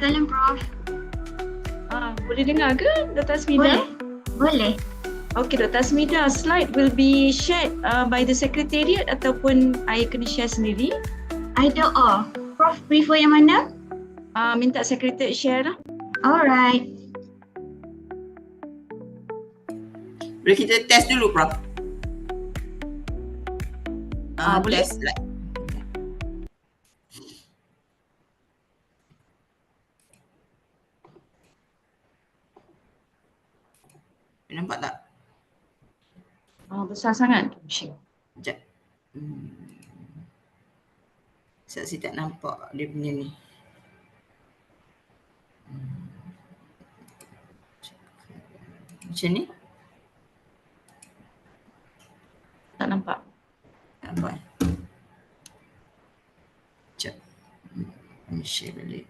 Salam Prof. Boleh dengar ke Dr. Asmida? Boleh. Okay, Dr. Asmida, slide will be shared by the secretariat ataupun I kena share sendiri? Either or. Prof prefer yang mana? Minta secretariat share lah. Alright. Boleh kita test dulu, Prof? Boleh. Test slide. Nampak tak? Besar sangat. Sekejap. Saya tak nampak dia punya ni. Macam ni? Tak nampak. Nampak? Sekejap. Share balik.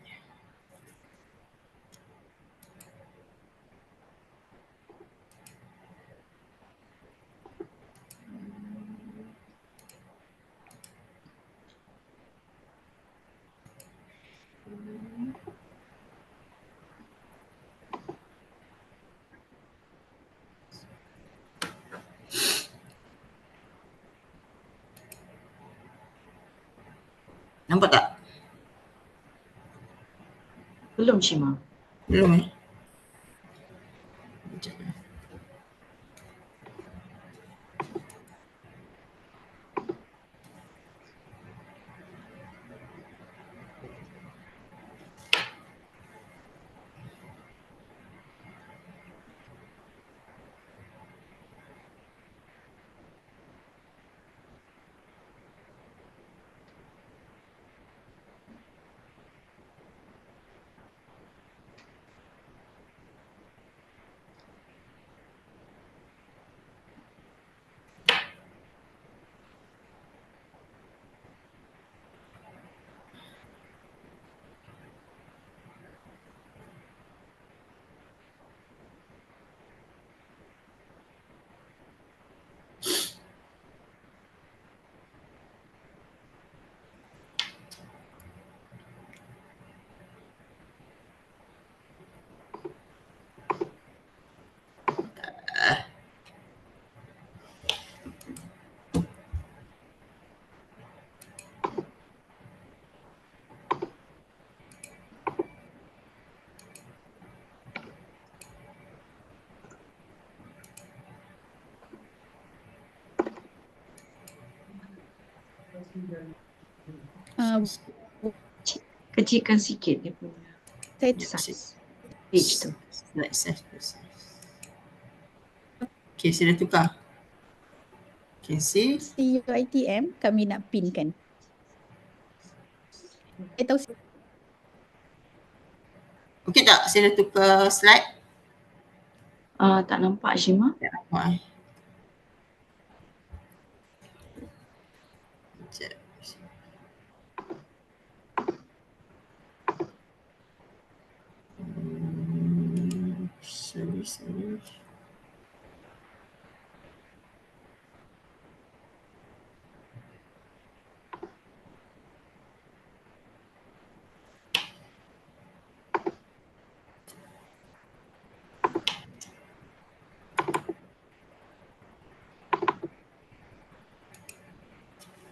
Nampak tak? Belum, Cima. Belum Kecilkan sikit dia punya size. Page tu. Okay, saya dah tukar. Can see? UITM kami nak pinkan. Tahu Okey tak? Saya dah tukar slide. Tak nampak, Cima. Tak nampak. Sorry.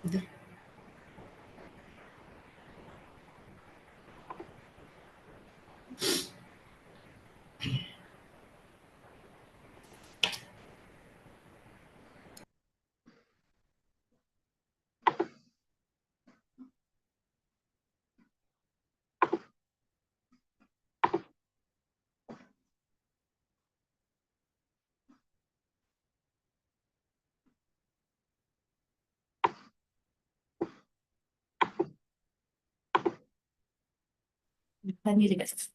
Dah.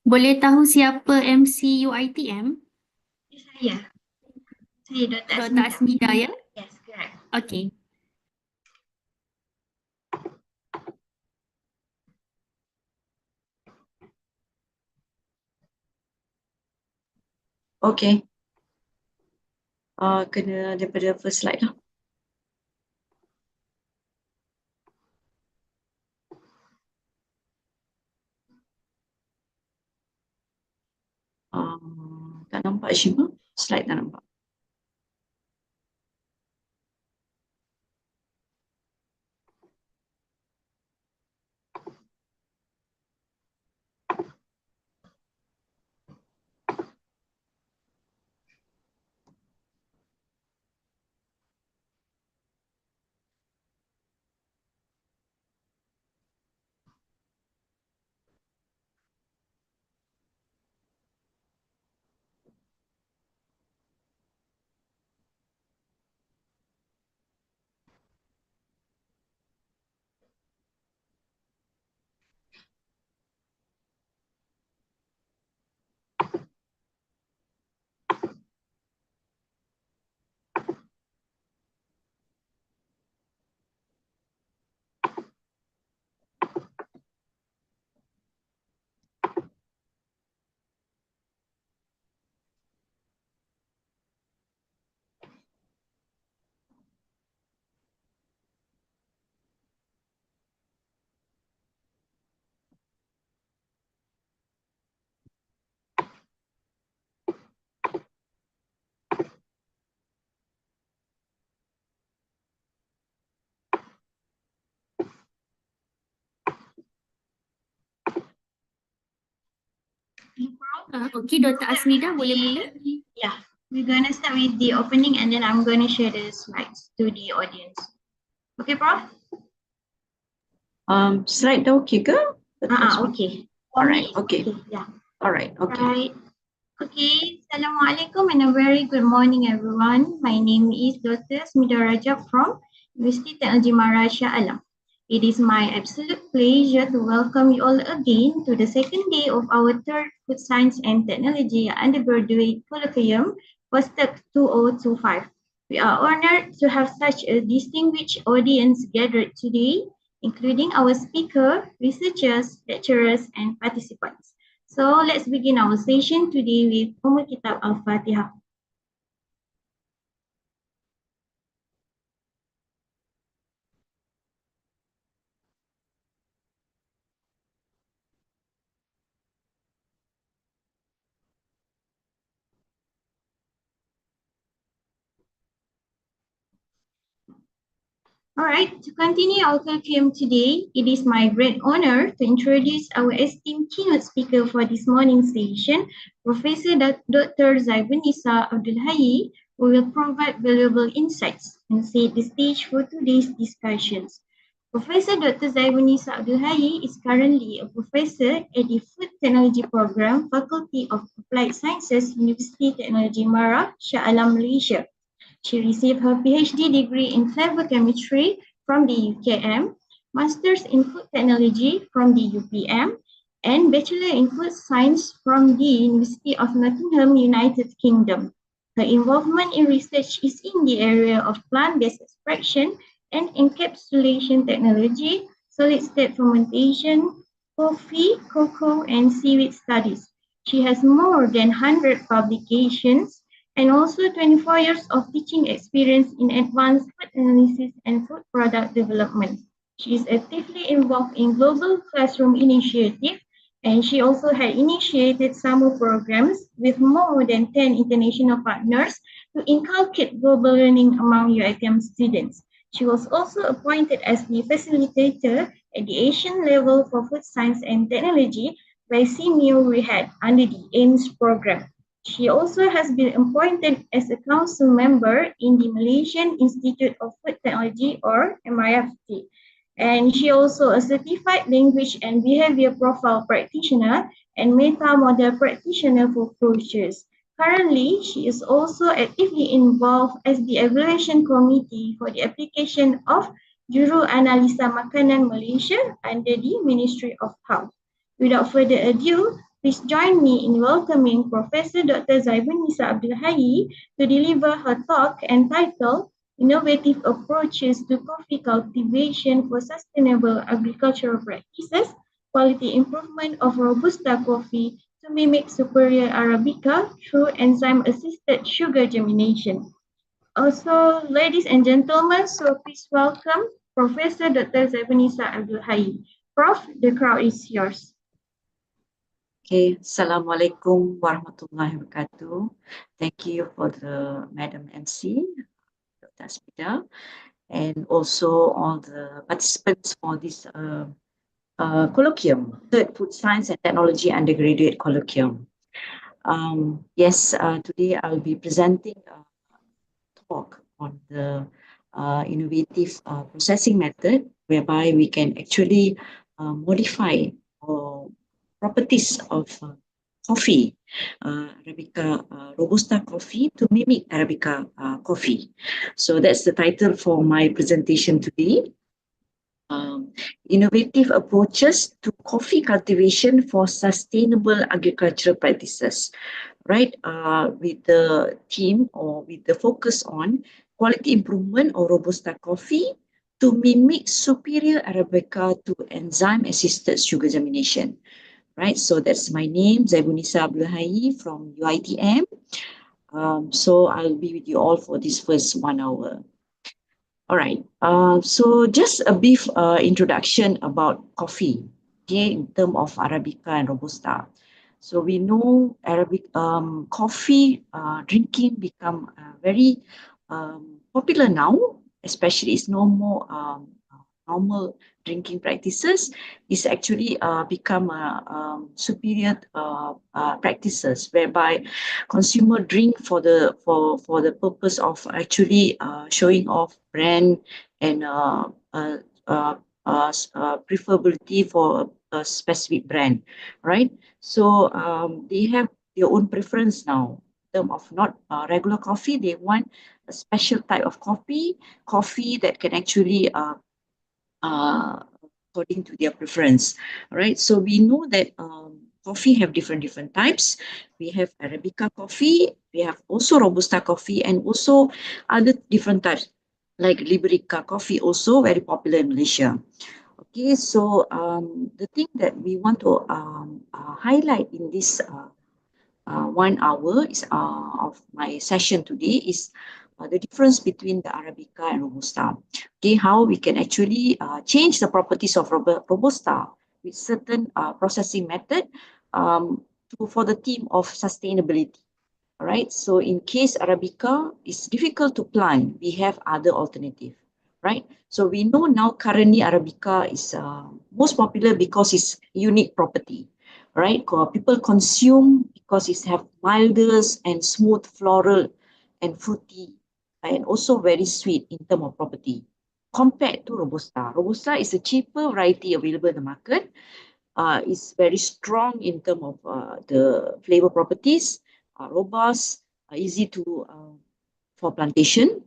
Boleh tahu siapa MC UITM? Saya. Saya Dr. Dr. Asmida, ya? Yes, correct. Okay. Okay. Kena daripada first slide lah. Slide tak nampak. Okey, Dr. Asmida boleh mula? Yeah, we're gonna start with the opening and then I'm gonna share the slides to the audience. Okay, Prof? Slide dah okey ke? Okay. For Alright, me, okay. Yeah. Alright, okay. Right. Okay. Assalamualaikum and a very good morning, everyone. My name is Dr. Smida Rajab from University Technology Mara Shah Alam. It is my absolute pleasure to welcome you all again to the second day of our third Food Science and Technology Undergraduate Colloquium, FOSTUC 2025. We are honored to have such a distinguished audience gathered today, including our speaker, researchers, lecturers, and participants. So let's begin our session today with Kitab Al-Fatihah. Alright, to continue our curriculum today, it is my great honor to introduce our esteemed keynote speaker for this morning's session, Professor Dr. Zaibunisa Abdul Hayy, who will provide valuable insights and set the stage for today's discussions. Professor Dr. Zaibunisa Abdul Hayy is currently a professor at the Food Technology Program, Faculty of Applied Sciences, University Technology Mara, Shah Alam, Malaysia. She received her PhD degree in flavor chemistry from the UKM, Masters in Food Technology from the UPM, and Bachelor in Food Science from the University of Nottingham, United Kingdom. Her involvement in research is in the area of plant-based extraction and encapsulation technology, solid-state fermentation, coffee, cocoa, and seaweed studies. She has more than 100 publications and also 24 years of teaching experience in advanced food analysis and food product development. She is actively involved in global classroom initiative, and she also had initiated summer programs with more than 10 international partners to inculcate global learning among UITM students. She was also appointed as the facilitator at the Asian level for food science and technology by CMU Rehad under the AIMS program. She also has been appointed as a council member in the Malaysian Institute of Food Technology or MIFT. And she also a certified language and behavior profile practitioner and meta model practitioner for closures. Currently, she is also actively involved as the evaluation committee for the application of Juru Analisa Makanan Malaysia under the Ministry of Health. Without further ado, please join me in welcoming Professor Dr. Zaibunisa Abdul Hayy to deliver her talk entitled Innovative Approaches to Coffee Cultivation for Sustainable Agricultural Practices, Quality Improvement of Robusta Coffee to Mimic Superior Arabica through Enzyme-Assisted Sugar Germination. Also, ladies and gentlemen, so please welcome Professor Dr. Zaibunisa Abdul Hayy. Prof, the crowd is yours. Okay, Assalamualaikum warahmatullahi wabarakatuh. Thank you for the Madam MC, Dr. Asmita, and also all the participants for this colloquium, Third Food Science and Technology Undergraduate Colloquium. Yes, today I'll be presenting a talk on the innovative processing method whereby we can actually modify properties of coffee, Arabica Robusta coffee to mimic Arabica coffee. So that's the title for my presentation today. Innovative approaches to coffee cultivation for sustainable agricultural practices, right? With the theme or with the focus on quality improvement of Robusta coffee to mimic superior Arabica to enzyme-assisted sugar germination, right? So that's my name, Zaibunisa Abdulhai from UITM. So I'll be with you all for this first 1 hour. All right. So just a brief introduction about coffee, okay, in terms of Arabica and Robusta. So we know Arabic coffee drinking become very popular now, especially it's no more normal drinking practices. It's actually become superior practices whereby consumer drink for the purpose of actually showing off brand and preferability for a specific brand, right? So they have their own preference now in terms of not regular coffee. They want a special type of coffee that can actually according to their preference. All right. So we know that coffee have different types. We have Arabica coffee, we have also Robusta coffee, and also other different types like Liberica coffee, also very popular in Malaysia. Okay, so the thing that we want to highlight in this 1 hour is, of my session today is the difference between the Arabica and Robusta. Okay, how we can actually change the properties of Robusta with certain processing method for the theme of sustainability. All right, so in case Arabica is difficult to plant, we have other alternative, right? So we know now currently Arabica is most popular because it's unique property, right? People consume because it have mildness and smooth floral and fruity and also very sweet in terms of property compared to Robusta. Robusta is a cheaper variety available in the market. It's very strong in terms of the flavor properties, robust, easy to for plantation,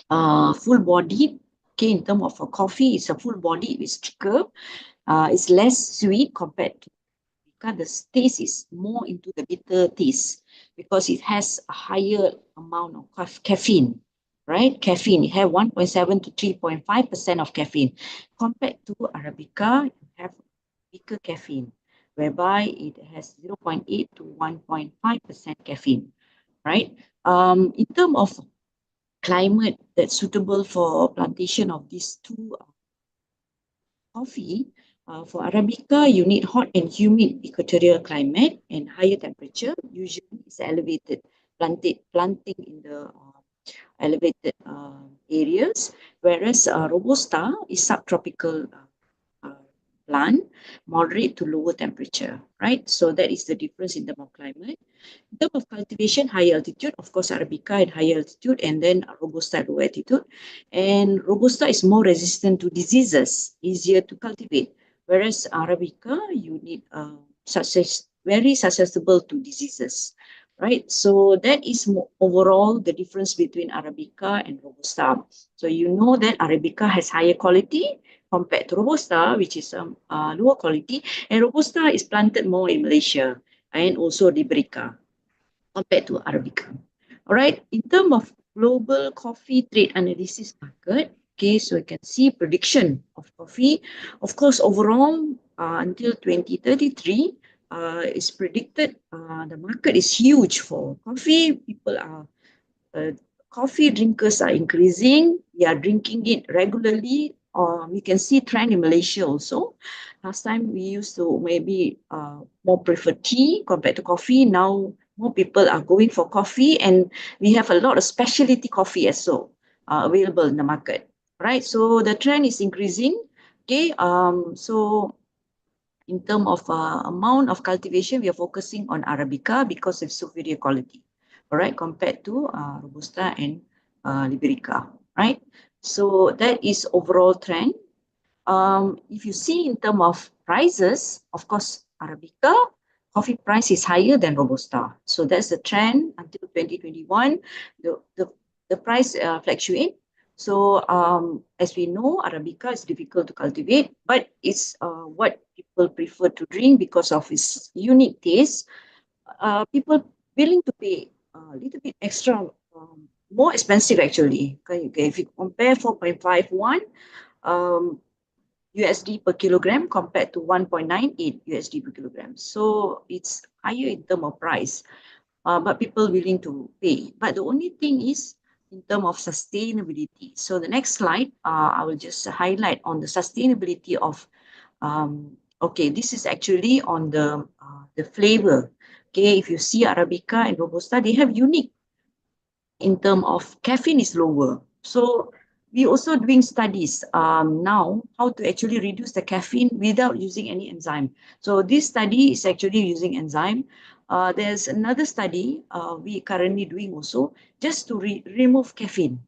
full bodied. Okay, in terms of a coffee, it's a full body, it's thicker, it's less sweet compared to the taste is more into the bitter taste because it has a higher amount of caffeine, right? Caffeine, you have 1.7 to 3.5% of caffeine. Compared to Arabica, you have weaker caffeine, whereby it has 0.8 to 1.5% caffeine, right? In terms of climate that's suitable for plantation of these two coffee, for Arabica, you need hot and humid equatorial climate and higher temperature. Usually, it's elevated planting in the elevated areas, whereas Robusta is subtropical plant, moderate to lower temperature, right? So that is the difference in terms of climate. In terms of cultivation, high altitude, of course, Arabica at high altitude and then Robusta at low altitude. And Robusta is more resistant to diseases, easier to cultivate. Whereas Arabica, you need very susceptible to diseases, right? So that is overall the difference between Arabica and Robusta. So you know that Arabica has higher quality compared to Robusta, which is lower quality. And Robusta is planted more in Malaysia and also Liberica compared to Arabica. All right, in terms of global coffee trade analysis market, okay, so you can see prediction of coffee. Of course, overall, until 2033, it's predicted the market is huge for coffee. People are coffee drinkers are increasing. We are drinking it regularly we can see trend in Malaysia also. Last time we used to maybe more prefer tea compared to coffee. Now more people are going for coffee, and we have a lot of specialty coffee as well available in the market, right? So the trend is increasing. Okay, so in terms of amount of cultivation, we are focusing on Arabica because of superior quality, all right, compared to Robusta and Liberica, right? So that is overall trend. If you see in terms of prices, of course, Arabica coffee price is higher than Robusta. So that's the trend until 2021. The price fluctuate. So as we know, Arabica is difficult to cultivate, but it's what people prefer to drink because of its unique taste. People willing to pay a little bit extra, more expensive actually. Okay, if you compare 4.51 um, USD per kilogram compared to 1.98 USD per kilogram. So it's higher in terms of price, but people willing to pay. But the only thing is in terms of sustainability. So the next slide, I will just highlight on the sustainability of, okay, this is actually on the flavor. Okay, if you see Arabica and Robusta, they have unique in terms of caffeine is lower. So we also doing studies now how to actually reduce the caffeine without using any enzyme. So this study is actually using enzyme. There's another study we currently doing also just to remove caffeine.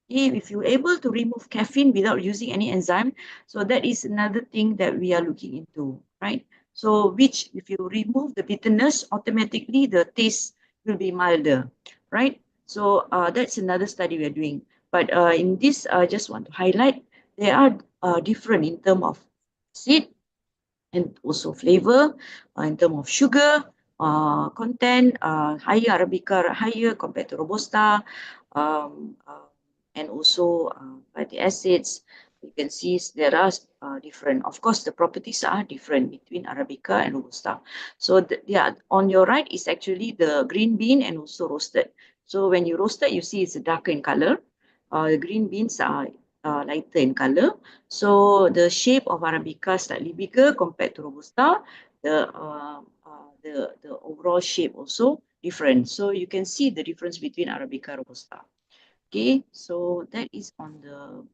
If you're able to remove caffeine without using any enzyme, so that is another thing that we are looking into, right? So which if you remove the bitterness, automatically the taste will be milder, right? So that's another study we are doing. But in this, I just want to highlight, there are different in terms of seed and also flavor, in terms of sugar content, higher Arabica, higher compared to Robusta, um, uh, and also fatty acids. You can see there are different. Of course, the properties are different between Arabica and Robusta. So yeah, on your right is actually the green bean and also roasted. So when you roast it, you see it's darker in color. The green beans are lighter in color. So the shape of Arabica is slightly bigger compared to Robusta. The overall shape also different. So you can see the difference between Arabica and Robusta. Okay, so that is on the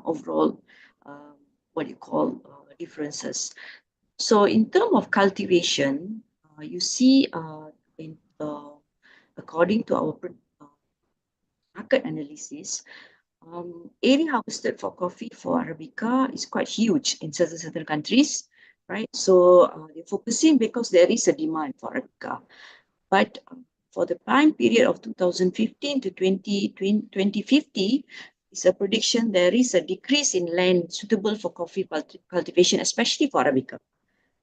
overall what you call differences. So in terms of cultivation, you see according to our market analysis, area harvested for coffee for Arabica is quite huge in certain countries, right? So they're focusing because there is a demand for Arabica. But for the time period of 2015 to 2050, it's a prediction there is a decrease in land suitable for coffee cultivation, especially for Arabica.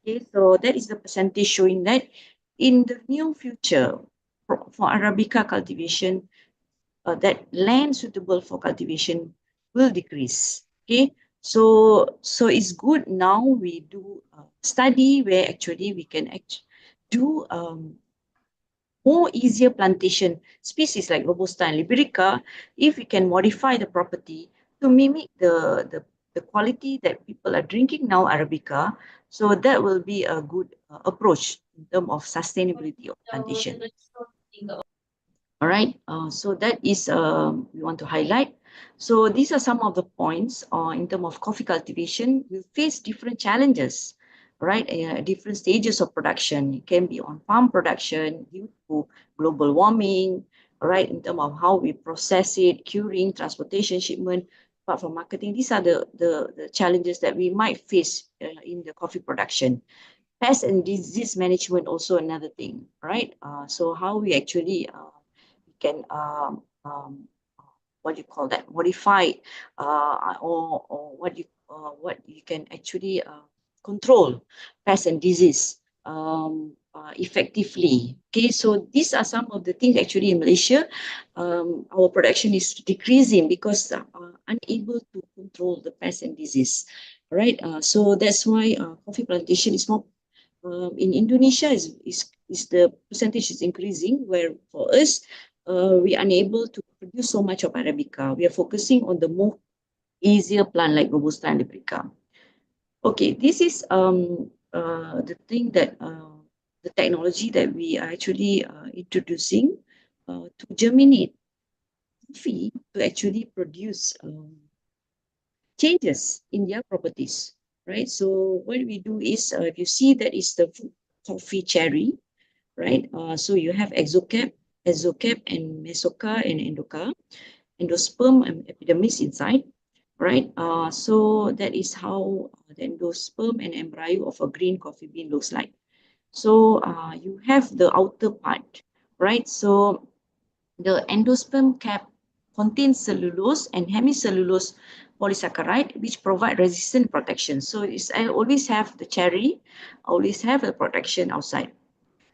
Okay, so that is the percentage showing that in the near future, for Arabica cultivation, that land suitable for cultivation will decrease. Okay, so it's good now we do a study where actually we can do more easier plantation species like Robusta and Liberica if we can modify the property to mimic the quality that people are drinking now, Arabica. So that will be a good approach in terms of sustainability of plantation. All right, so that is we want to highlight. So these are some of the points in terms of coffee cultivation. We face different challenges, right? Different stages of production. It can be on farm production due to global warming, right? In terms of how we process it, curing, transportation, shipment. Apart from marketing, these are the challenges that we might face in the coffee production. Pest and disease management also another thing, right? So how we actually can what do you call that, modify or what you can actually control pest and disease effectively. Okay, so these are some of the things actually in Malaysia. Our production is decreasing because unable to control the pest and disease, right? So that's why coffee plantation is more in Indonesia is the percentage is increasing, where for us we are unable to produce so much of Arabica. We are focusing on the more easier plant like Robusta and Liberica. Okay, this is the thing that the technology that we are actually introducing to germinate coffee to actually produce changes in their properties, right? So what we do is, if you see that is the coffee cherry, right? So you have exocap, and mesoca and endoca, endosperm and epidermis inside, right? So that is how the endosperm and embryo of a green coffee bean looks like. So you have the outer part, right? So the endosperm cap contains cellulose and hemicellulose polysaccharide, which provide resistant protection. So I always have the cherry, always have the protection outside.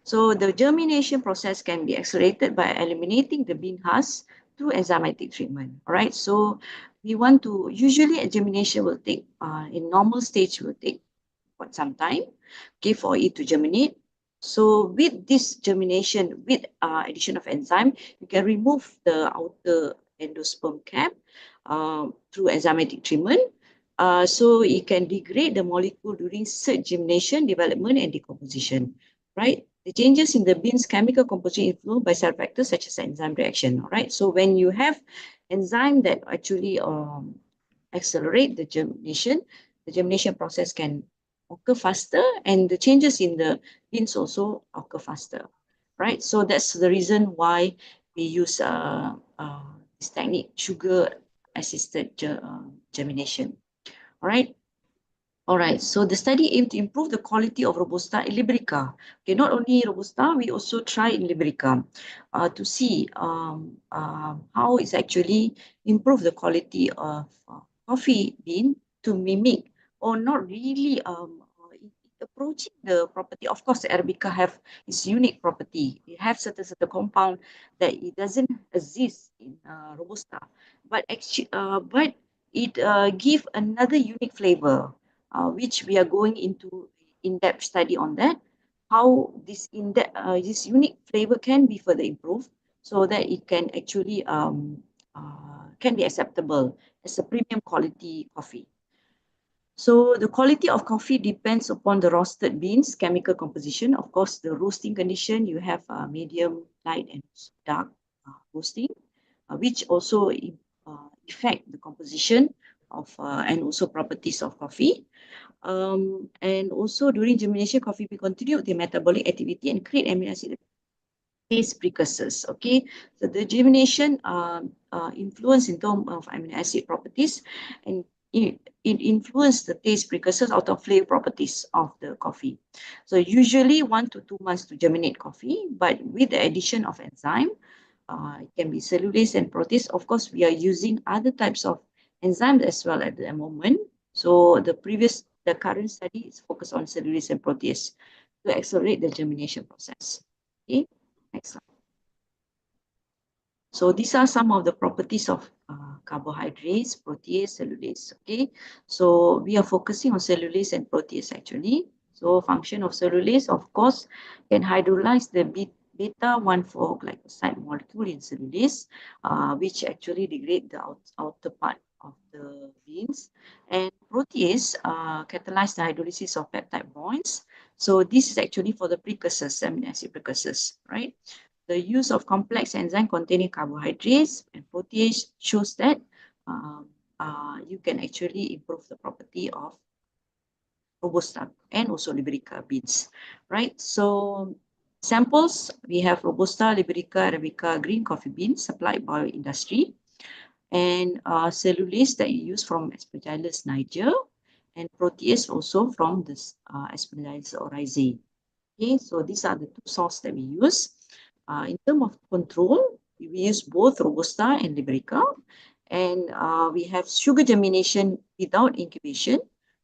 So the germination process can be accelerated by eliminating the bean husk through enzymatic treatment. All right. So we want to, usually a germination will take, in normal stage will take quite some time, okay, for it to germinate. So with this germination, with addition of enzyme, you can remove the outer endosperm cap through enzymatic treatment. So it can degrade the molecule during seed germination, development, and decomposition, right? The changes in the bean's chemical composition influenced by cell factors such as enzyme reaction, all right? So when you have enzyme that actually accelerate the germination process can occur faster, and the changes in the beans also occur faster, right? So that's the reason why we use this technique, sugar assisted germination. All right. All right, so the study aimed to improve the quality of Robusta and Liberica. Okay, not only Robusta, we also try in Liberica to see how it's actually improve the quality of coffee bean to mimic or not really approaching the property. Of course, the Arabica have its unique property. It have certain compound that it doesn't exist in Robusta, but actually, but it give another unique flavor, which we are going into in-depth study on that, how this this unique flavor can be further improved so that it can actually can be acceptable as a premium quality coffee. So the quality of coffee depends upon the roasted beans, chemical composition. Of course, the roasting condition, you have medium, light, and dark roasting, which also affect the composition of and also properties of coffee. And also during germination, coffee will continue the metabolic activity and create amino acid base precursors. Okay, so the germination influence in terms of amino acid properties, and it influences the taste precursors out of flavor properties of the coffee. So usually 1 to 2 months to germinate coffee, but with the addition of enzyme, it can be cellulase and protease. Of course, we are using other types of enzymes as well at the moment. So the current study is focused on cellulase and protease to accelerate the germination process. Okay, next slide. So these are some of the properties of carbohydrates, protease, cellulase. Okay, so we are focusing on cellulase and protease actually. So function of cellulase, of course, can hydrolyze the beta 1,4 glycoside molecule in cellulase, which actually degrade the outer part of the beans. And protease catalyze the hydrolysis of peptide bonds. So this is actually for the precursors, amino acid precursors, right? The use of complex enzyme containing carbohydrates and protease shows that you can actually improve the property of Robusta and also Liberica beans, right? So samples, we have Robusta, Liberica, Arabica green coffee beans supplied by industry, and cellulase that you use from Aspergillus niger, and protease also from this Aspergillus oryzae. Okay, so these are the two sources that we use. In terms of control, we use both Robusta and Liberica, and we have sugar germination without incubation,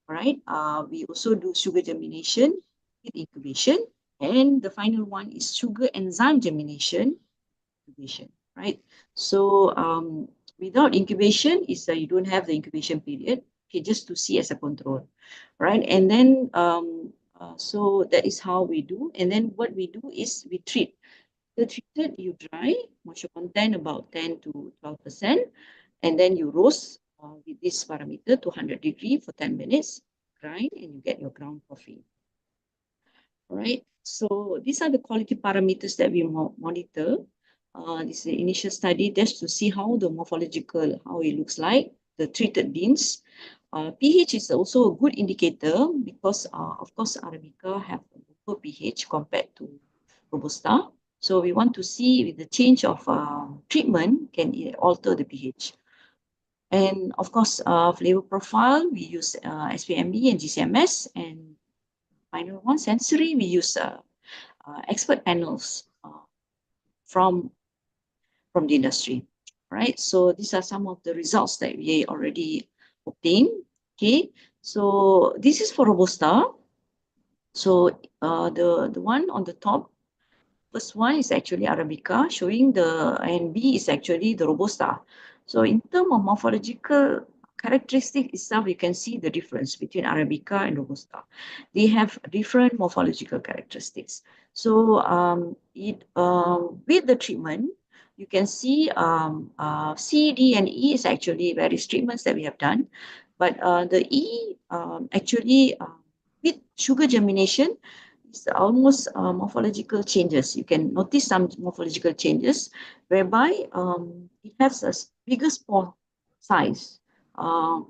right? We also do sugar germination with incubation, and the final one is sugar enzyme germination, incubation, right? So without incubation is you don't have the incubation period, okay, just to see as a control, right? And then so that is how we do. And then what we do is we treat. The treated, you dry, moisture content about 10 to 12%, and then you roast with this parameter, 200 degree for 10 minutes, grind, and you get your ground coffee. All right. So these are the quality parameters that we monitor. This is the initial study just to see how the morphological, how it looks like, the treated beans. pH is also a good indicator because, of course, Arabica have a lower pH compared to Robusta. So we want to see with the change of treatment, can it alter the pH? And of course, flavor profile, we use SPMB and GCMS. And final one, sensory, we use expert panels from the industry, right? So these are some of the results that we already obtained. Okay, so this is for Robusta. So the one on the top, first one is actually Arabica, showing and B is actually the Robusta. So in terms of morphological characteristic itself, you can see the difference between Arabica and Robusta. They have different morphological characteristics. So with the treatment, you can see C, D, and E is actually various treatments that we have done. But the E actually with sugar germination, it's almost morphological changes. You can notice some morphological changes whereby it has a bigger spore size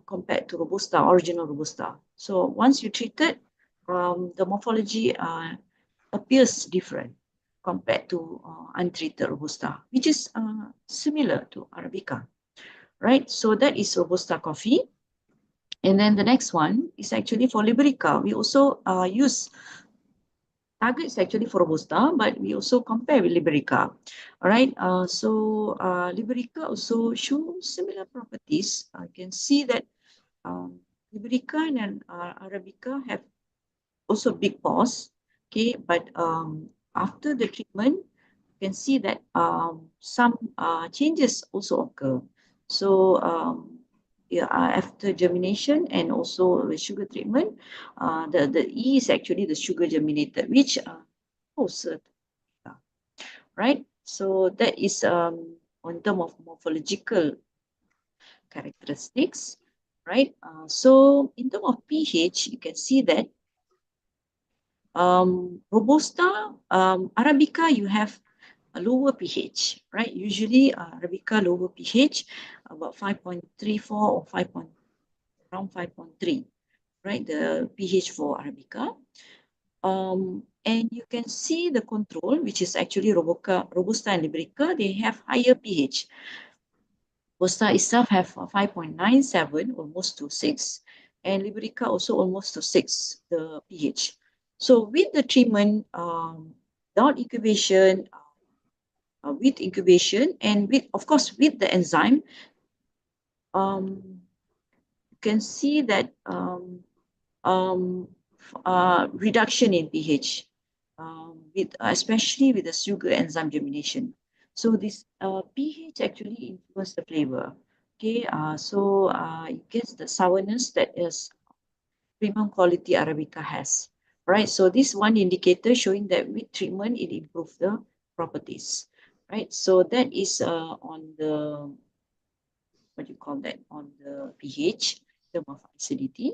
compared to Robusta, original Robusta. So once you treat it, the morphology appears different compared to untreated Robusta, which is similar to Arabica, right? So that is Robusta coffee. And then the next one is actually for Liberica. We also use target is actually for Robusta, but we also compare with Liberica. All right. So Liberica also shows similar properties. You can see that Liberica and Arabica have also big pores. Okay, but after the treatment, you can see that some changes also occur. So yeah, after germination and also with sugar treatment, the E is actually the sugar germinated, which right? So that is on term of morphological characteristics, right? So in terms of pH, you can see that Robusta, Arabica, you have a lower pH, right? Usually Arabica lower pH, about 5.34 or around 5.3, right? The pH for Arabica. And you can see the control, which is actually Robusta and Liberica, they have higher pH. Robusta itself have 5.97, almost to 6, and Liberica also almost to 6, the pH. So with the treatment, without incubation, with incubation, and with, of course, with the enzyme, you can see that reduction in pH, with especially with the sugar enzyme germination. So this pH actually influences the flavor. Okay, so it gets the sourness that is premium quality Arabica has. Right, so this one indicator showing that with treatment it improves the properties. Right, so that is on the, what do you call that, on the pH, in terms of acidity.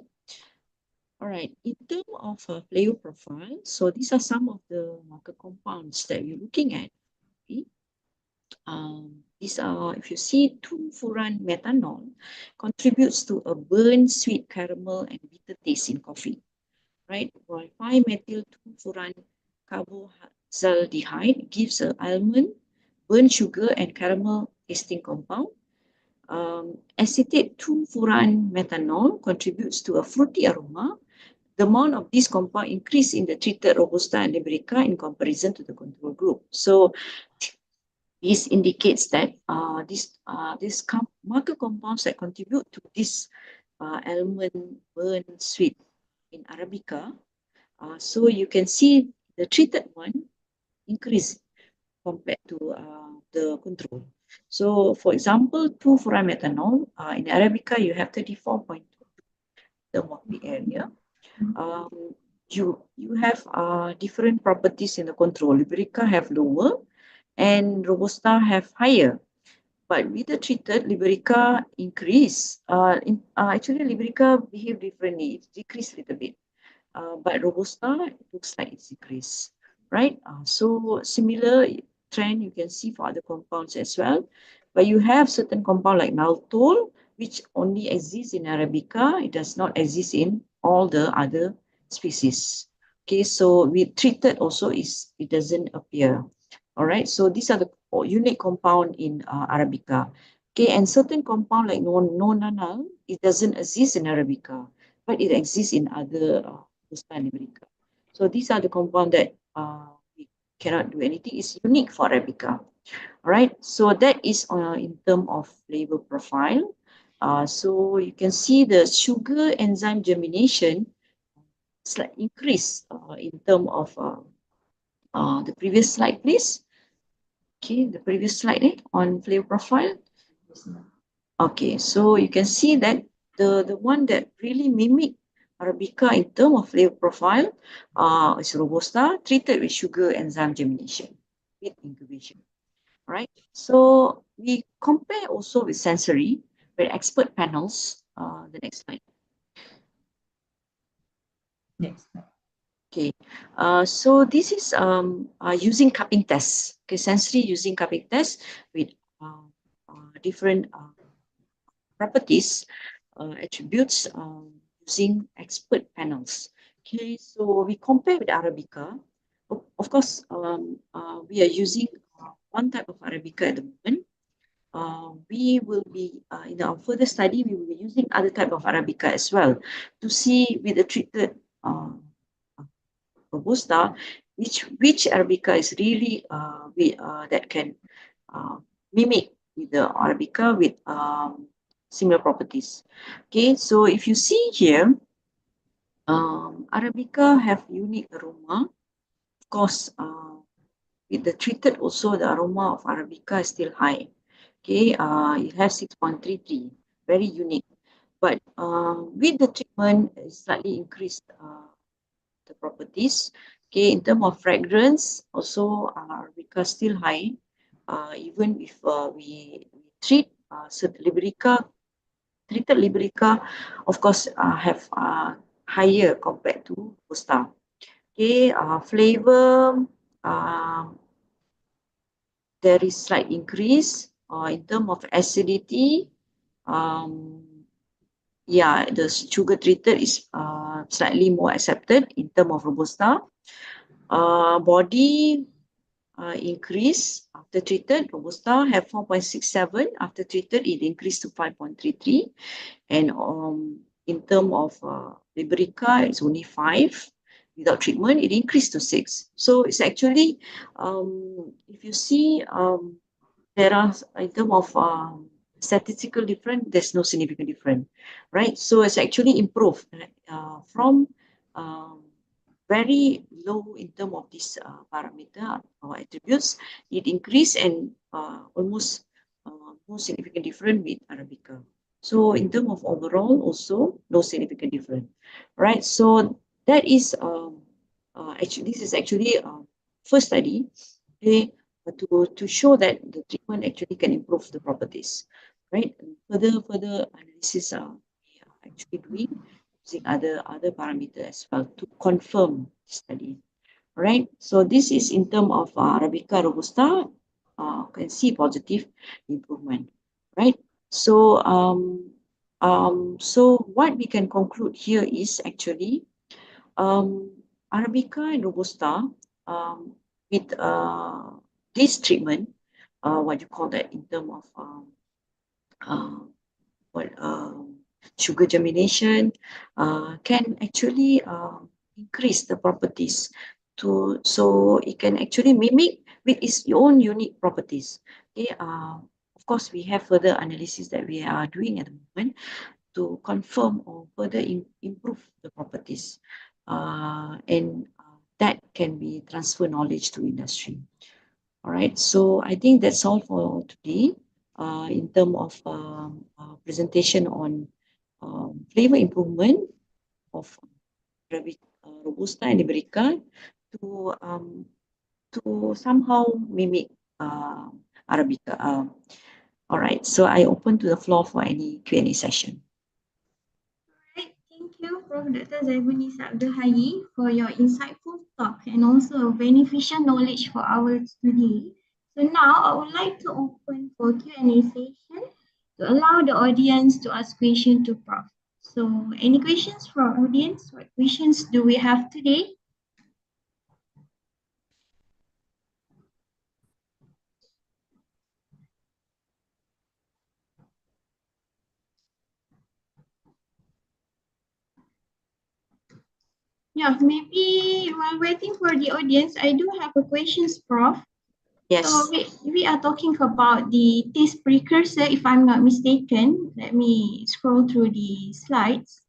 All right, in terms of flavor profile, so these are some of the marker compounds that we're looking at. Okay? These are, if you see, 2-furan methanol contributes to a burnt sweet caramel and bitter taste in coffee, right? While 5-methyl 2-furan carboxylaldehyde gives an almond, burnt sugar, and caramel tasting compound. Acetate 2-furan methanol contributes to a fruity aroma. The amount of this compound increased in the treated Robusta and Liberica in comparison to the control group. So this indicates that these marker compounds that contribute to this almond burn sweet in Arabica. So you can see the treated one increase compared to the control. So for example, 2-furan-methanol in Arabica, you have 34.2 thermal area. You have different properties in the control. Liberica have lower and Robusta have higher. But with the treated, Liberica increase. Actually, Liberica behave differently. It decreased a little bit. But Robusta, it looks like it's decreased, right? So similar trend you can see for other compounds as well. But you have certain compound like maltol, which only exists in Arabica. It does not exist in all the other species. Okay, so with treated also it doesn't appear. All right, so these are the unique compound in Arabica. Okay, and certain compound like nonanal, it doesn't exist in Arabica, but it exists in other Robusta and Liberica. So these are the compound that we cannot do anything. It's unique for Arabica. All right, so that is in term of flavor profile. So you can see the sugar enzyme germination slight increase in term of the previous slide, please. Okay, the previous slide on flavor profile. Okay, so you can see that the one that really mimic Arabica in terms of flavor profile is Robusta, treated with sugar enzyme germination with incubation. Right? So we compare also with sensory, with expert panels. The next slide. Next. Okay, so this is using cupping tests. Okay, sensory using cupping tests with different properties, attributes using expert panels. Okay, so we compare with Arabica. Of course, we are using one type of Arabica at the moment. We will be, in our further study, we will be using other type of Arabica as well to see with the treated Robusta, which Arabica is really that can mimic with the Arabica with similar properties. Okay, so if you see here, Arabica have unique aroma. Of course, with the treated also, the aroma of Arabica is still high. Okay, it has 6.33, very unique. But with the treatment, it slightly increased the properties. Okay, in terms of fragrance, also Arabica still high. Even if we treat Liberica, treated Liberica, of course, have higher compared to Robusta. Okay, flavor, there is slight increase in terms of acidity. Yeah, the sugar treated is slightly more accepted in terms of Robusta. Body increase after treated. Robusta have 4.67. After treated, it increased to 5.33. And in terms of Liberica, it's only 5. Without treatment, it increased to 6. So it's actually, if you see, there are, in terms of statistical difference, there's no significant difference, right? So it's actually improved from very low in terms of this parameter or attributes. It increased and almost no significant difference with Arabica. So in terms of overall, also no significant difference, right? So that is actually, this is actually first study, okay, to show that the treatment actually can improve the properties, right? And further analysis we are actually doing using other parameters as well to confirm the study. Right, so this is in terms of Arabica Robusta, can see positive improvement, right? So, so what we can conclude here is actually Arabica and Robusta with this treatment, what you call that in terms of uh, what sugar germination, can actually increase the properties to, so it can actually mimic with its own unique properties. Okay, of course, we have further analysis that we are doing at the moment to confirm or further improve the properties, and that can be transfer knowledge to industry. All right, so I think that's all for today in terms of presentation on flavor improvement of Robusta and Iberica to somehow mimic Arabica, All right, so I open to the floor for any Q&A session. Right, thank you, Prof. Dr. Zaibunisa Abdul Hayy, for your insightful talk and also beneficial knowledge for our today. So now I would like to open for Q&A session to allow the audience to ask questions to Prof. So any questions from audience? What questions do we have today? Yeah, maybe while waiting for the audience, I do have a questions, Prof. Yes. So we are talking about the taste precursor, if I'm not mistaken. Let me scroll through the slides.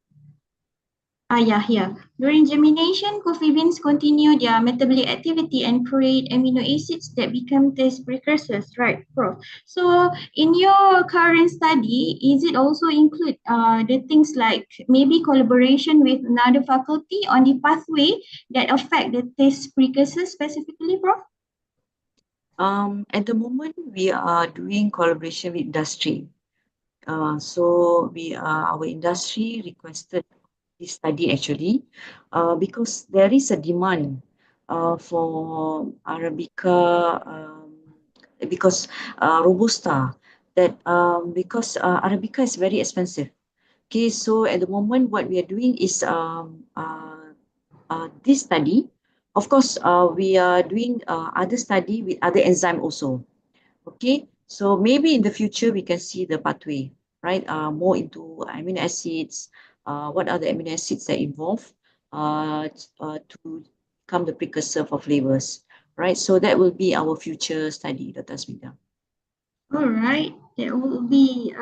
Yeah, here. During germination, coffee beans continue their metabolic activity and create amino acids that become taste precursors, right, Prof? So in your current study, is it also include the things like maybe collaboration with another faculty on the pathway that affect the taste precursors specifically, Prof? At the moment, we are doing collaboration with industry. So our industry requested this study actually, because there is a demand for Arabica, because Robusta, because Arabica is very expensive. Okay, so at the moment, what we are doing is this study. Of course, we are doing other study with other enzyme also. Okay, so maybe in the future we can see the pathway, right? More into amino acids. What are the amino acids that involve to become the precursor for flavors, right? So that will be our future study, Dr. Smita. All right, there will be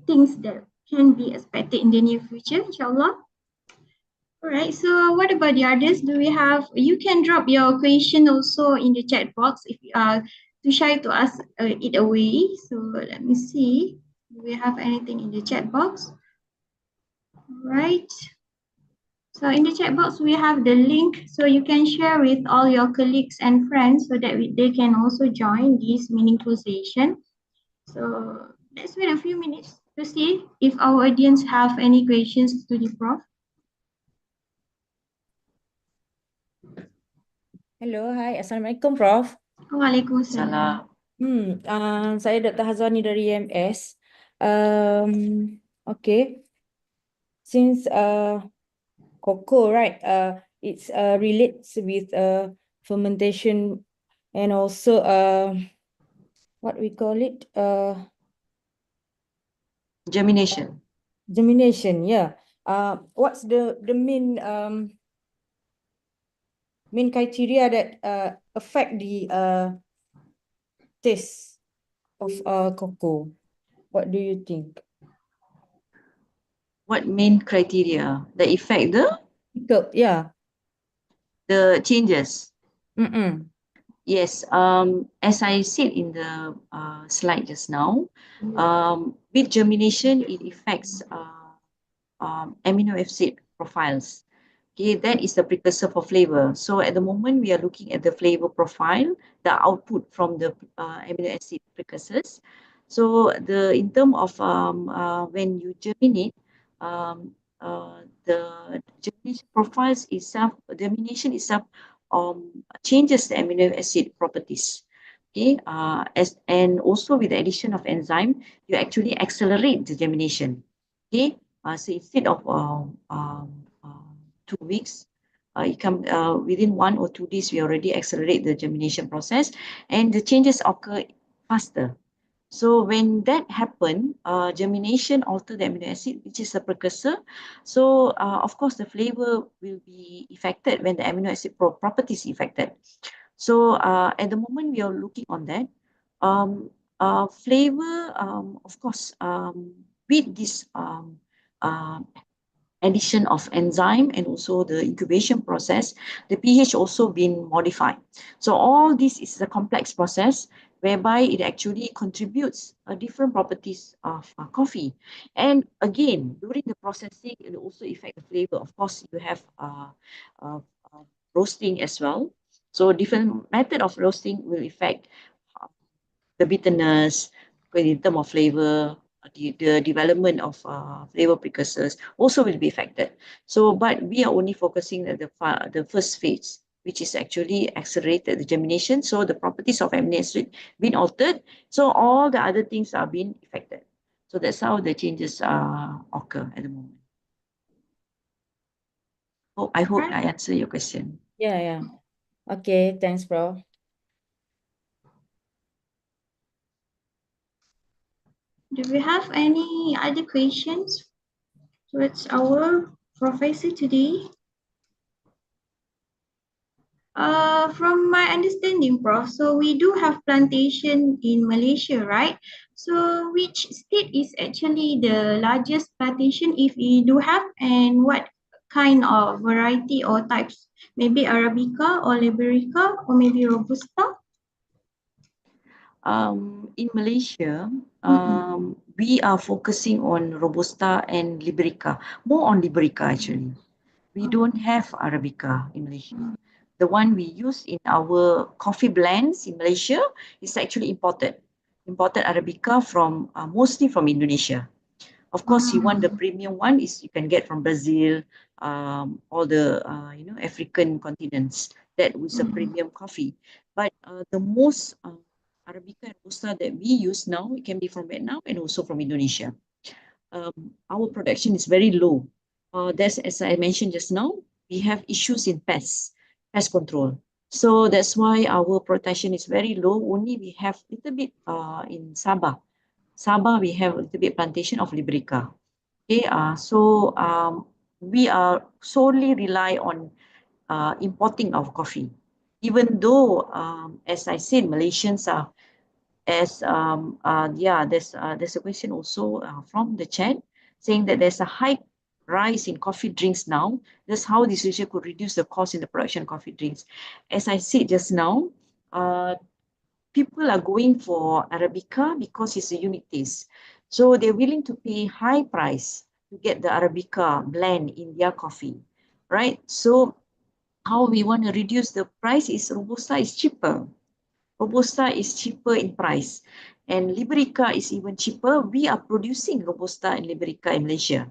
things that can be expected in the near future, inshallah. All right, so what about the others? Do we have, you can drop your question also in the chat box if you are too shy to ask it away. So let me see. Do we have anything in the chat box? All right. So in the chat box, we have the link so you can share with all your colleagues and friends so that they can also join this meaningful session. So let's wait a few minutes to see if our audience have any questions to the Prof. Hello, hi. Assalamualaikum, Prof. Waalaikumsalam. Saya Dr. Hazwani dari EMS. Okay. Since cocoa, right? It's relates with fermentation and also what we call it? Germination. Germination, yeah. What's the main criteria that affect the taste of cocoa? What do you think? What main criteria that affect Yeah. the changes? Mm-mm. Yes, as I said in the slide just now, with germination, it affects amino acid profiles. Okay, that is the precursor for flavor. So at the moment, we are looking at the flavor profile, the output from the amino acid precursors. So in terms of when you germinate, the germination profiles itself, germination itself changes the amino acid properties. Okay, and also with the addition of enzyme, you actually accelerate the germination. Okay, so instead of 2 weeks, it come within 1 or 2 days, we already accelerate the germination process, and the changes occur faster. So when that happen, germination alter the amino acid, which is a precursor. So of course, the flavor will be affected when the amino acid properties affected. So at the moment, we are looking on that. Flavor, of course, with this addition of enzyme and also the incubation process, the pH also been modified. So all this is a complex process whereby it actually contributes different properties of coffee. And again, during the processing, it will also affect the flavor. Of course, you have roasting as well. So different method of roasting will affect the bitterness, because in terms of flavor, the development of flavor precursors also will be affected. So, but we are only focusing at the first phase, which is actually accelerated the germination. So the properties of amino acid been altered. So all the other things are being affected. So that's how the changes occur at the moment. Oh, I hope I answer your question. Yeah. Okay, thanks, bro. Do we have any other questions towards our professor today? From my understanding, Prof, so we do have plantation in Malaysia, right? So which state is actually the largest plantation if we do have, and what kind of variety or types? Maybe Arabica or Liberica or maybe Robusta? In Malaysia, we are focusing on Robusta and Liberica, more on Liberica actually. We don't have Arabica in Malaysia. The one we use in our coffee blends in Malaysia is actually imported Arabica from mostly from Indonesia. Of course, you want the premium one is you can get from Brazil, all the African continents. That was a premium coffee. But the most Arabica and Robusta that we use now, it can be from Vietnam and also from Indonesia. Our production is very low. That's as I mentioned just now, we have issues in pest control. So that's why our production is very low. Only we have a little bit in Sabah. Sabah, we have a little bit plantation of Liberica. Okay, so we are solely rely on importing our coffee. Even though, as I said, Malaysians are there's a question also from the chat saying that there's a high rise in coffee drinks now. That's how this issue could reduce the cost in the production of coffee drinks. As I said just now, people are going for Arabica because it's a unique taste. So they're willing to pay high price to get the Arabica blend in their coffee, right? So how we want to reduce the price is Robusta is cheaper. Robusta is cheaper in price and Liberica is even cheaper. We are producing Robusta and Liberica in Malaysia.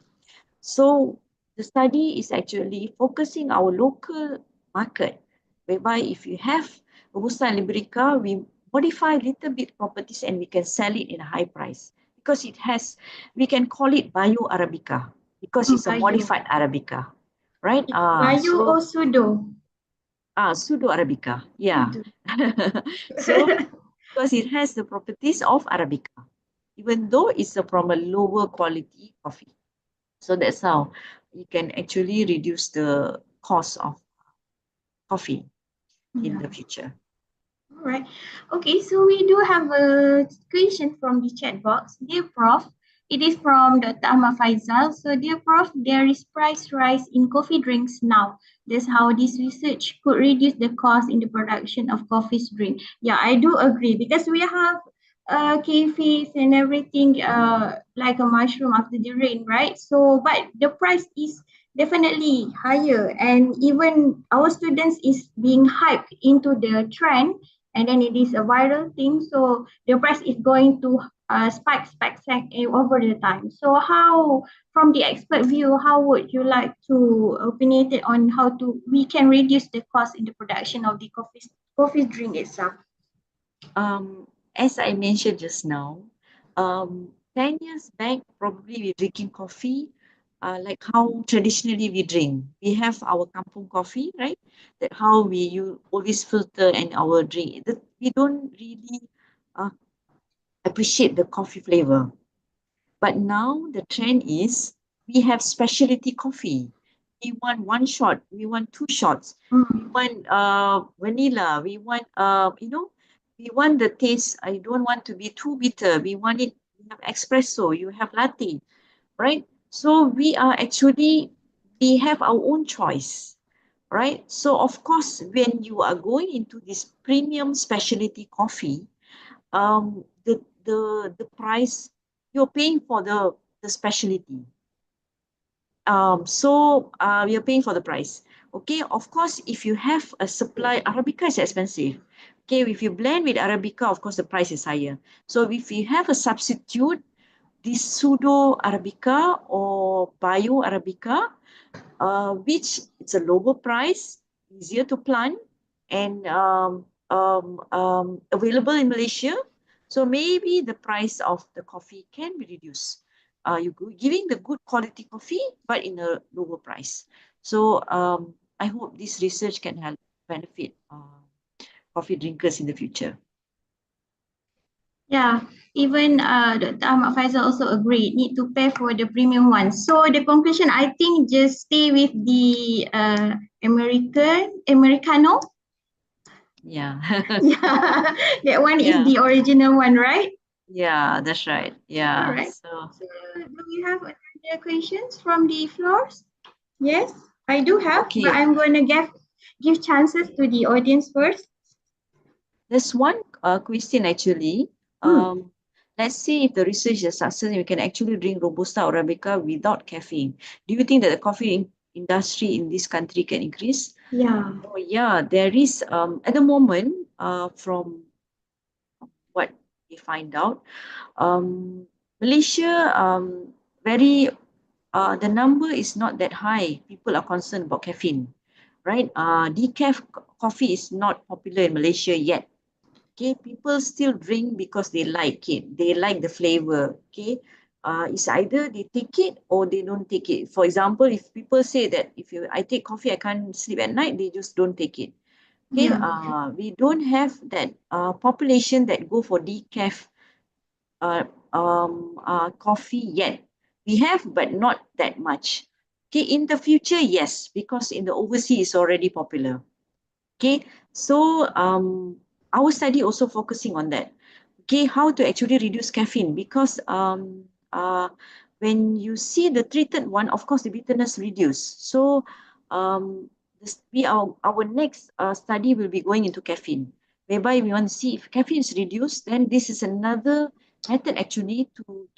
So the study is actually focusing our local market, whereby if you have Robusta and Liberica, we modify a little bit properties and we can sell it in a high price because it has, we can call it Bio Arabica because it's a modified Arabica, right? Bio or pseudo? Pseudo Arabica, yeah. So because it has the properties of Arabica, even though it's from a lower quality coffee. So that's how you can actually reduce the cost of coffee in the future. All right. Okay, so we do have a question from the chat box. Dear Prof, it is from Dr. Ahmad Faisal. So, dear Prof, there is price rise in coffee drinks now. That's how this research could reduce the cost in the production of coffee drink. Yeah, I do agree because we have cafes and everything like a mushroom after the rain, right? So, but the price is definitely higher, and even our students is being hyped into the trend, and then it is a viral thing, so the price is going to spike over the time. So how, from the expert view, how would you like to opinate it on how to we can reduce the cost in the production of the coffee drink itself? As I mentioned just now, 10 years back, probably we're drinking coffee like how traditionally we drink. We have our kampung coffee, right? That how you always filter and our drink. We don't really appreciate the coffee flavor. But now the trend is we have specialty coffee. We want one shot, we want two shots, we want vanilla, we want we want the taste. I don't want to be too bitter. We want it, you have espresso, you have latte, right? So we have our own choice, right? So of course, when you are going into this premium specialty coffee, the price you're paying for the specialty. So we are paying for the price. Okay, of course, if you have a supply, Arabica is expensive. Okay, if you blend with Arabica, of course, the price is higher. So if you have a substitute, this pseudo Arabica or bio Arabica, which it's a lower price, easier to plant, and available in Malaysia. So maybe the price of the coffee can be reduced. You're giving the good quality coffee, but in a lower price. So I hope this research can help benefit coffee drinkers in the future. Yeah, even Dr. Ahmad Faisal also agreed, need to pay for the premium one. So the conclusion, I think just stay with the Americano. Yeah. Yeah, that one is Yeah. the original one, right? Yeah, that's right. All Yeah. right. So So do we have other questions from the floors? Yes, I do have, but okay. I'm going to give chances to the audience first. There's one question actually. Hmm. Let's say if the research is successful, you can actually drink Robusta or Arabica without caffeine. Do you think that the coffee industry in this country can increase? Yeah. Oh yeah, there is at the moment, from what we find out, Malaysia very the number is not that high. People are concerned about caffeine, right? Decaf coffee is not popular in Malaysia yet. Okay, people still drink because they like it. They like the flavor. Okay, it's either they take it or they don't take it. For example, if people say that if I take coffee, I can't sleep at night, they just don't take it. Okay, Yeah. we don't have that population that go for decaf uh, coffee yet. We have, but not that much. Okay, in the future, yes, because in the overseas it's already popular. Okay, so our study also focusing on that. Okay, how to actually reduce caffeine, because when you see the treated one, of course the bitterness reduce. So our next study will be going into caffeine, whereby we want to see if caffeine is reduced, then this is another method actually to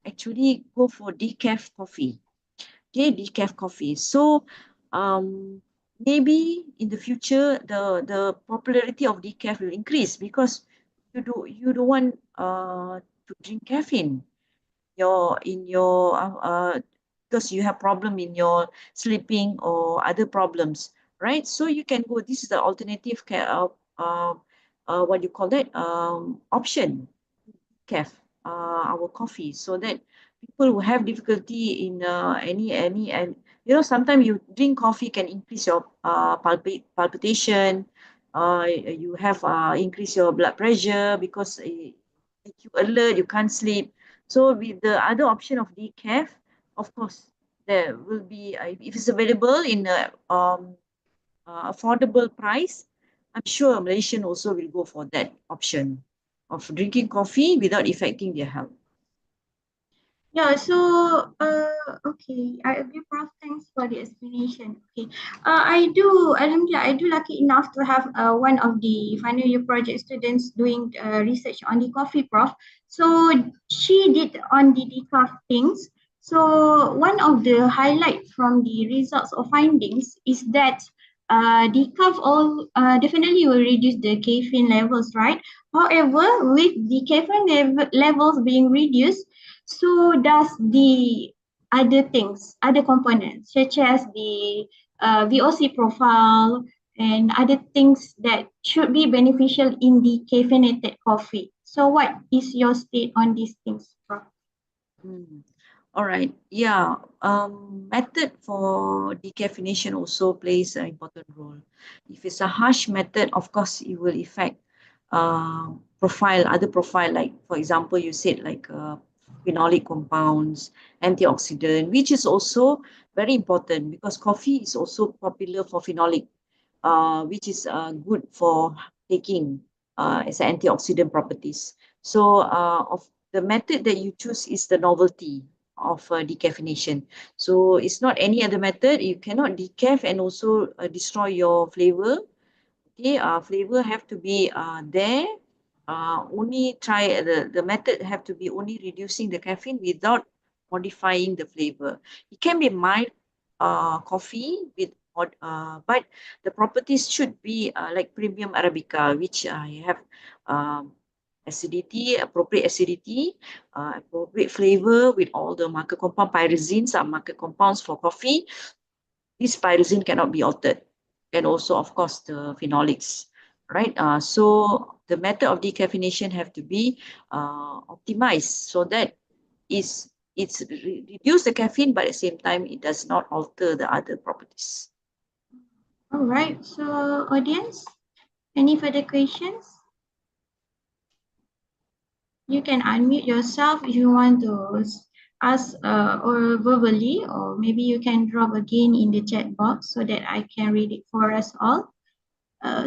actually go for decaf coffee. Okay, decaf coffee. So maybe in the future the popularity of decaf will increase, because you don't want to drink caffeine because you have problem in your sleeping or other problems, right? So you can go, this is the alternative what do you call that, option, decaf, our coffee, so that people who have difficulty in any and sometimes you drink coffee can increase your palpitation, you have increase your blood pressure because it make you alert, you can't sleep. So with the other option of decaf, of course there will be if it's available in a affordable price, I'm sure Malaysian also will go for that option of drinking coffee without affecting their health. Yeah, so okay, I agree, Prof. Thanks for the explanation. Okay, Alhamdulillah, I do lucky enough to have one of the final year project students doing research on the coffee, Prof. So she did on the decaf things. So one of the highlight from the results or findings is that decaf all definitely will reduce the caffeine levels, right? However, with the caffeine levels being reduced, so does the other things, other components, such as the VOC profile and other things that should be beneficial in the caffeinated coffee. So what is your state on these things, Prof? Mm. All right. Yeah. Method for decaffeination also plays an important role. If it's a harsh method, of course, it will affect other profile, like for example, you said like phenolic compounds, antioxidant, which is also very important because coffee is also popular for phenolic, which is good for taking as antioxidant properties. So of the method that you choose is the novelty of decaffeination. So it's not any other method. You cannot decaf and also destroy your flavor. Okay, flavor have to be there. Only try the method have to be only reducing the caffeine without modifying the flavor. It can be mild coffee with but the properties should be like premium Arabica, which have acidity, appropriate flavor with all the marker compound. Pyrazines are marker compounds for coffee. This pyrazine cannot be altered, and also, of course, the phenolics, right? So the method of decaffeination have to be optimized so that it's reduce the caffeine, but at the same time, it does not alter the other properties. All right. So, audience, any further questions? You can unmute yourself if you want to ask or verbally, or maybe you can drop again in the chat box so that I can read it for us all.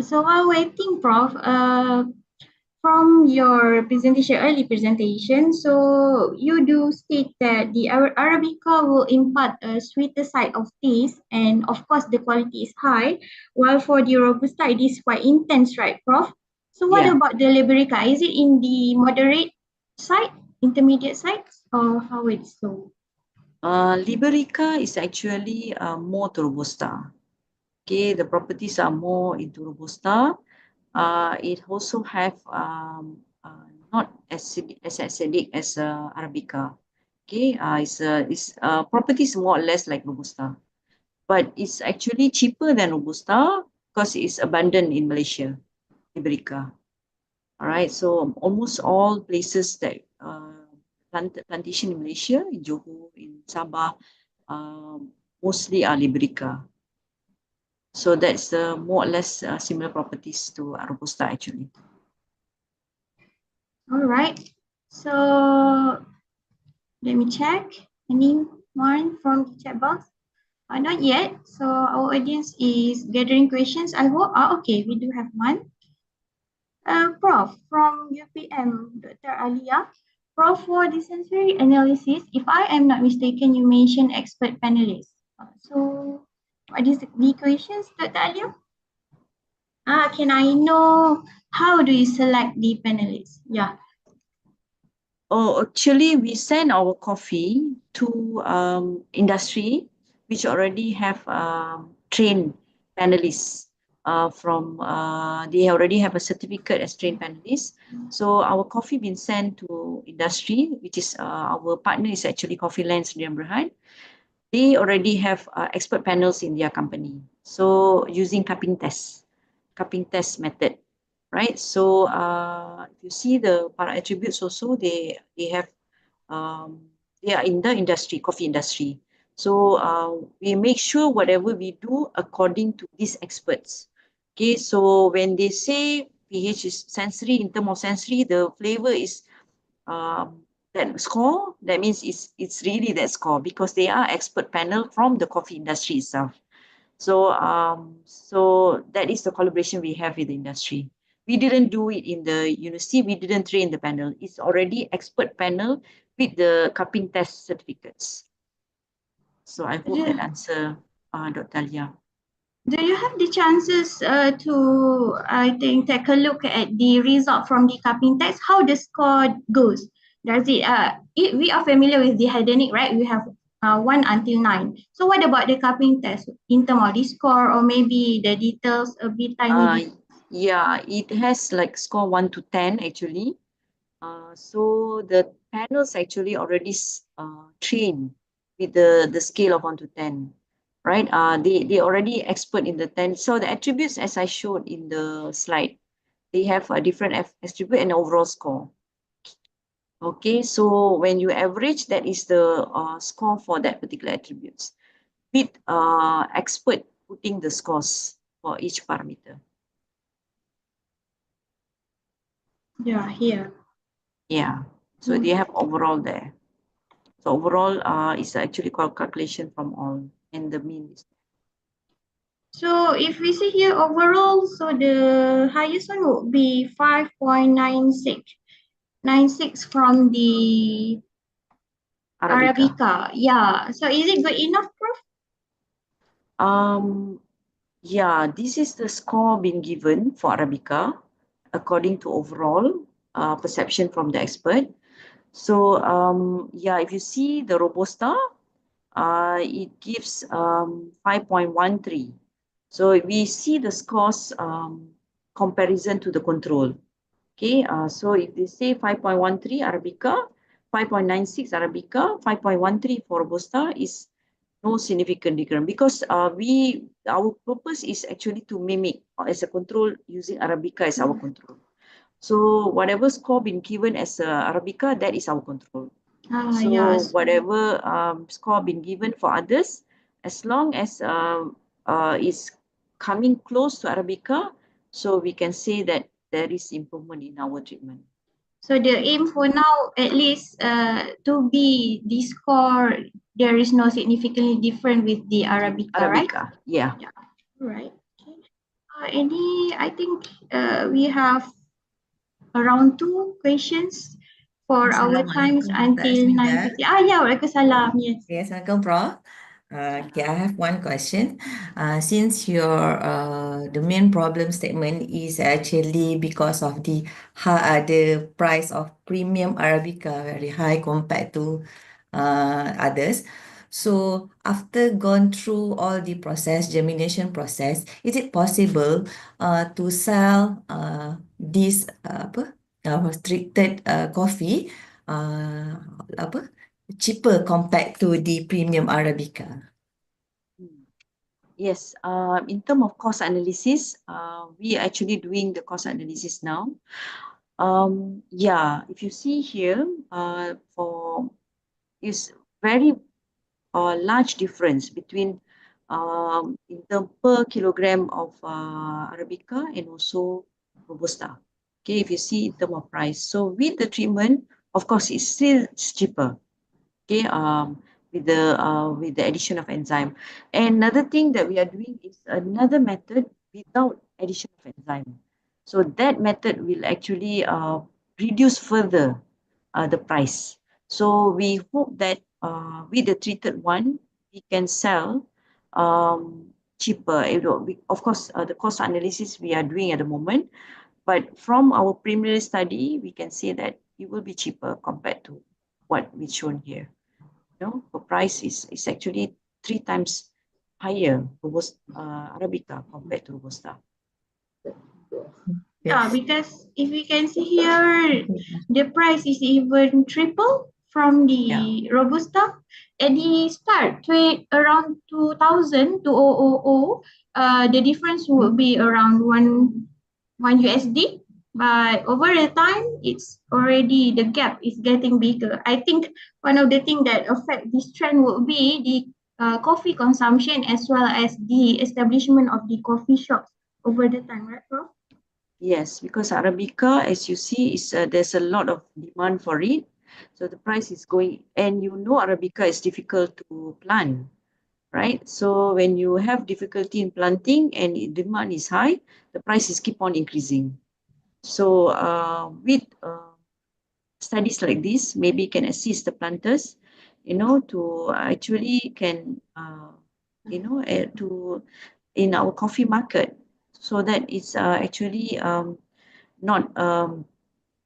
So while waiting, Prof, from your presentation, early presentation, so you do state that the Arabica will impart a sweeter side of taste, and of course the quality is high, while for the Robusta it is quite intense, right, Prof? So what Yeah. about the Liberica? Is it in the moderate side, intermediate side, or how it's so? Liberica is actually more to Robusta. Okay, the properties are more into Robusta. It also have not as acidic as Arabica. Okay, its properties more or less like Robusta, but it's actually cheaper than Robusta because it's abundant in Malaysia, Liberica. All right, so almost all places that plantation in Malaysia, in Johor, in Sabah, mostly are Liberica. So that's more or less similar properties to Robusta actually. All right. So let me check. Anyone from the chat box? Not yet. So our audience is gathering questions. I hope. Okay, we do have one. Prof, from UPM, Dr. Alia. Prof, for the sensory analysis, if I am not mistaken, you mentioned expert panelists. So what is the questions, Dr. Alia? Can I know how do you select the panelists? Yeah. Oh, actually, we send our coffee to industry, which already have trained panelists they already have a certificate as trained panelists. So our coffee been sent to industry, which is our partner is actually Coffee Lands Sdn Bhd. They already have expert panels in their company. So using cupping test method, right? So if you see the para attributes also, they have they are in the industry, coffee industry. So we make sure whatever we do according to these experts. Okay, so when they say pH is sensory, in terms of sensory, the flavor is that score, that means it's really that score because they are expert panel from the coffee industry itself. So so that is the collaboration we have with the industry. We didn't do it in the university. We didn't train the panel. It's already expert panel with the cupping test certificates. So I hope that answer Dr. Lia. Do you have the chances to, I think, take a look at the result from the cupping test? How the score goes? Does it, we are familiar with the hedonic, right? We have 1 until 9. So what about the cupping test in terms of the score or maybe the details, a bit tiny? Yeah, it has like score 1 to 10 actually. So the panels actually already trained with the scale of 1 to 10, right? They already expert in the 10. So the attributes, as I showed in the slide, they have a different attribute and overall score. Okay, so when you average, that is the score for that particular attributes. With expert putting the scores for each parameter. Yeah, here. Yeah, so they have overall there. So overall, it's actually called calculation from all, and the mean is. So if we see here overall, so the highest one would be 5.96 from the Arabica. Yeah. So is it good enough, Prof? Yeah, this is the score being given for Arabica according to overall perception from the expert. So yeah, if you see the Robusta, it gives 5.13 So we see the scores comparison to the control. Okay, so if they say 5.13 Arabica, 5.96 Arabica, 5.13 for Robusta is no significant difference because our purpose is actually to mimic as a control using Arabica as our control. So whatever score been given as Arabica, that is our control. So Yes. whatever score been given for others, as long as is coming close to Arabica, so we can say that there is improvement in our treatment. So the aim for now, at least to be the score, there is no significantly different with the Arabica, right? Arabica, yeah. Right. Okay. I think we have around 2 questions for our times Assalamualaikum, Dr. until Asmida. 9:50. Yeah, Waalaikumsalam. Yes. Yes, Assalamualaikum, Prof. Okay, I have one question. Since your the main problem statement is actually because of the price of premium Arabica very high compared to others. So after gone through all the germination process, is it possible to sell this treated coffee apa cheaper compared to the premium Arabica? Yes, in terms of cost analysis, we are actually doing the cost analysis now. Yeah, if you see here, for is very large difference between in term per kilogram of Arabica and also Robusta. Okay, if you see in term of price. So with the treatment, of course, it's still cheaper. Okay, with the addition of enzyme. And another thing that we are doing is another method without addition of enzyme. So that method will actually reduce further the price. So we hope that with the treated one, we can sell cheaper. Of course, the cost analysis we are doing at the moment, but from our preliminary study, we can say that it will be cheaper compared to what we shown here. The price is actually 3 times higher Robusta, Arabica compared to Robusta. Yeah, because if we can see here, the price is even triple from the Robusta. At the start, trade around 2000 to 000, the difference would be around one USD. But over the time, it's already the gap is getting bigger. I think one of the things that affect this trend would be the coffee consumption as well as the establishment of the coffee shops over the time, right, Prof? Yes, because Arabica, as you see, is there's a lot of demand for it. So the price is going, and Arabica is difficult to plant, right? So when you have difficulty in planting and demand is high, the prices keep on increasing. So with studies like this, maybe can assist the planters, to actually can, to in our coffee market, so that it's actually not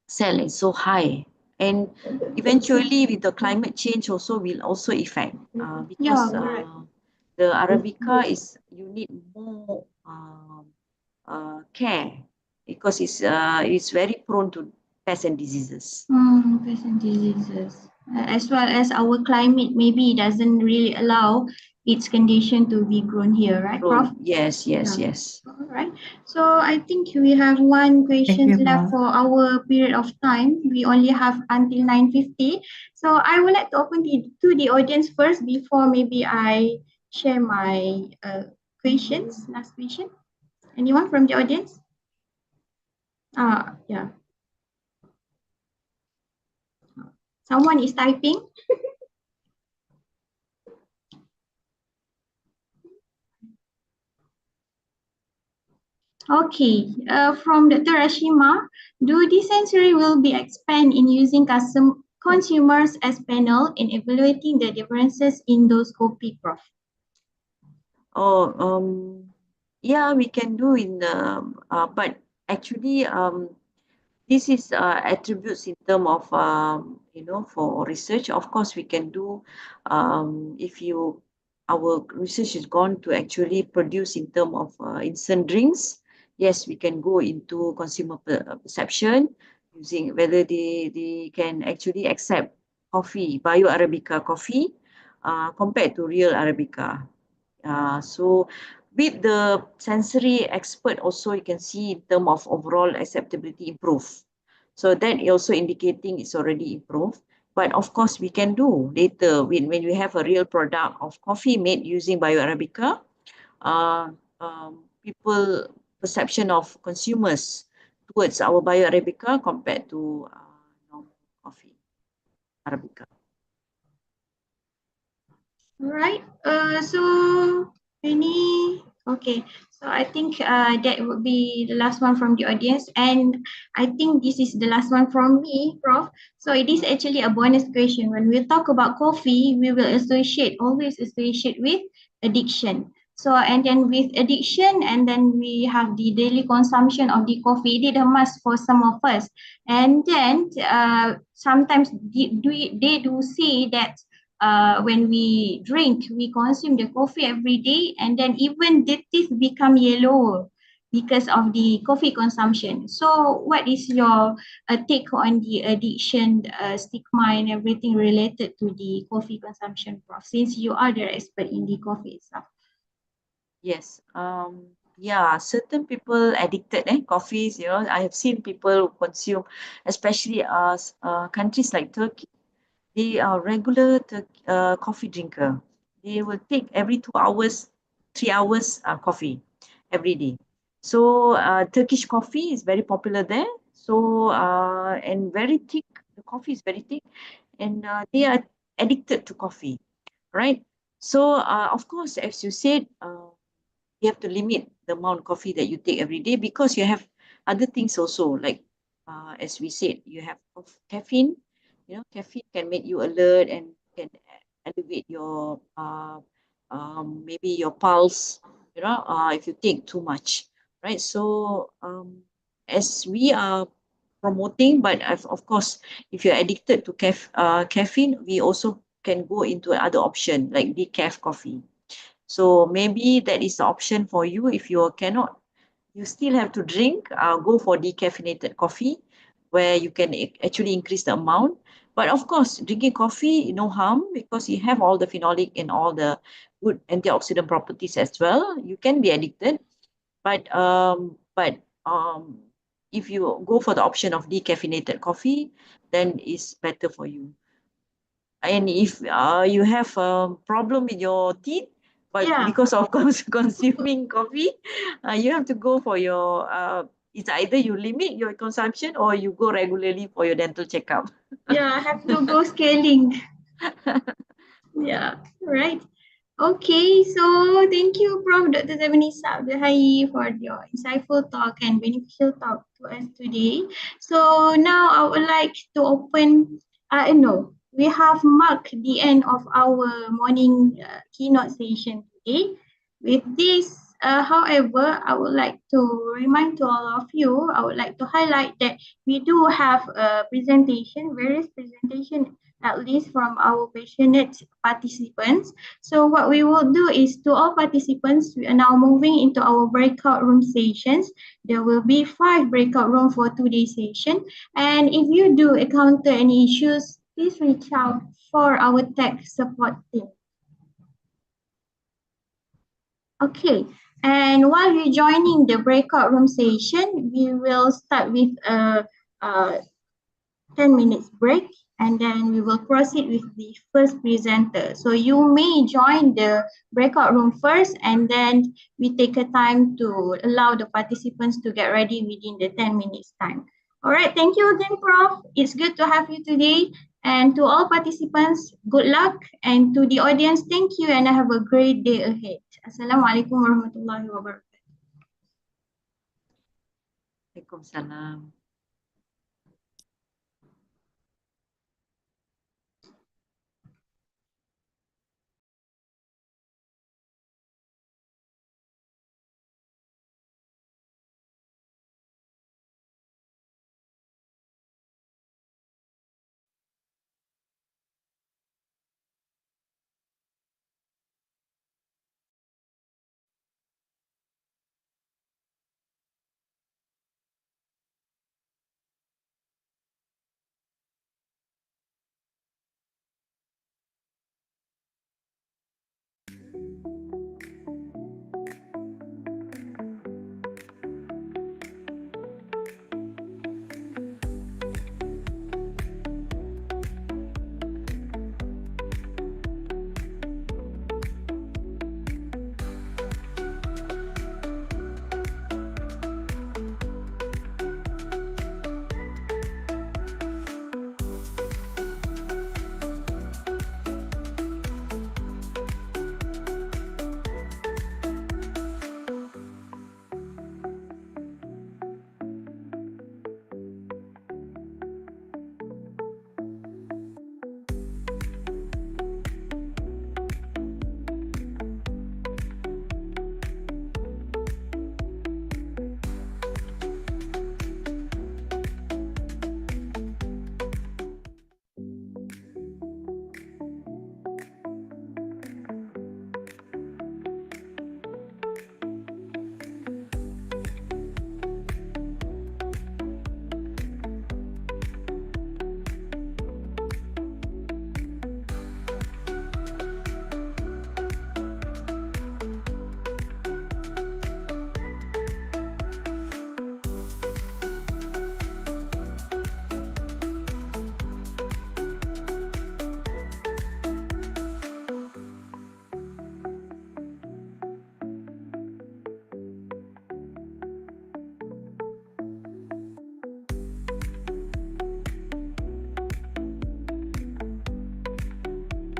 sell so high. And eventually with the climate change also will also affect because the Arabica you need more care because it's very prone to pests and diseases. Pests and diseases. As well as our climate maybe doesn't really allow its condition to be grown here, right, Prof? Yes. All right. So I think we have one question left for our period of time. We only have until 9:50. So I would like to open to the audience first before maybe I share my questions. Last question. Anyone from the audience? Yeah. Someone is typing. Okay, from Dr. Ashima, do the sensory will be expanded in using consumers as panel in evaluating the differences in those copy, Prof? Yeah, we can do in the, but actually, this is attributes in terms of, for research. Of course, we can do if you our research has gone to actually produce in terms of instant drinks. Yes, we can go into consumer perception using whether they can actually accept coffee, bio Arabica coffee, compared to real Arabica. So with the sensory expert also, you can see in terms of overall acceptability improve. So that also indicating it's already improved. But of course, we can do later when we have a real product of coffee made using bio Arabica, people perception of consumers towards our bio Arabica compared to normal coffee Arabica. All right. Okay. So I think that would be the last one from the audience, and I think this is the last one from me, Prof. So it is actually a bonus question. When we talk about coffee, we will always associate with addiction. So and then with addiction, and then we have the daily consumption of the coffee. It is a must for some of us, and then sometimes they do say that when we drink, we consume the coffee every day, and then even the teeth become yellow because of the coffee consumption. So, what is your take on the addiction, stigma, and everything related to the coffee consumption, Prof? Since you are the expert in the coffee itself. Yes. Yeah, certain people addicted coffees, I have seen people consume, especially countries like Turkey. They are regular coffee drinker. They will take every 2 hours, 3 hours coffee every day. So Turkish coffee is very popular there. So and very thick. The coffee is very thick, and they are addicted to coffee, right? So of course, as you said, you have to limit the amount of coffee that you take every day, because you have other things also, like as we said, you have caffeine. Caffeine can make you alert and can elevate your maybe your pulse, if you take too much, right? So as we are promoting, but of course, if you're addicted to caffeine, we also can go into another option like decaf coffee. So maybe that is the option for you. If you cannot, you still have to drink, go for decaffeinated coffee, where you can actually increase the amount. But of course, drinking coffee, no harm, because you have all the phenolic and all the good antioxidant properties as well. You can be addicted, but if you go for the option of decaffeinated coffee, then it's better for you. And if you have a problem with your teeth, but Yeah. because of consuming coffee, you have to go for your, it's either you limit your consumption or you go regularly for your dental checkup. Yeah, I have to go scaling. Yeah, right. Okay, so thank you, Prof. Dr. Zabanisa Abdulhai, for your insightful talk and beneficial talk to us today. So now I would like to open, no, we have marked the end of our morning keynote session today. With this, however, I would like to remind to all of you, I would like to highlight that we do have a presentation, various presentation, at least from our passionate participants. So what we will do is, to all participants, we are now moving into our breakout room sessions. There will be 5 breakout rooms for today's session. And if you do encounter any issues, please reach out for our tech support team. Okay, and while you're joining the breakout room session, we will start with a 10 minutes break, and then we will proceed with the first presenter. So you may join the breakout room first, and then we take a time to allow the participants to get ready within the 10 minutes time. All right, thank you again, Prof. It's good to have you today. And to all participants, good luck. And to the audience, thank you, and have a great day ahead. Assalamualaikum warahmatullahi wabarakatuh. Waalaikumsalam.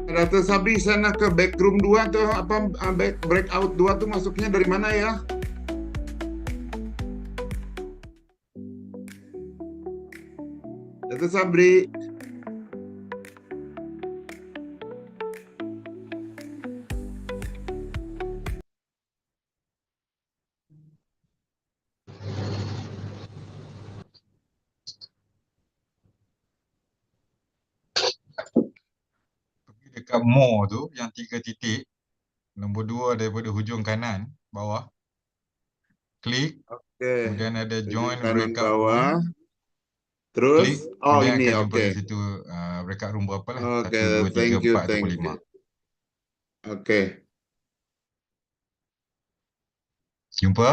Dr. Sabri, sana ke backroom 2 tu apa breakout 2 tu masuknya dari mana ya? Dr. Sabri. Pergi dekat more tu yang 3 titik, nombor 2 daripada hujung kanan bawah, klik, Oke. kemudian ada Ujung join kanan breakout bawah. room, klik, Terus, oh kemudian ini akan jumpa oke. di situ breakout room berapa lah, Oke, 1, 2, 3, thank you, 4 ataupun thank 5. you. Oke. Jumpa?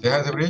Sihat Sabri?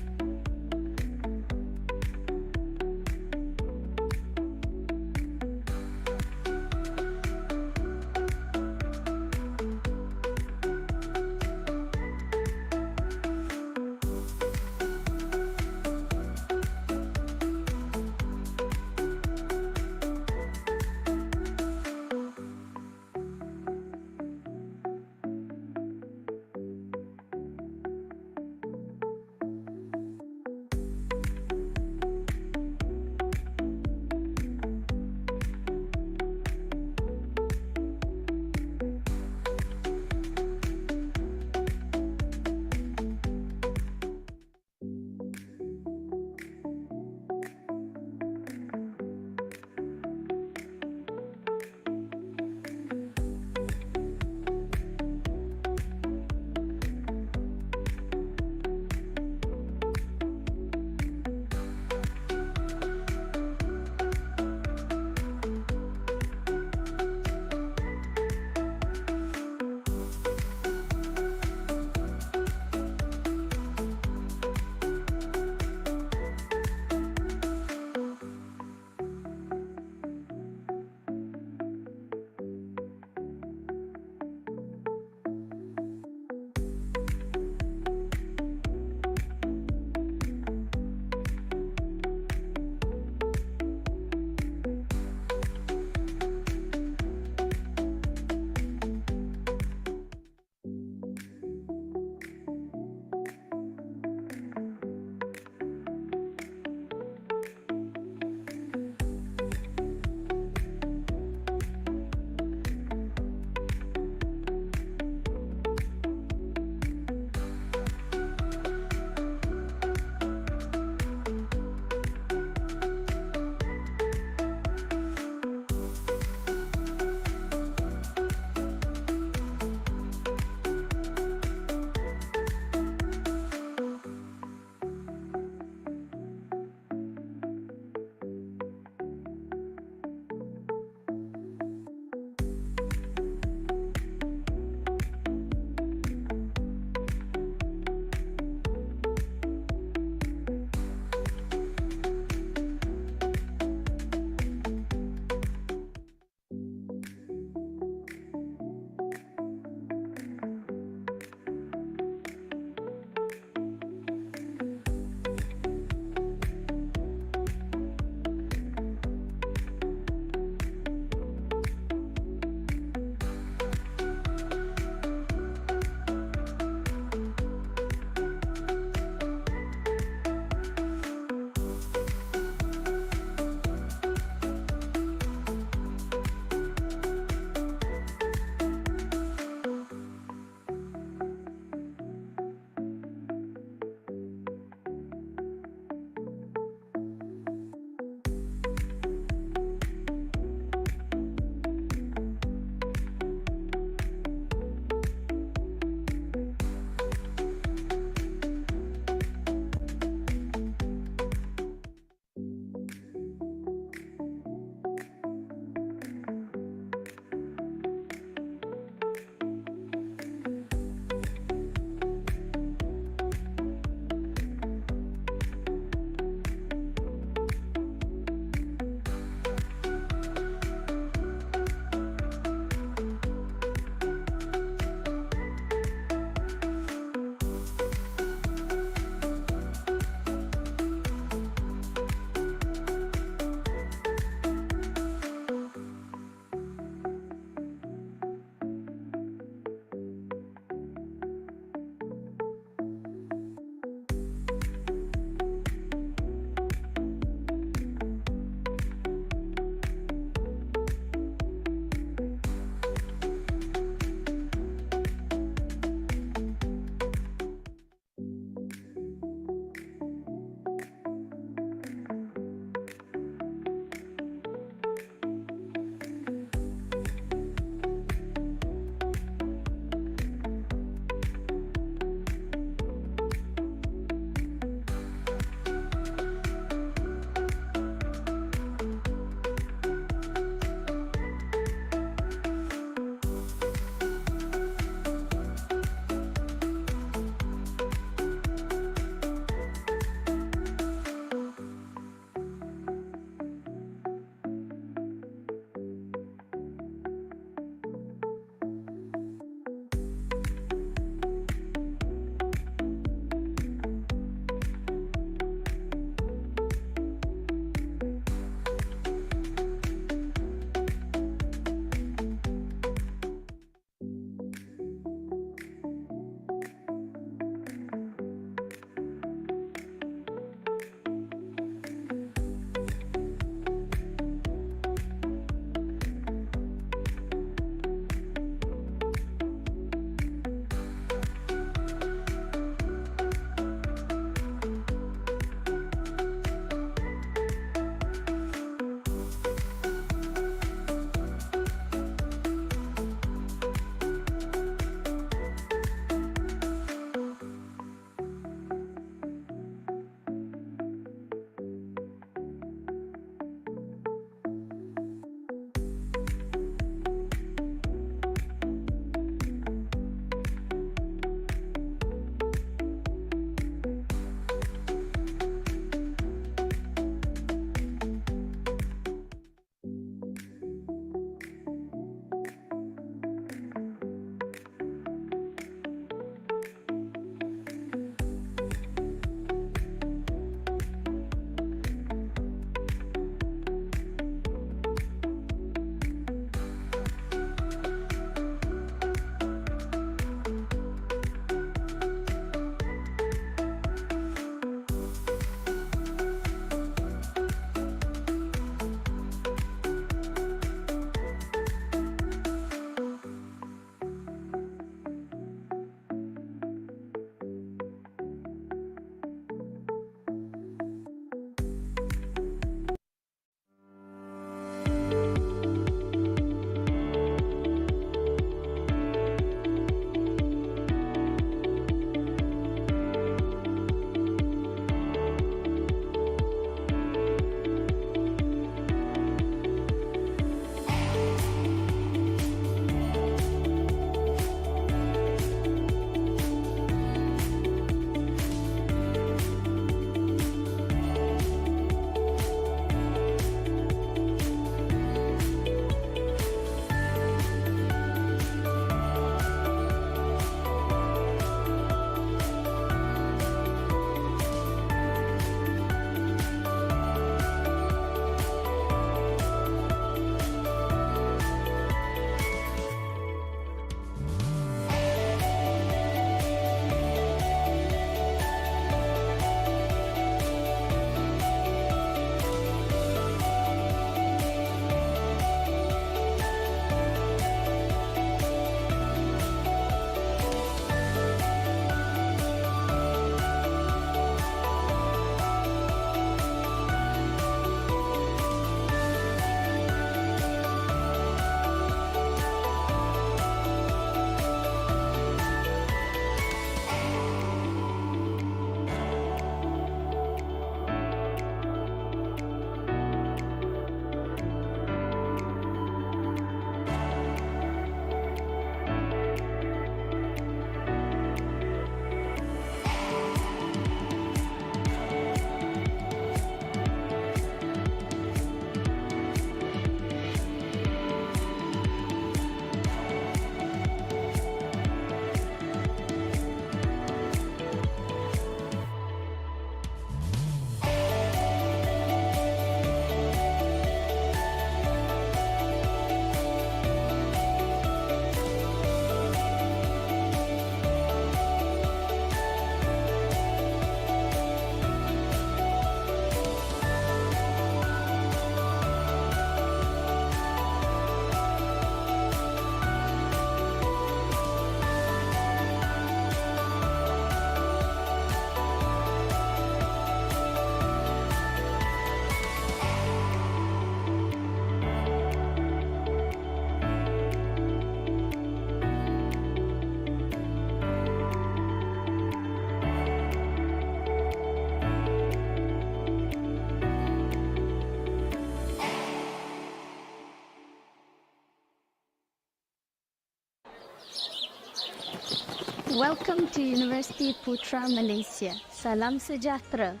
Welcome to University Putra Malaysia. Salam sejahtera.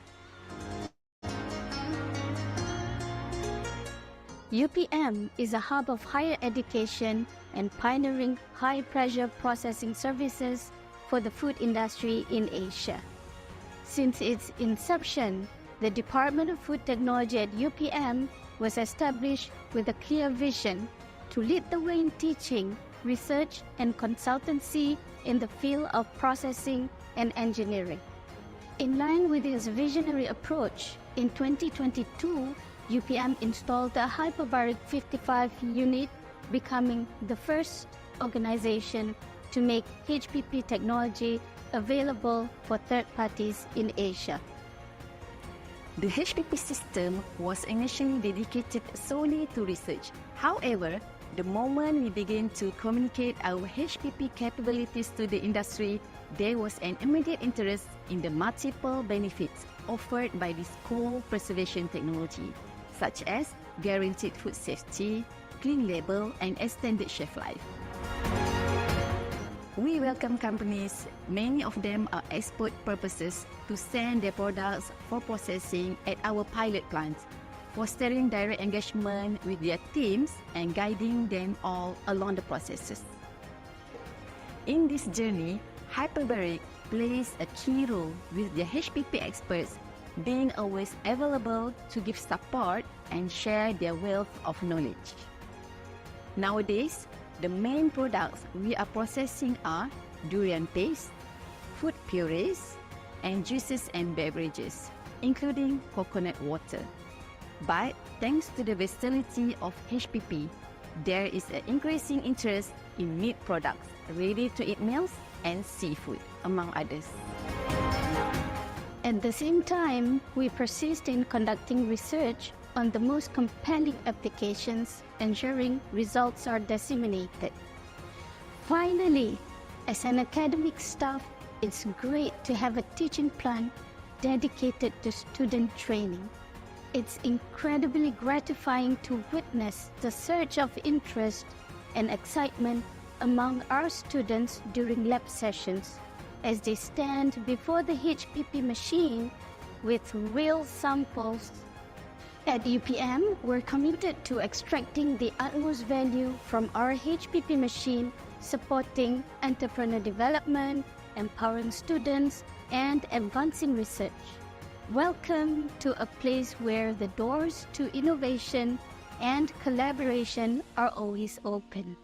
UPM is a hub of higher education and pioneering high-pressure processing services for the food industry in Asia. Since its inception, the Department of Food Technology at UPM was established with a clear vision to lead the way in teaching, research, and consultancy in the field of processing and engineering. In line with its visionary approach, in 2022, UPM installed the hyperbaric 55 unit, becoming the first organization to make HPP technology available for third parties in Asia. The HPP system was initially dedicated solely to research. However, the moment we began to communicate our HPP capabilities to the industry, there was an immediate interest in the multiple benefits offered by this cold preservation technology, such as guaranteed food safety, clean label, and extended shelf life. We welcome companies, many of them are export purposes, to send their products for processing at our pilot plants, fostering direct engagement with their teams and guiding them all along the processes. In this journey, Hyperbaric plays a key role with the HPP experts being always available to give support and share their wealth of knowledge. Nowadays, the main products we are processing are durian paste, food purees, and juices and beverages, including coconut water. But thanks to the versatility of HPP, there is an increasing interest in meat products, ready-to-eat meals, and seafood, among others. At the same time, we persist in conducting research on the most compelling applications, ensuring results are disseminated. Finally, as an academic staff, it's great to have a teaching plan dedicated to student training. It's incredibly gratifying to witness the surge of interest and excitement among our students during lab sessions as they stand before the HPP machine with real samples. At UPM, we're committed to extracting the utmost value from our HPP machine, supporting entrepreneur development, empowering students, and advancing research. Welcome to a place where the doors to innovation and collaboration are always open.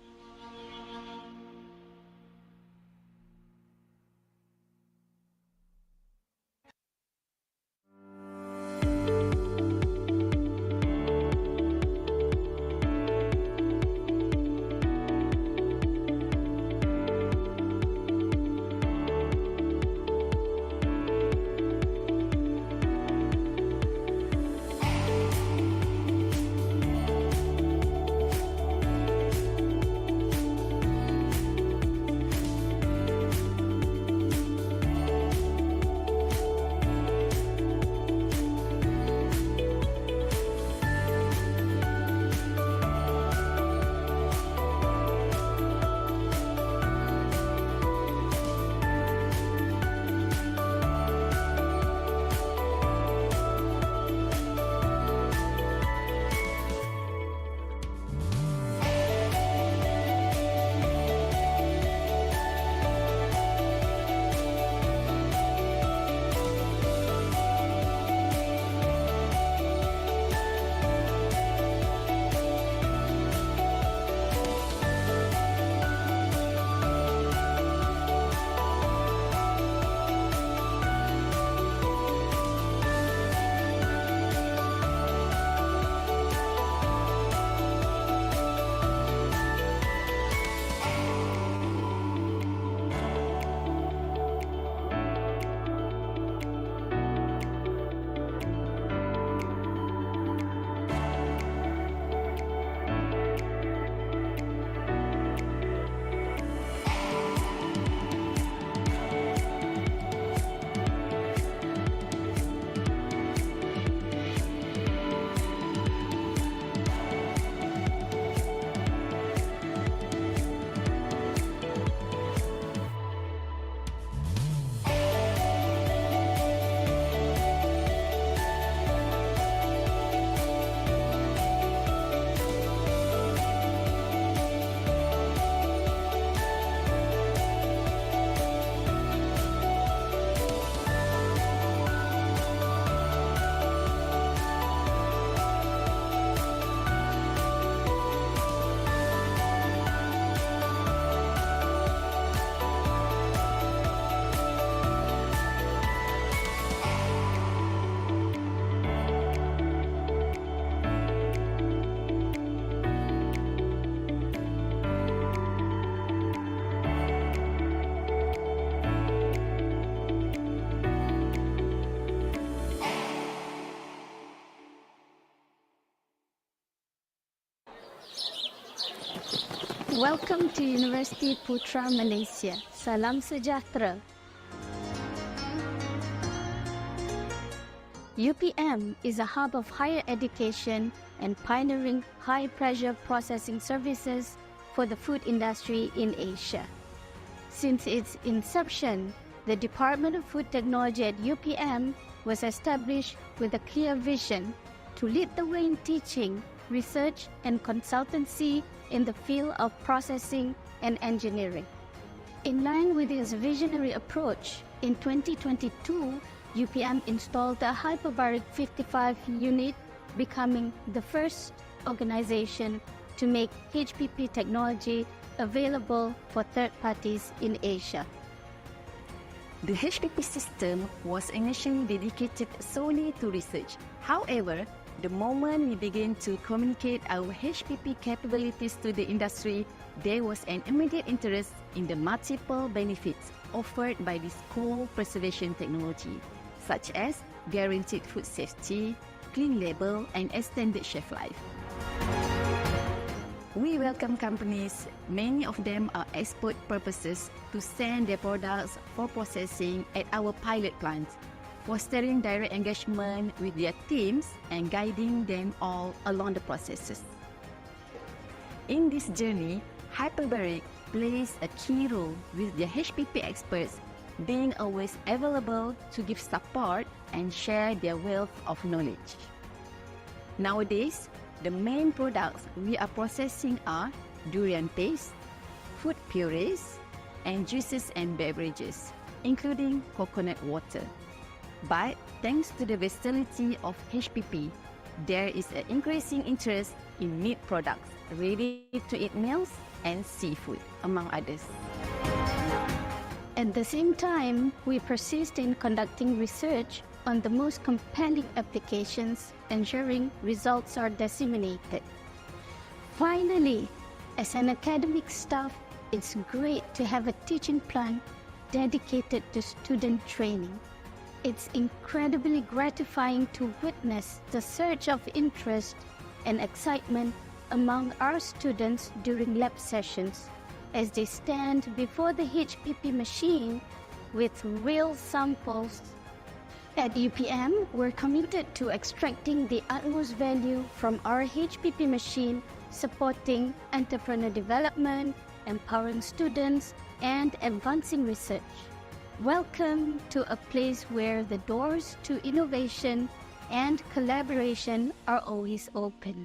Welcome to University Putra Malaysia. Salam sejahtera. UPM is a hub of higher education and pioneering high-pressure processing services for the food industry in Asia. Since its inception, the Department of Food Technology at UPM was established with a clear vision to lead the way in teaching, research, and consultancy in the field of processing and engineering. In line with its visionary approach, in 2022, UPM installed the hyperbaric 55 unit, becoming the first organization to make HPP technology available for third parties in Asia. The HPP system was initially dedicated solely to research. However, the moment we began to communicate our HPP capabilities to the industry, there was an immediate interest in the multiple benefits offered by this cold preservation technology, such as guaranteed food safety, clean label, and extended shelf life. We welcome companies, many of them are export purposes, to send their products for processing at our pilot plants, fostering direct engagement with their teams and guiding them all along the processes. In this journey, Hyperbaric plays a key role with their HPP experts being always available to give support and share their wealth of knowledge. Nowadays, the main products we are processing are durian paste, food purees, and juices and beverages, including coconut water. But thanks to the versatility of HPP, there is an increasing interest in meat products, ready-to-eat meals, and seafood, among others. At the same time, we persist in conducting research on the most compelling applications, ensuring results are disseminated. Finally, as an academic staff, it's great to have a teaching plan dedicated to student training. It's incredibly gratifying to witness the surge of interest and excitement among our students during lab sessions as they stand before the HPP machine with real samples. At UPM, we're committed to extracting the utmost value from our HPP machine, supporting entrepreneur development, empowering students, and advancing research. Welcome to a place where the doors to innovation and collaboration are always open.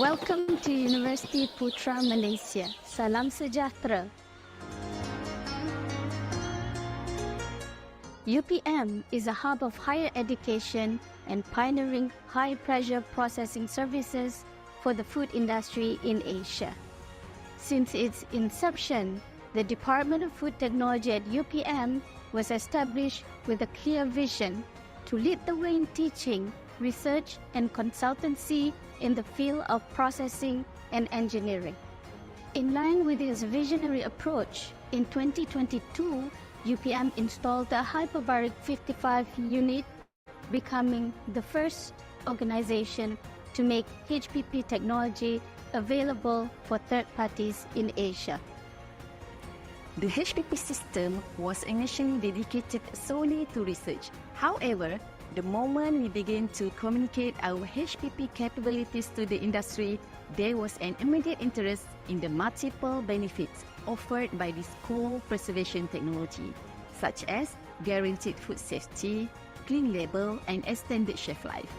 Welcome to University Putra Malaysia. Salam sejahtera. UPM is a hub of higher education and pioneering high-pressure processing services for the food industry in Asia. Since its inception, the Department of Food Technology at UPM was established with a clear vision to lead the way in teaching, research, and consultancy in the field of processing and engineering. In line with its visionary approach, in 2022, UPM installed the hyperbaric 55 unit, becoming the first organization to make HPP technology available for third parties in Asia. The HPP system was initially dedicated solely to research. However, the moment we began to communicate our HPP capabilities to the industry, there was an immediate interest in the multiple benefits offered by this cold preservation technology, such as guaranteed food safety, clean label, and extended shelf life.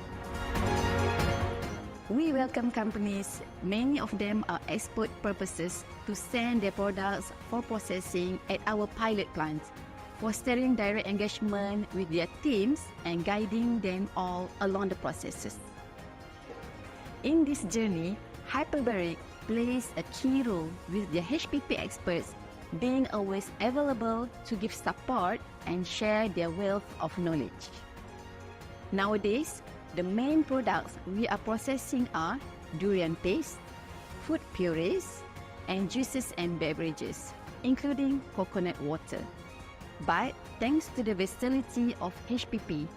We welcome companies, many of them are export purposes, to send their products for processing at our pilot plants, fostering direct engagement with their teams and guiding them all along the processes. In this journey, Hyperbaric plays a key role with their HPP experts being always available to give support and share their wealth of knowledge. Nowadays, the main products we are processing are durian paste, food purees, and juices and beverages, including coconut water. But thanks to the versatility of HPP,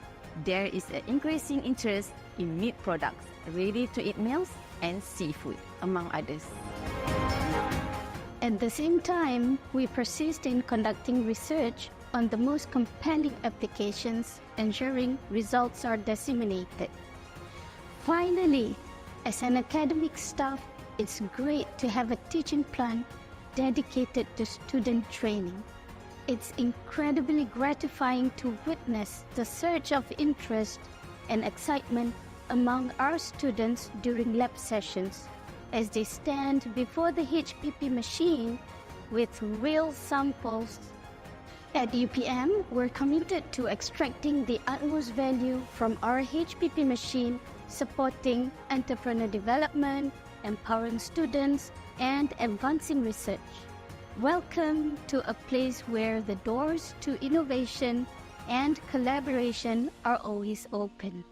there is an increasing interest in meat products, ready-to-eat meals, and seafood, among others. At the same time, we persist in conducting research on the most compelling applications, ensuring results are disseminated. Finally, as an academic staff, it's great to have a teaching plan dedicated to student training. It's incredibly gratifying to witness the surge of interest and excitement among our students during lab sessions as they stand before the HPP machine with real samples. At UPM, we're committed to extracting the utmost value from our HPP machine, supporting entrepreneur development, empowering students, and advancing research. Welcome to a place where the doors to innovation and collaboration are always open.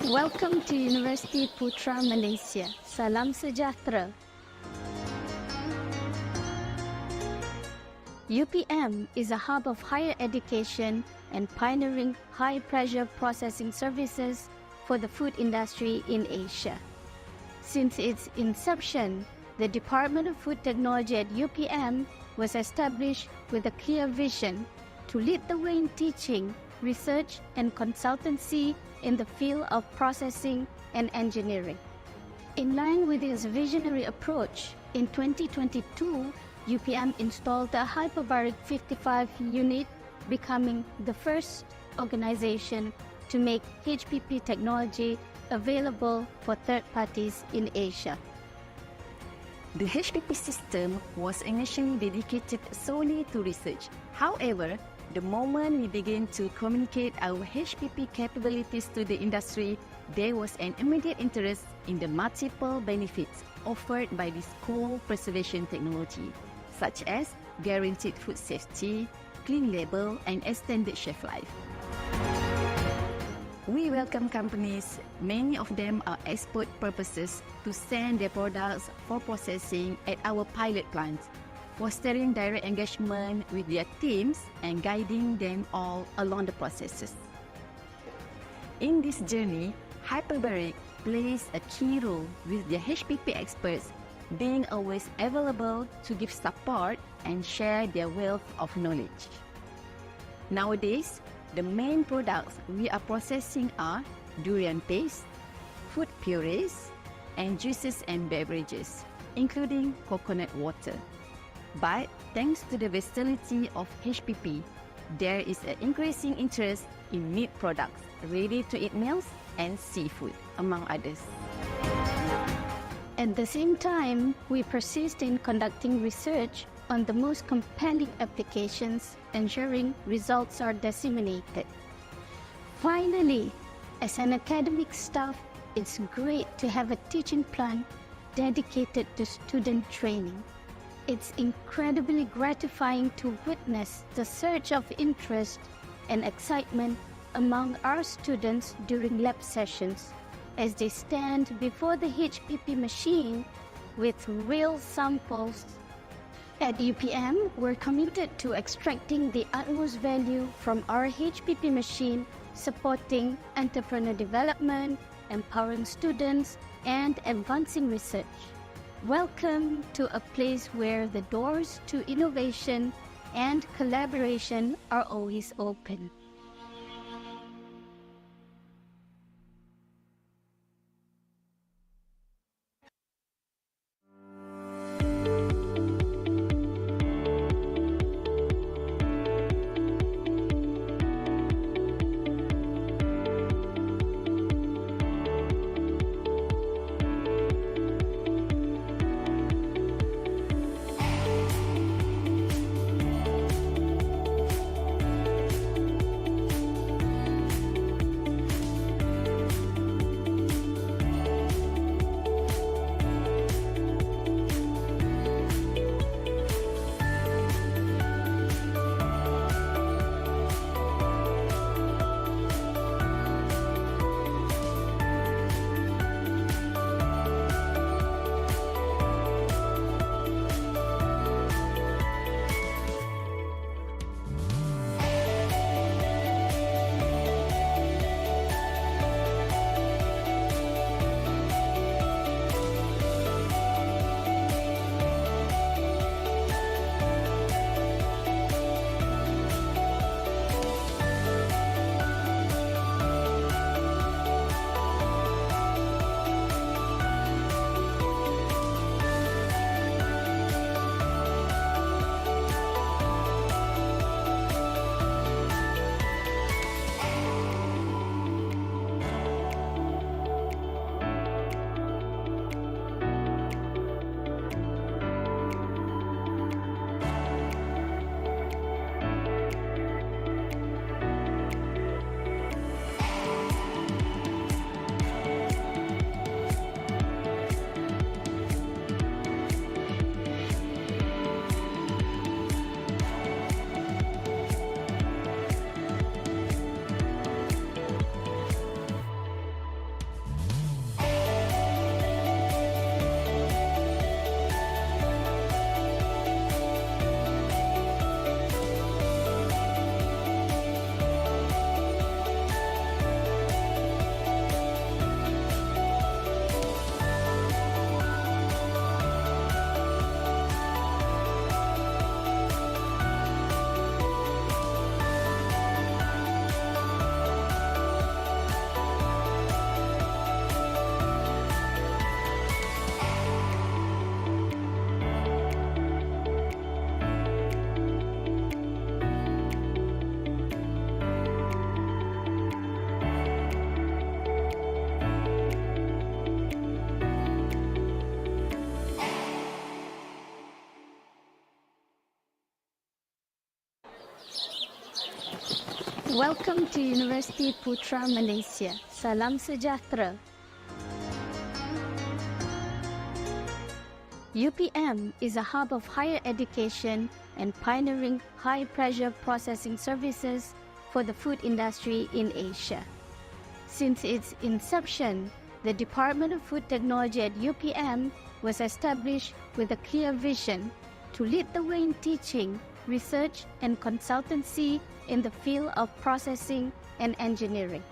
Welcome to University Putra Malaysia. Salam sejahtera. UPM is a hub of higher education and pioneering high-pressure processing services for the food industry in Asia. Since its inception, the Department of Food Technology at UPM was established with a clear vision to lead the way in teaching, research, and consultancy in the field of processing and engineering. In line with its visionary approach, in 2022, UPM installed the hyperbaric 55 unit, becoming the first organization to make HPP technology available for third parties in Asia. The HPP system was initially dedicated solely to research. However, the moment we began to communicate our HPP capabilities to the industry, there was an immediate interest in the multiple benefits offered by this cold preservation technology, such as guaranteed food safety, clean label, and extended shelf life. We welcome companies, many of them are export purposes, to send their products for processing at our pilot plants, fostering direct engagement with their teams and guiding them all along the processes. In this journey, Hyperbaric plays a key role with their HPP experts being always available to give support and share their wealth of knowledge. Nowadays, the main products we are processing are durian paste, food purees, and juices and beverages, including coconut water. But thanks to the versatility of HPP, there is an increasing interest in meat products, ready-to-eat meals, and seafood, among others. At the same time, we persist in conducting research on the most compelling applications, ensuring results are disseminated. Finally, as an academic staff, it's great to have a teaching plan dedicated to student training. It's incredibly gratifying to witness the surge of interest and excitement among our students during lab sessions as they stand before the HPP machine with real samples. At UPM, we're committed to extracting the utmost value from our HPP machine, supporting entrepreneur development, empowering students, and advancing research. Welcome to a place where the doors to innovation and collaboration are always open. Welcome to University Putra Malaysia. Salam sejahtera. UPM is a hub of higher education and pioneering high-pressure processing services for the food industry in Asia. Since its inception, the Department of Food Technology at UPM was established with a clear vision to lead the way in teaching, research, and consultancy in the field of processing and engineering.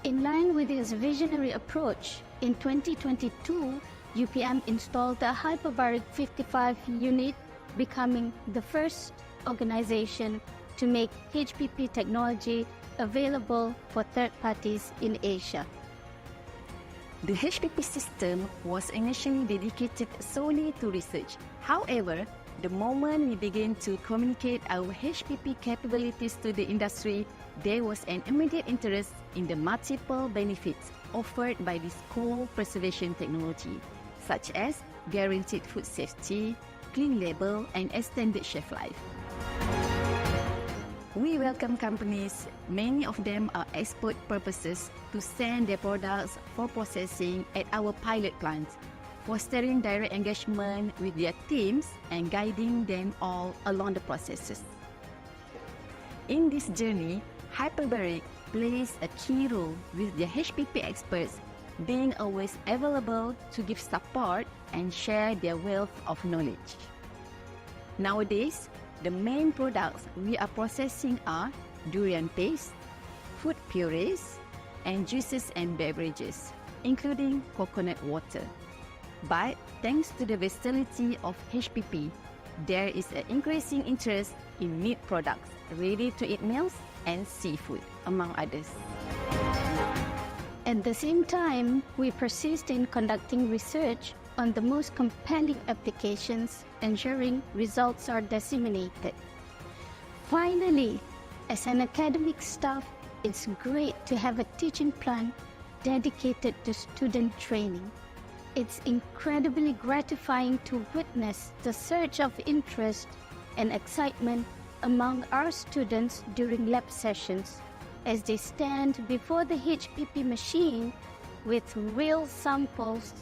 In line with its visionary approach, in 2022, UPM installed the hyperbaric 55 unit, becoming the first organization to make HPP technology available for third parties in Asia. The HPP system was initially dedicated solely to research. However, the moment we began to communicate our HPP capabilities to the industry, there was an immediate interest in the multiple benefits offered by this cold preservation technology, such as guaranteed food safety, clean label, and extended shelf life. We welcome companies, many of them are export purposes, to send their products for processing at our pilot plants, fostering direct engagement with their teams and guiding them all along the processes. In this journey, Hyperbaric plays a key role with their HPP experts being always available to give support and share their wealth of knowledge. Nowadays, the main products we are processing are durian paste, food purees, and juices and beverages, including coconut water. But thanks to the versatility of HPP, there is an increasing interest in meat products, ready-to-eat meals, and seafood, among others. At the same time, we persist in conducting research on the most compelling applications, ensuring results are disseminated. Finally, as an academic staff, it's great to have a teaching plan dedicated to student training. It's incredibly gratifying to witness the surge of interest and excitement among our students during lab sessions as they stand before the HPP machine with real samples.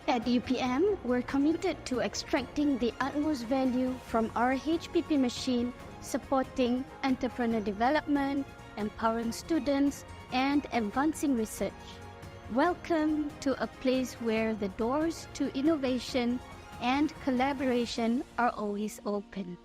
At UPM, we're committed to extracting the utmost value from our HPP machine, supporting entrepreneur development, empowering students, and advancing research. Welcome to a place where the doors to innovation and collaboration are always open.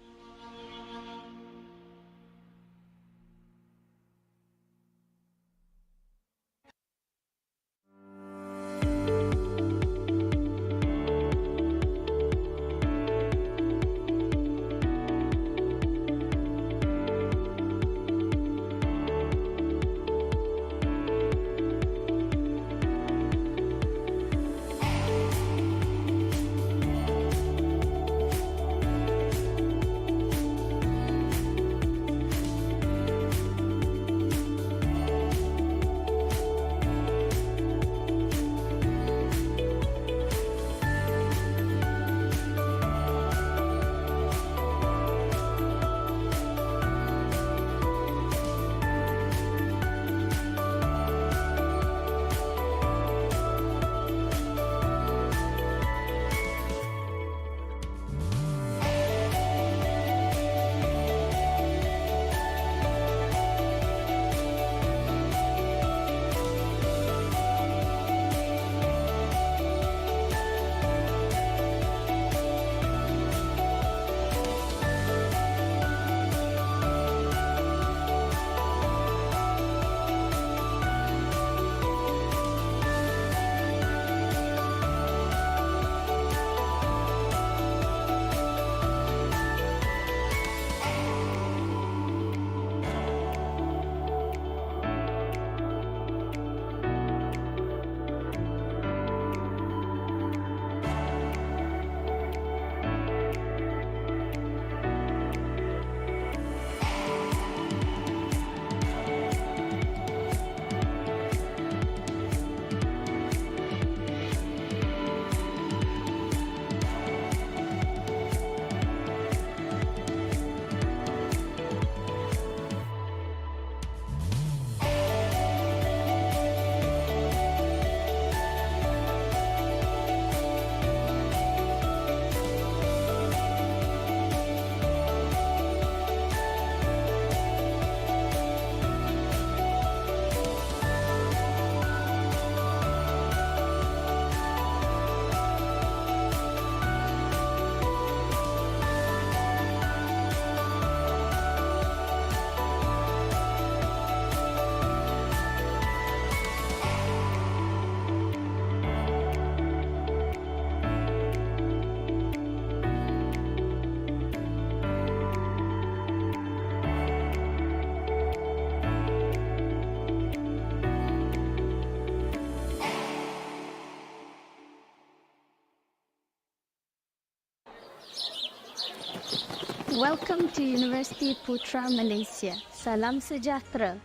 Welcome to University Putra Malaysia. Salam sejahtera.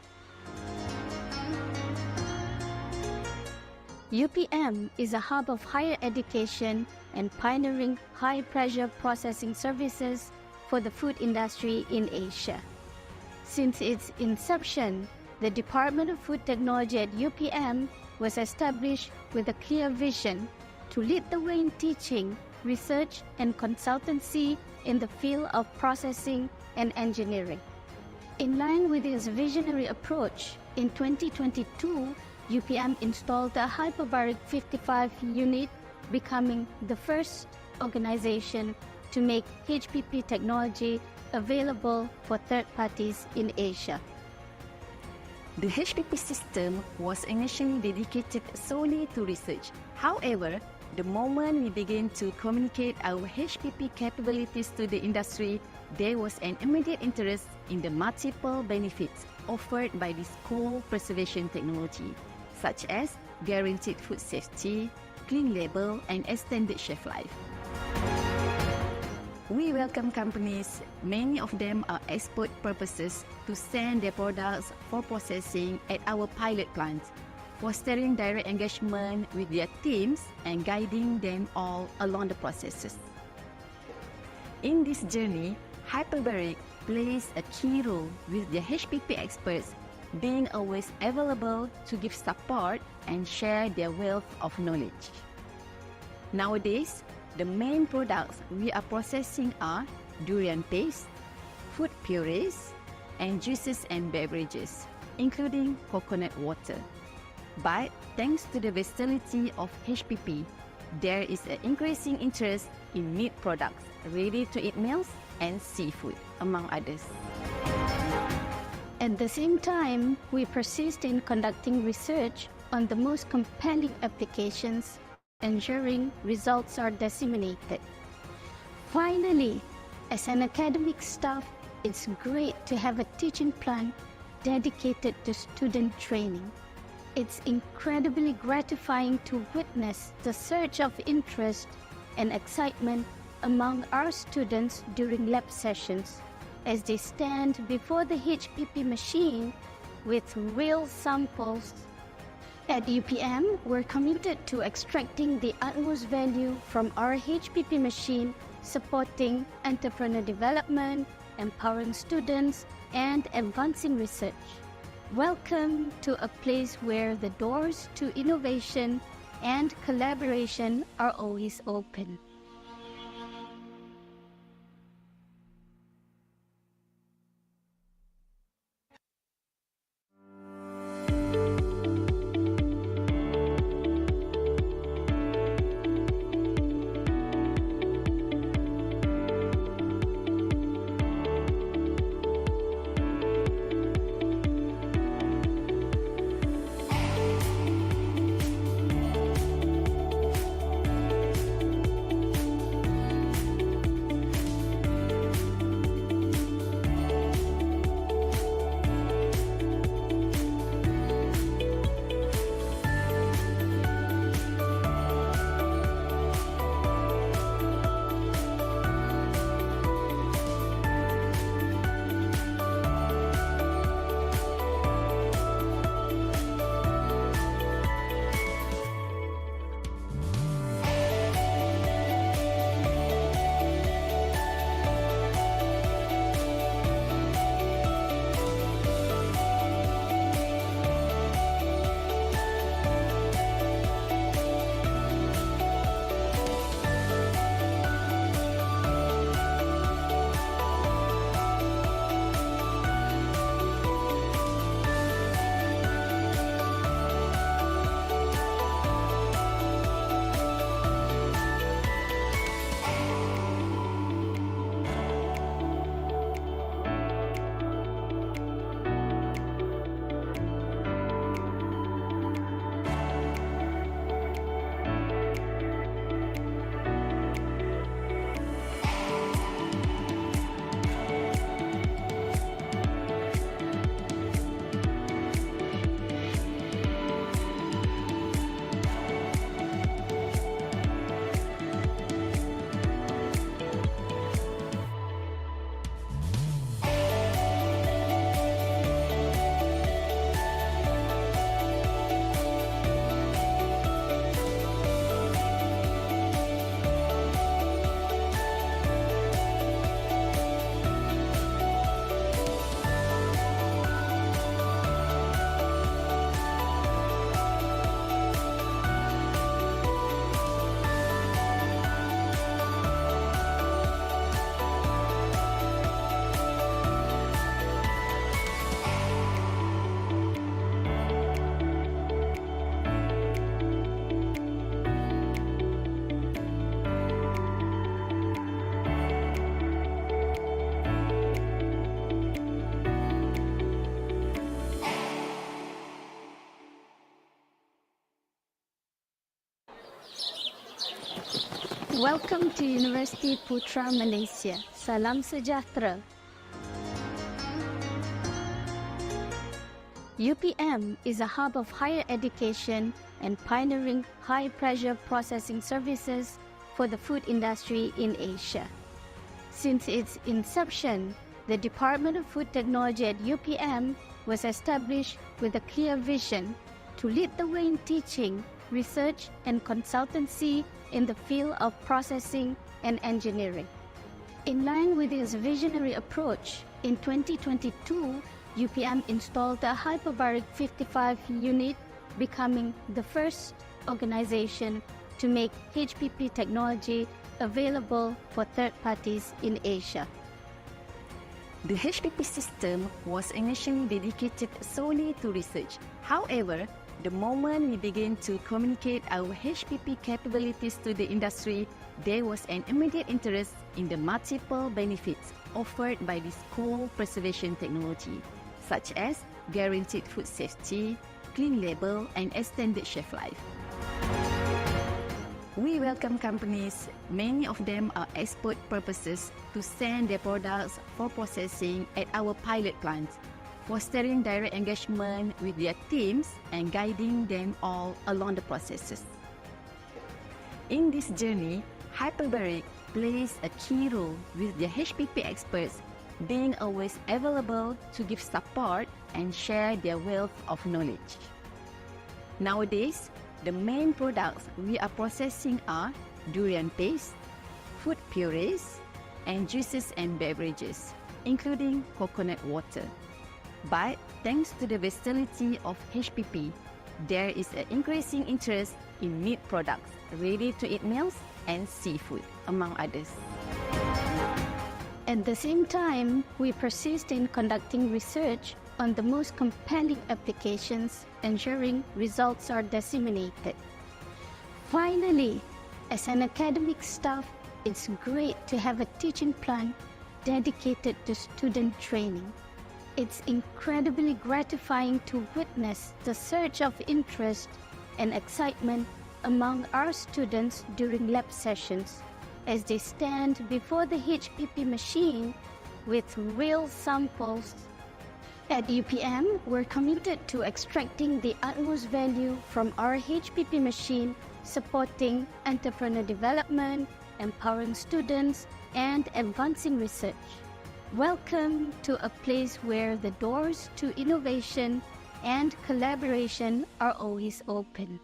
UPM is a hub of higher education and pioneering high-pressure processing services for the food industry in Asia. Since its inception, the Department of Food Technology at UPM was established with a clear vision to lead the way in teaching, research, and consultancy in the field of processing and engineering. In line with its visionary approach, in 2022, UPM installed a hyperbaric 55 unit, becoming the first organization to make HPP technology available for third parties in Asia. The HPP system was initially dedicated solely to research. However, the moment we began to communicate our HPP capabilities to the industry, there was an immediate interest in the multiple benefits offered by this cold preservation technology, such as guaranteed food safety, clean label, and extended shelf life. We welcome companies, many of them are export purposes, to send their products for processing at our pilot plants, fostering direct engagement with their teams and guiding them all along the processes. In this journey, Hyperbaric plays a key role with the HPP experts being always available to give support and share their wealth of knowledge. Nowadays, the main products we are processing are durian paste, food purees, and juices and beverages, including coconut water. But thanks to the versatility of HPP, there is an increasing interest in meat products, ready-to-eat meals, and seafood, among others. At the same time, we persist in conducting research on the most compelling applications, ensuring results are disseminated. Finally, as an academic staff, it's great to have a teaching plan dedicated to student training. It's incredibly gratifying to witness the surge of interest and excitement among our students during lab sessions as they stand before the HPP machine with real samples. At UPM, we're committed to extracting the utmost value from our HPP machine, supporting entrepreneur development, empowering students, and advancing research. Welcome to a place where the doors to innovation and collaboration are always open. Welcome to University Putra Malaysia. Salam sejahtera. UPM is a hub of higher education and pioneering high-pressure processing services for the food industry in Asia. Since its inception, the Department of Food Technology at UPM was established with a clear vision to lead the way in teaching, research, and consultancy in the field of processing and engineering. In line with its visionary approach, in 2022, UPM installed a hyperbaric 55 unit, becoming the first organization to make HPP technology available for third parties in Asia. The HPP system was initially dedicated solely to research. However, the moment we began to communicate our HPP capabilities to the industry, there was an immediate interest in the multiple benefits offered by this cold preservation technology, such as guaranteed food safety, clean label, and extended shelf life. We welcome companies, many of them are export purposes, to send their products for processing at our pilot plants, fostering direct engagement with their teams and guiding them all along the processes. In this journey, Hyperbaric plays a key role with their HPP experts being always available to give support and share their wealth of knowledge. Nowadays, the main products we are processing are durian paste, food purees, and juices and beverages, including coconut water. But thanks to the versatility of HPP, there is an increasing interest in meat products, ready-to-eat meals, and seafood, among others. At the same time, we persist in conducting research on the most compelling applications, ensuring results are disseminated. Finally, as an academic staff, it's great to have a teaching plan dedicated to student training. It's incredibly gratifying to witness the surge of interest and excitement among our students during lab sessions as they stand before the HPP machine with real samples. At UPM, we're committed to extracting the utmost value from our HPP machine, supporting entrepreneur development, empowering students, and advancing research. Welcome to a place where the doors to innovation and collaboration are always open.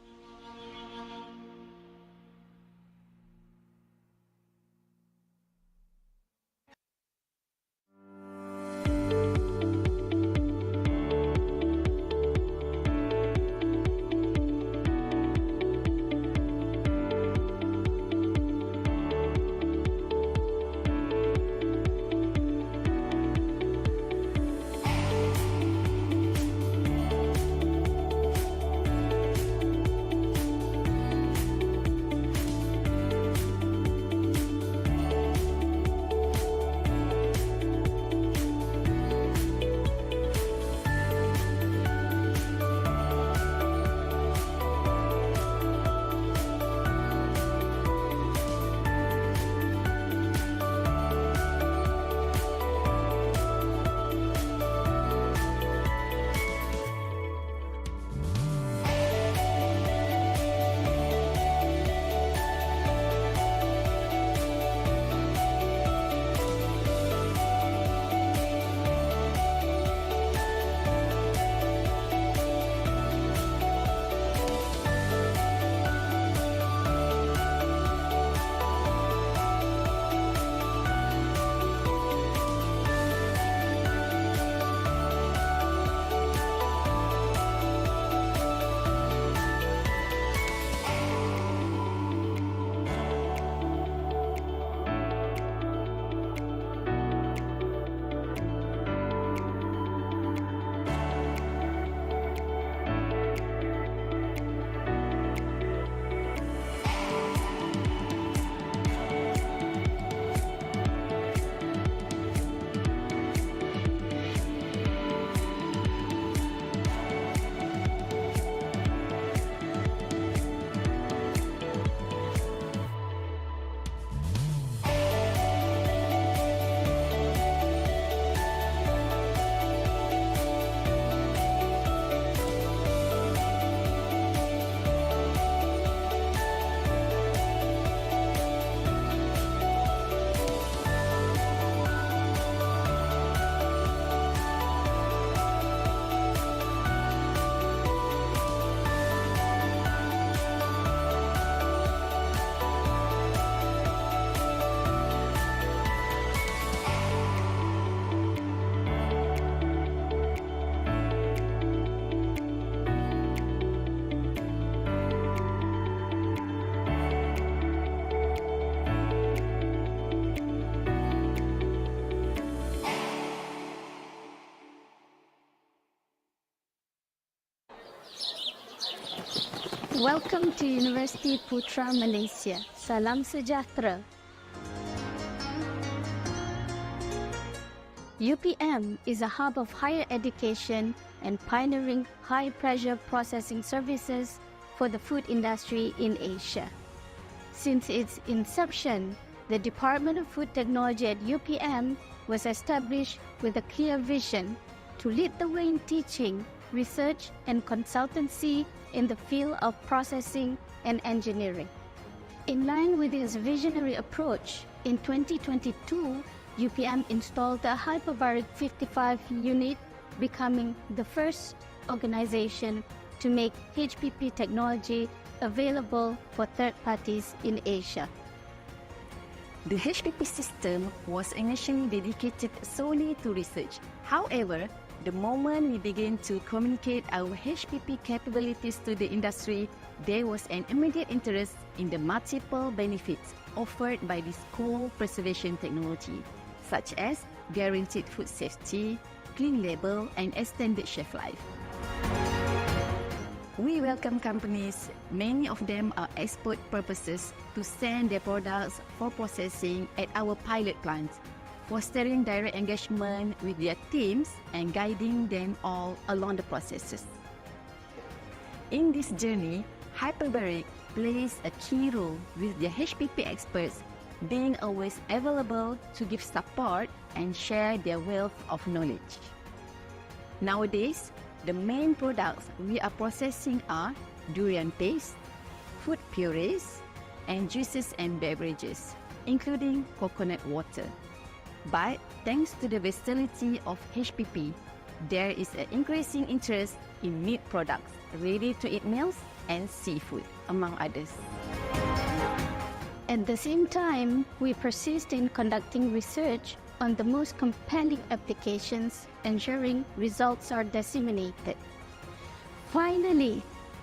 Welcome to University Putra Malaysia. Salam sejahtera. UPM is a hub of higher education and pioneering high-pressure processing services for the food industry in Asia. Since its inception, the Department of Food Technology at UPM was established with a clear vision to lead the way in teaching, research, and consultancy in the field of processing and engineering. In line with its visionary approach, in 2022, UPM installed the hyperbaric 55 unit, becoming the first organization to make HPP technology available for third parties in Asia. The HPP system was initially dedicated solely to research. However, the moment we began to communicate our HPP capabilities to the industry, there was an immediate interest in the multiple benefits offered by this cold preservation technology, such as guaranteed food safety, clean label, and extended shelf life. We welcome companies, many of them are export purposes, to send their products for processing at our pilot plants, fostering direct engagement with their teams and guiding them all along the processes. In this journey, Hyperbaric plays a key role with their HPP experts being always available to give support and share their wealth of knowledge. Nowadays, the main products we are processing are durian paste, food purees, and juices and beverages, including coconut water. But thanks to the versatility of HPP, there is an increasing interest in meat products, ready-to-eat meals, and seafood, among others. At the same time, we persist in conducting research on the most compelling applications, ensuring results are disseminated. Finally,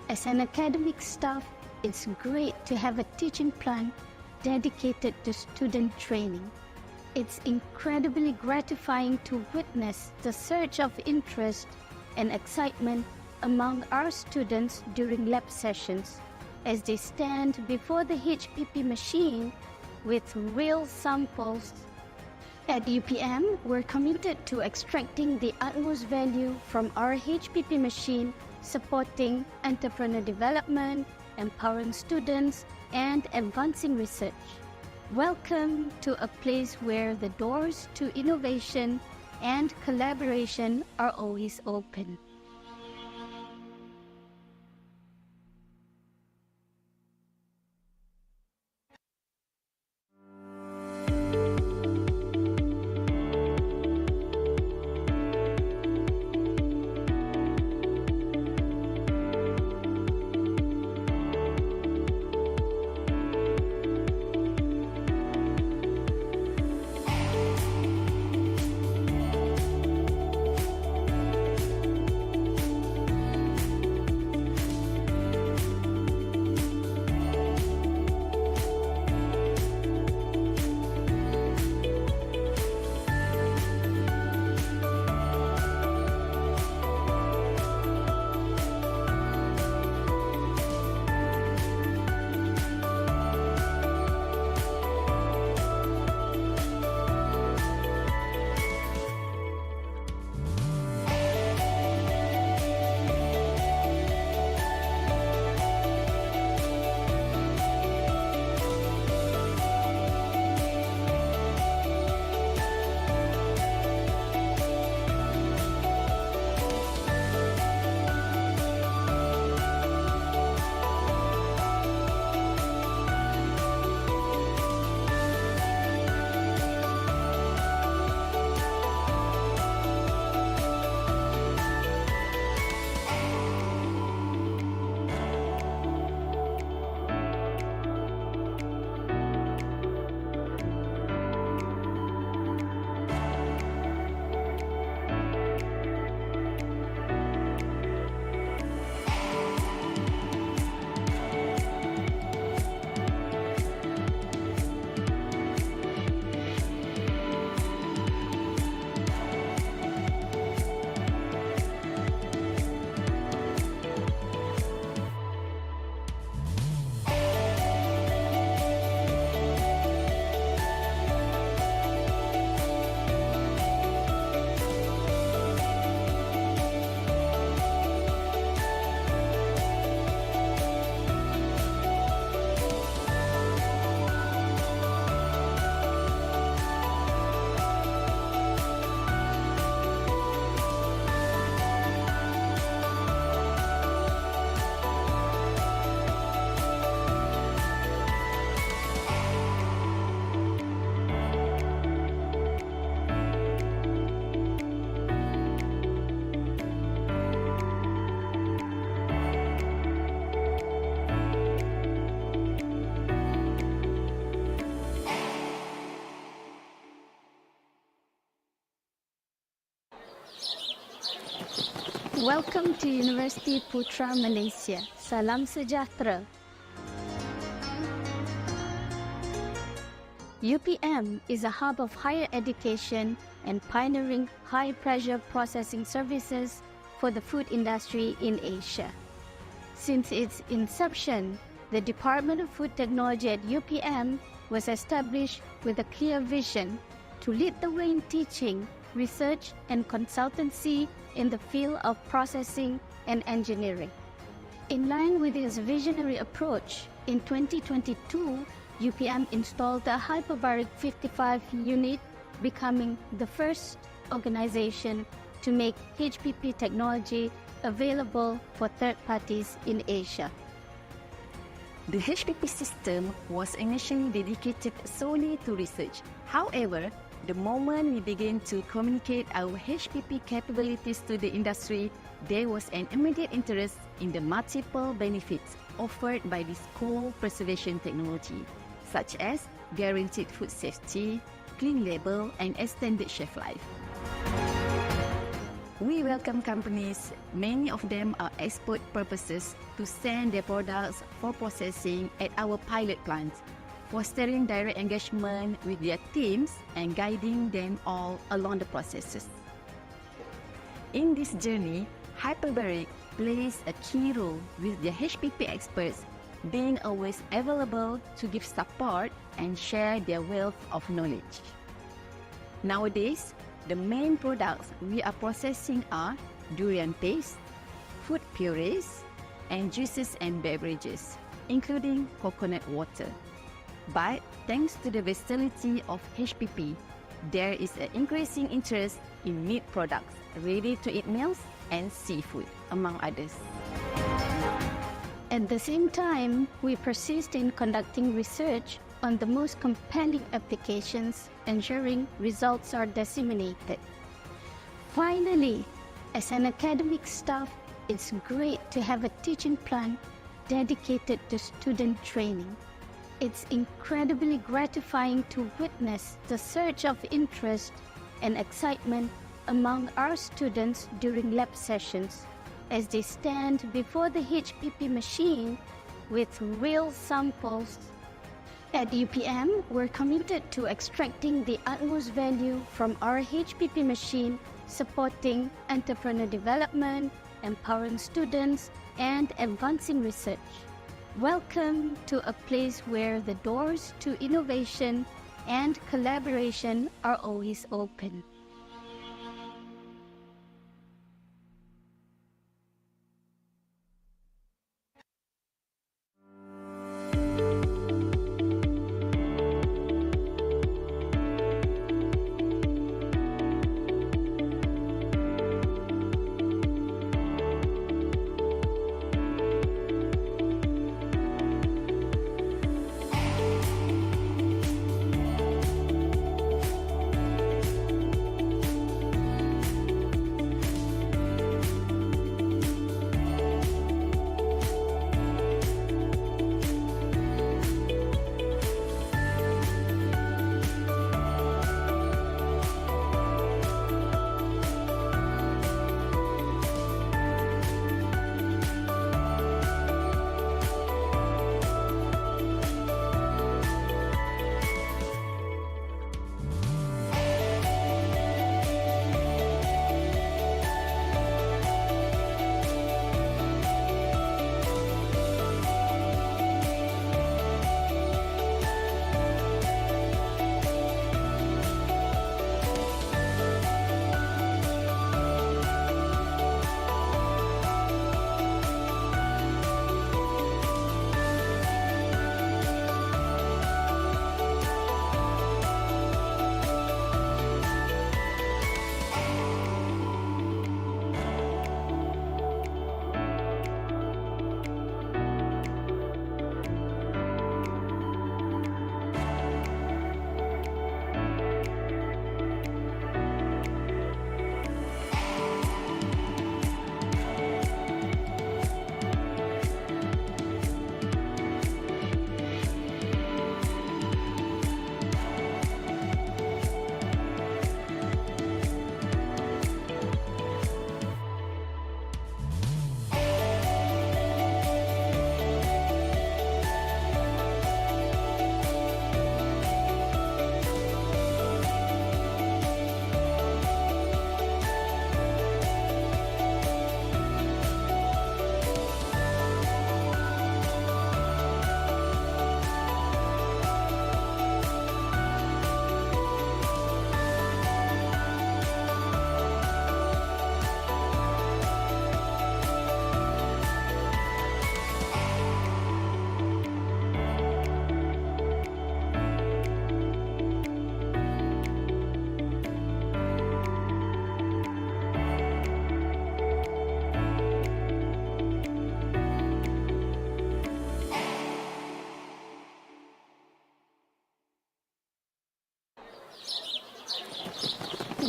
as an academic staff, it's great to have a teaching plan dedicated to student training. It's incredibly gratifying to witness the surge of interest and excitement among our students during lab sessions as they stand before the HPP machine with real samples. At UPM, we're committed to extracting the utmost value from our HPP machine, supporting entrepreneur development, empowering students, and advancing research. Welcome to a place where the doors to innovation and collaboration are always open. Welcome to University Putra Malaysia. Salam sejahtera. UPM is a hub of higher education and pioneering high-pressure processing services for the food industry in Asia. Since its inception, the Department of Food Technology at UPM was established with a clear vision to lead the way in teaching, research, and consultancy in the field of processing and engineering. In line with its visionary approach, in 2022, UPM installed a hyperbaric 55 unit, becoming the first organization to make HPP technology available for third parties in Asia. The HPP system was initially dedicated solely to research. However, the moment we began to communicate our HPP capabilities to the industry, there was an immediate interest in the multiple benefits offered by this cold preservation technology, such as guaranteed food safety, clean label, and extended shelf life. We welcome companies, many of them are export purposes, to send their products for processing at our pilot plants, fostering direct engagement with their teams and guiding them all along the processes. In this journey, Hyperbaric plays a key role with their HPP experts being always available to give support and share their wealth of knowledge. Nowadays, the main products we are processing are durian paste, food purees, and juices and beverages, including coconut water. But thanks to the versatility of HPP, there is an increasing interest in meat products, ready-to-eat meals, and seafood, among others. At the same time, we persist in conducting research on the most compelling applications, ensuring results are disseminated. Finally, as an academic staff, it's great to have a teaching plan dedicated to student training. It's incredibly gratifying to witness the surge of interest and excitement among our students during lab sessions as they stand before the HPP machine with real samples. At UPM, we're committed to extracting the utmost value from our HPP machine, supporting entrepreneur development, empowering students, and advancing research. Welcome to a place where the doors to innovation and collaboration are always open.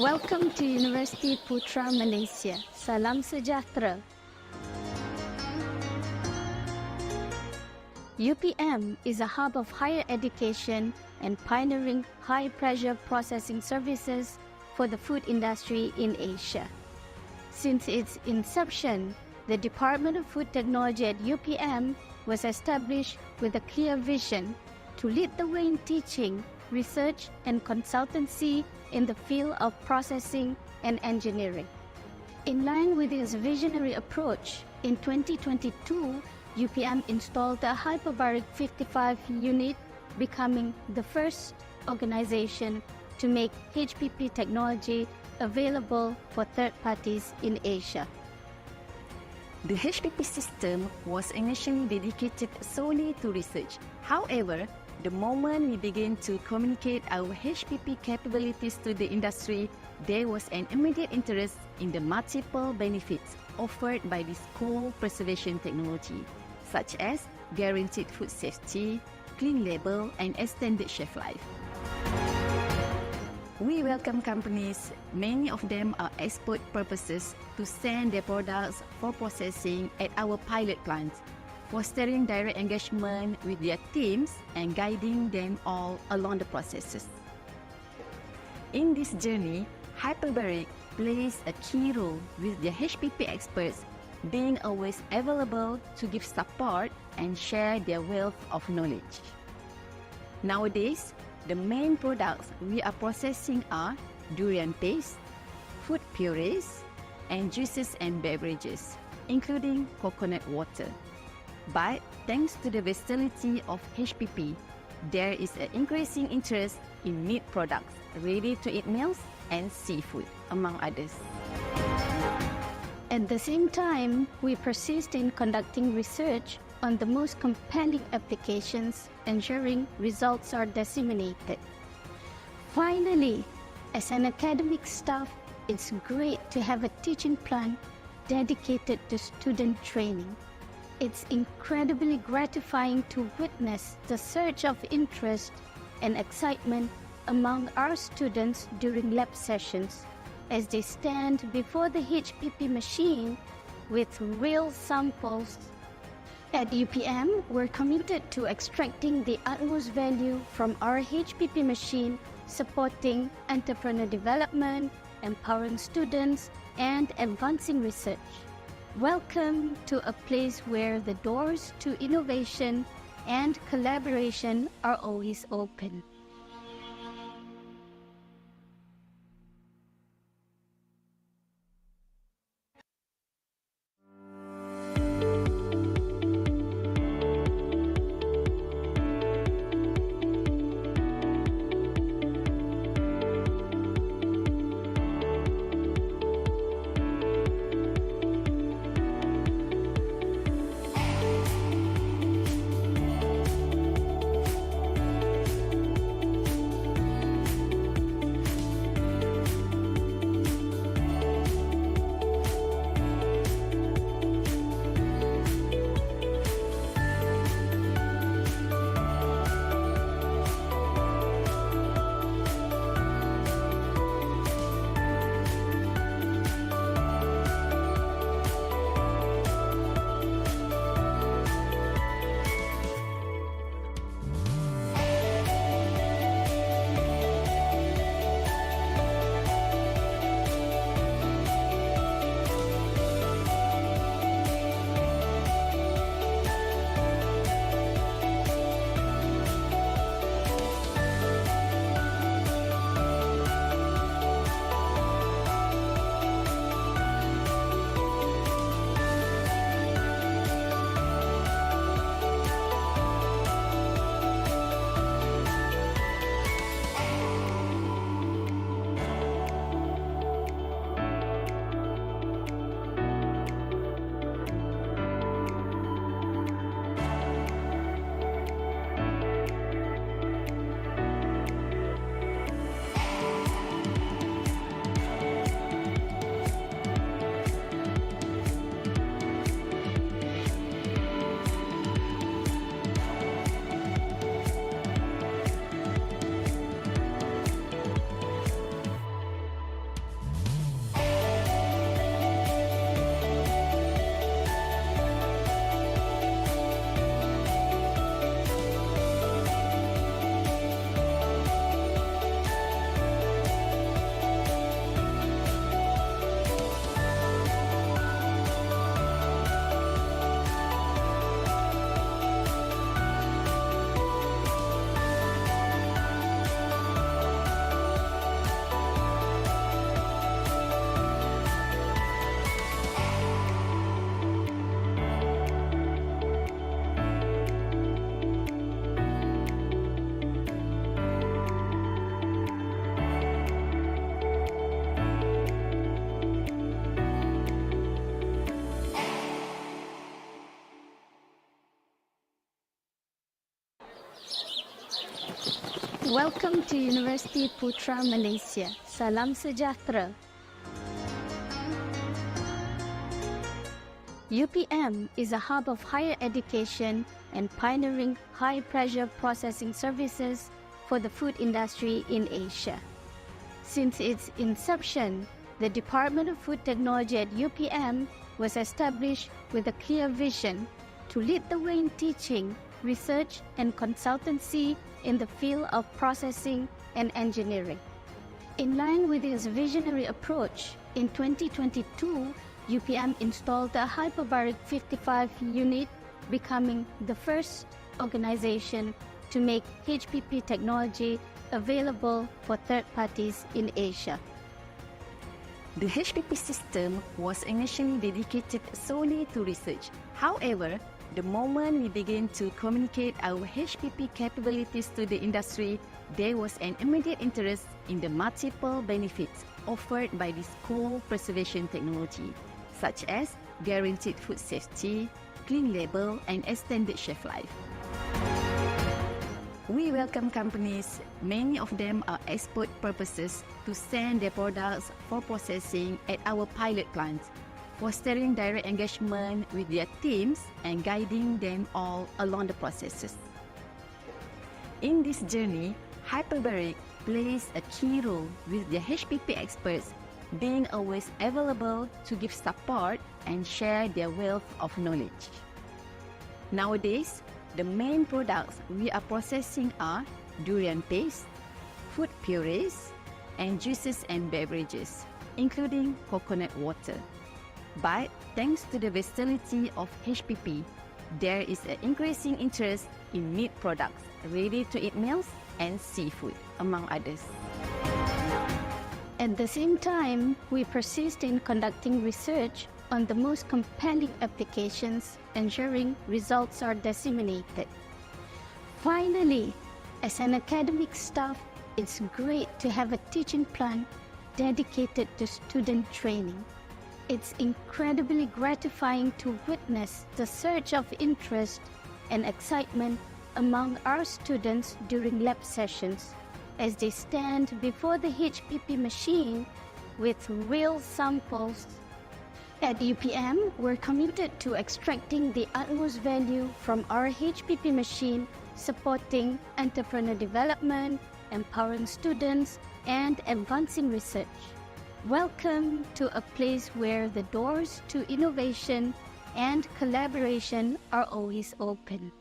Welcome to University Putra Malaysia. Salam sejahtera. UPM is a hub of higher education and pioneering high-pressure processing services for the food industry in Asia. Since its inception, the Department of Food Technology at UPM was established with a clear vision to lead the way in teaching, research, and consultancy in the field of processing and engineering. In line with its visionary approach, in 2022, UPM installed the hyperbaric 55 unit, becoming the first organization to make HPP technology available for third parties in Asia. The HPP system was initially dedicated solely to research. However, the moment we began to communicate our HPP capabilities to the industry, there was an immediate interest in the multiple benefits offered by this cold preservation technology, such as guaranteed food safety, clean label, and extended shelf life. We welcome companies, many of them are export purposes, to send their products for processing at our pilot plants, fostering direct engagement with their teams and guiding them all along the processes. In this journey, Hyperbaric plays a key role with their HPP experts being always available to give support and share their wealth of knowledge. Nowadays, the main products we are processing are durian paste, food purees, and juices and beverages, including coconut water. But thanks to the versatility of HPP, there is an increasing interest in meat products, ready-to-eat meals, and seafood, among others. At the same time, we persist in conducting research on the most compelling applications, ensuring results are disseminated. Finally, as an academic staff, it's great to have a teaching plan dedicated to student training. It's incredibly gratifying to witness the surge of interest and excitement among our students during lab sessions as they stand before the HPP machine with real samples. At UPM, we're committed to extracting the utmost value from our HPP machine, supporting entrepreneur development, empowering students, and advancing research. Welcome to a place where the doors to innovation and collaboration are always open. Welcome to University Putra Malaysia. Salam sejahtera. UPM is a hub of higher education and pioneering high-pressure processing services for the food industry in Asia. Since its inception, the Department of Food Technology at UPM was established with a clear vision to lead the way in teaching, research, and consultancy in the field of processing and engineering. In line with its visionary approach, in 2022, UPM installed the hyperbaric 55 unit, becoming the first organization to make HPP technology available for third parties in Asia. The HPP system was initially dedicated solely to research. However, the moment we began to communicate our HPP capabilities to the industry, there was an immediate interest in the multiple benefits offered by this cold preservation technology, such as guaranteed food safety, clean label, and extended shelf life. We welcome companies, many of them are export purposes, to send their products for processing at our pilot plants, fostering direct engagement with their teams and guiding them all along the processes. In this journey, Hyperbaric plays a key role with their HPP experts being always available to give support and share their wealth of knowledge. Nowadays, the main products we are processing are durian paste, food purees, and juices and beverages, including coconut water. But thanks to the versatility of HPP, there is an increasing interest in meat products, ready-to-eat meals, and seafood, among others. At the same time, we persist in conducting research on the most compelling applications, ensuring results are disseminated. Finally, as an academic staff, it's great to have a teaching plan dedicated to student training. It's incredibly gratifying to witness the surge of interest and excitement among our students during lab sessions as they stand before the HPP machine with real samples. At UPM, we're committed to extracting the utmost value from our HPP machine, supporting entrepreneur development, empowering students, and advancing research. Welcome to a place where the doors to innovation and collaboration are always open.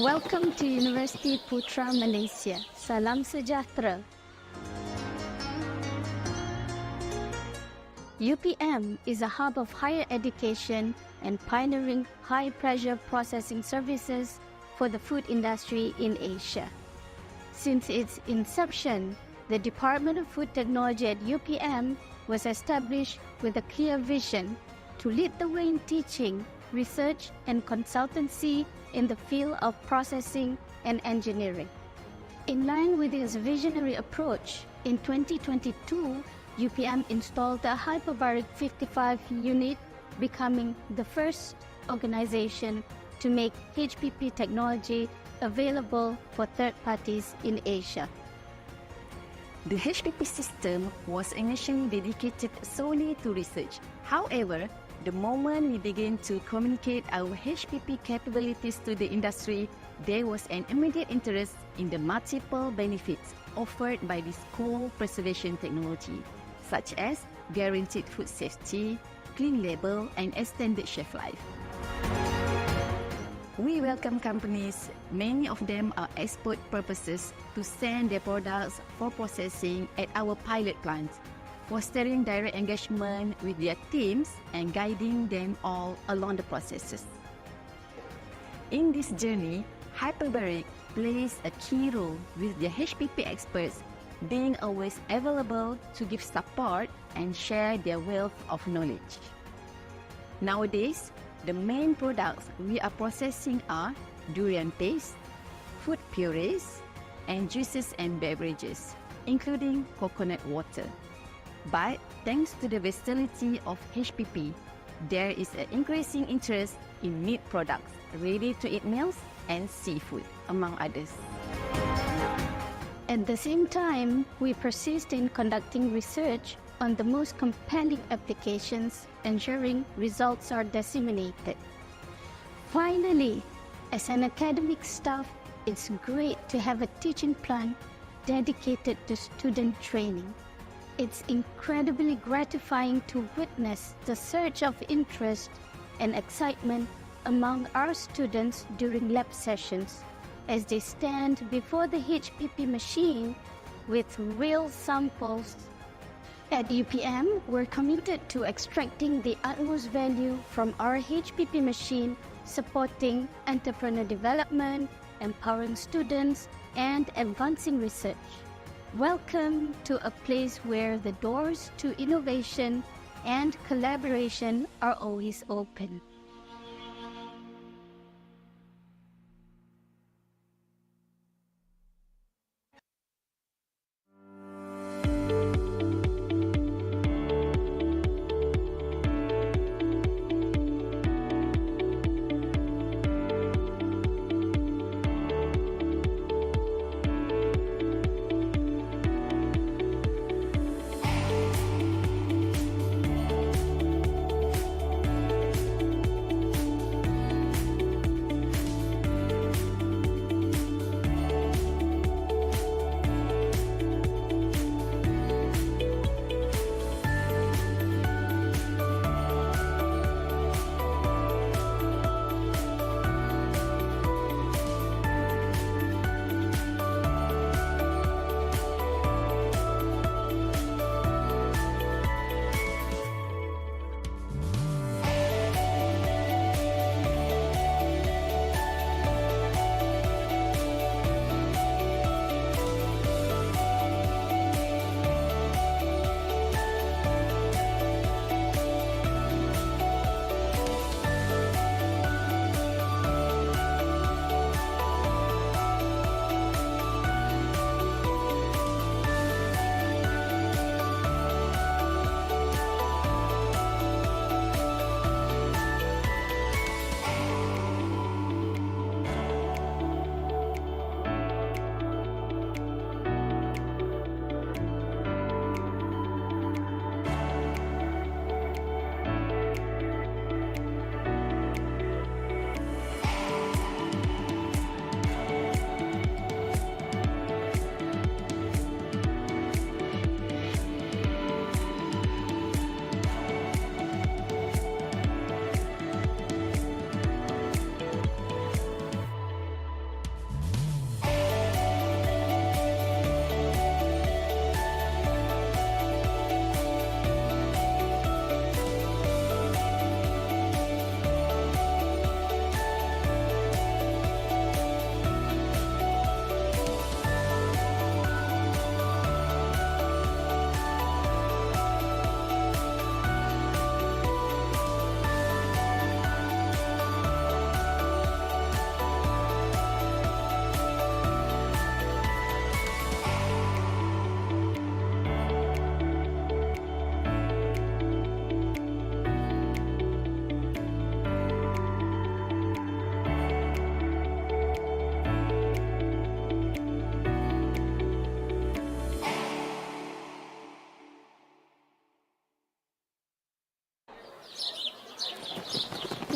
Welcome to University Putra Malaysia. Salam sejahtera. UPM is a hub of higher education and pioneering high-pressure processing services for the food industry in Asia. Since its inception, the Department of Food Technology at UPM was established with a clear vision to lead the way in teaching, research, and consultancy in the field of processing and engineering. In line with its visionary approach, in 2022, UPM installed the hyperbaric 55 unit, becoming the first organization to make HPP technology available for third parties in Asia. The HPP system was initially dedicated solely to research. However, the moment we began to communicate our HPP capabilities to the industry, there was an immediate interest in the multiple benefits offered by this cold preservation technology, such as guaranteed food safety, clean label, and extended shelf life. We welcome companies, many of them are export purposes, to send their products for processing at our pilot plants, fostering direct engagement with their teams and guiding them all along the processes. In this journey, Hyperbaric plays a key role with their HPP experts being always available to give support and share their wealth of knowledge. Nowadays, the main products we are processing are durian paste, food purees, and juices and beverages, including coconut water. But thanks to the versatility of HPP, there is an increasing interest in meat products, ready-to-eat meals, and seafood, among others. At the same time, we persist in conducting research on the most compelling applications, ensuring results are disseminated. Finally, as an academic staff, it's great to have a teaching plan dedicated to student training. It's incredibly gratifying to witness the surge of interest and excitement among our students during lab sessions as they stand before the HPP machine with real samples. At UPM, we're committed to extracting the utmost value from our HPP machine, supporting entrepreneur development, empowering students, and advancing research. Welcome to a place where the doors to innovation and collaboration are always open.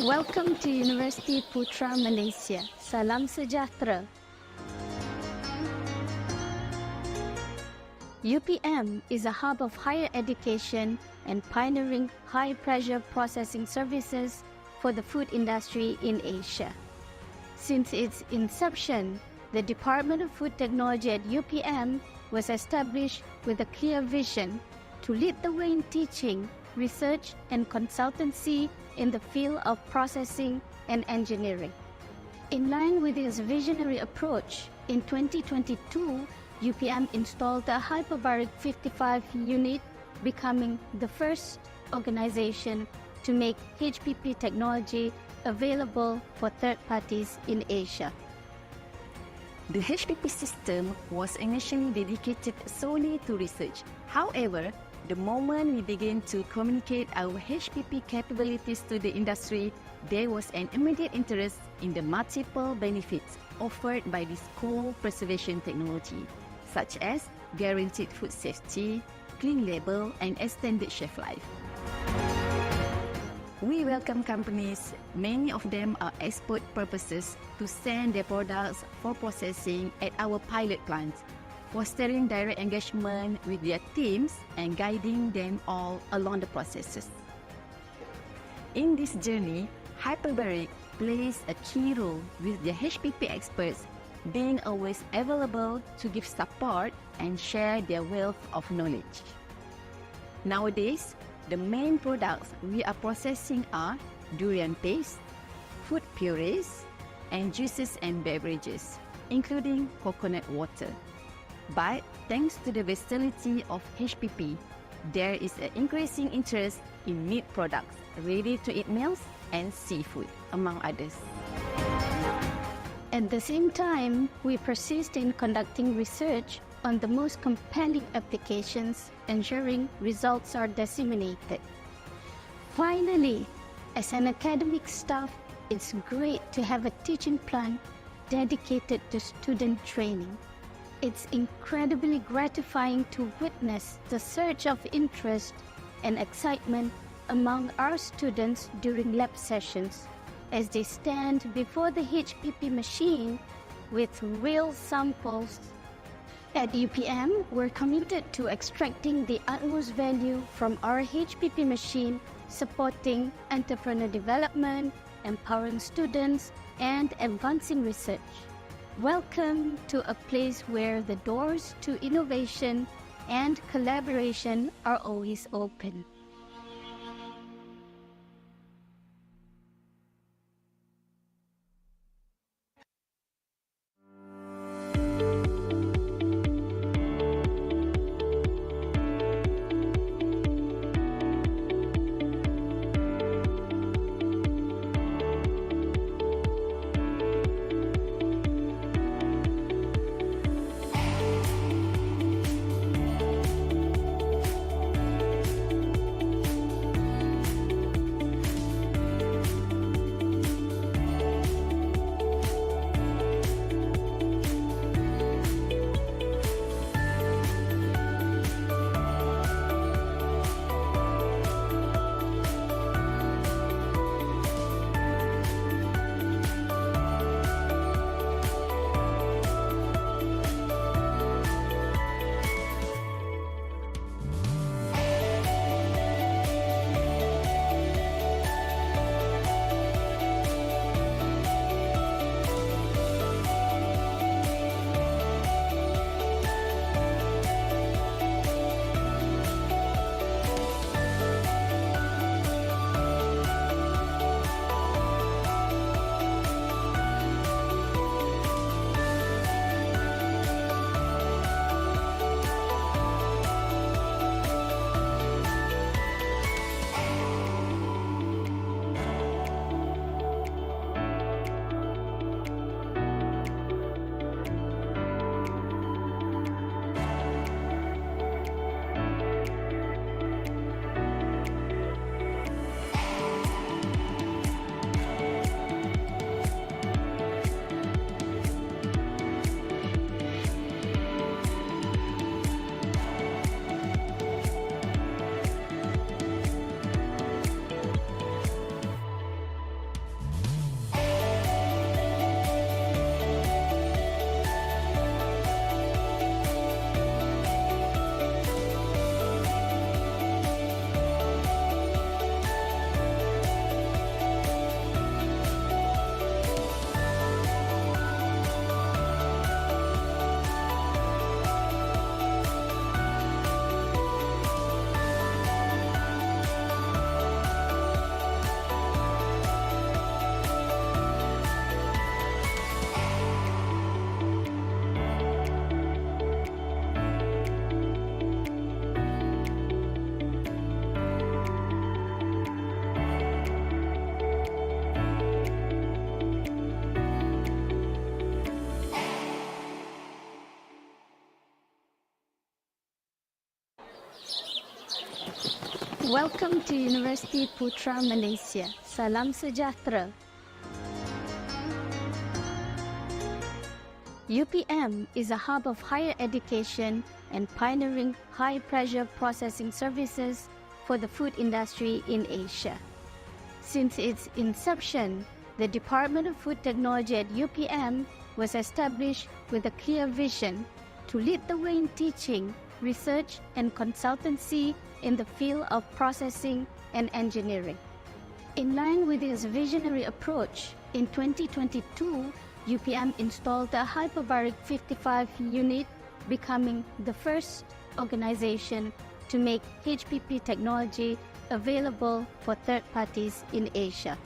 Welcome to University Putra Malaysia. Salam sejahtera. UPM is a hub of higher education and pioneering high-pressure processing services for the food industry in Asia. Since its inception, the Department of Food Technology at UPM was established with a clear vision to lead the way in teaching, research, and consultancy in the field of processing and engineering. In line with its visionary approach, in 2022, UPM installed a hyperbaric 55 unit, becoming the first organization to make HPP technology available for third parties in Asia. The HPP system was initially dedicated solely to research. However, the moment we began to communicate our HPP capabilities to the industry, there was an immediate interest in the multiple benefits offered by this cold preservation technology, such as guaranteed food safety, clean label, and extended shelf life. We welcome companies, many of them are export purposes, to send their products for processing at our pilot plants, fostering direct engagement with their teams and guiding them all along the processes. In this journey, Hyperbaric plays a key role with the HPP experts being always available to give support and share their wealth of knowledge. Nowadays, the main products we are processing are durian paste, food purees, and juices and beverages, including coconut water. But thanks to the versatility of HPP, there is an increasing interest in meat products, ready-to-eat meals, and seafood, among others. At the same time, we persist in conducting research on the most compelling applications, ensuring results are disseminated. Finally, as an academic staff, it's great to have a teaching plan dedicated to student training. It's incredibly gratifying to witness the surge of interest and excitement among our students during lab sessions as they stand before the HPP machine with real samples. At UPM, we're committed to extracting the utmost value from our HPP machine, supporting entrepreneur development, empowering students, and advancing research. Welcome to a place where the doors to innovation and collaboration are always open. Welcome to University Putra Malaysia. Salam sejahtera. UPM is a hub of higher education and pioneering high-pressure processing services for the food industry in Asia. Since its inception, the Department of Food Technology at UPM was established with a clear vision to lead the way in teaching, research, and consultancy in the field of processing and engineering. In line with its visionary approach, in 2022, UPM installed the hyperbaric 55 unit, becoming the first organization to make HPP technology available for third parties in Asia.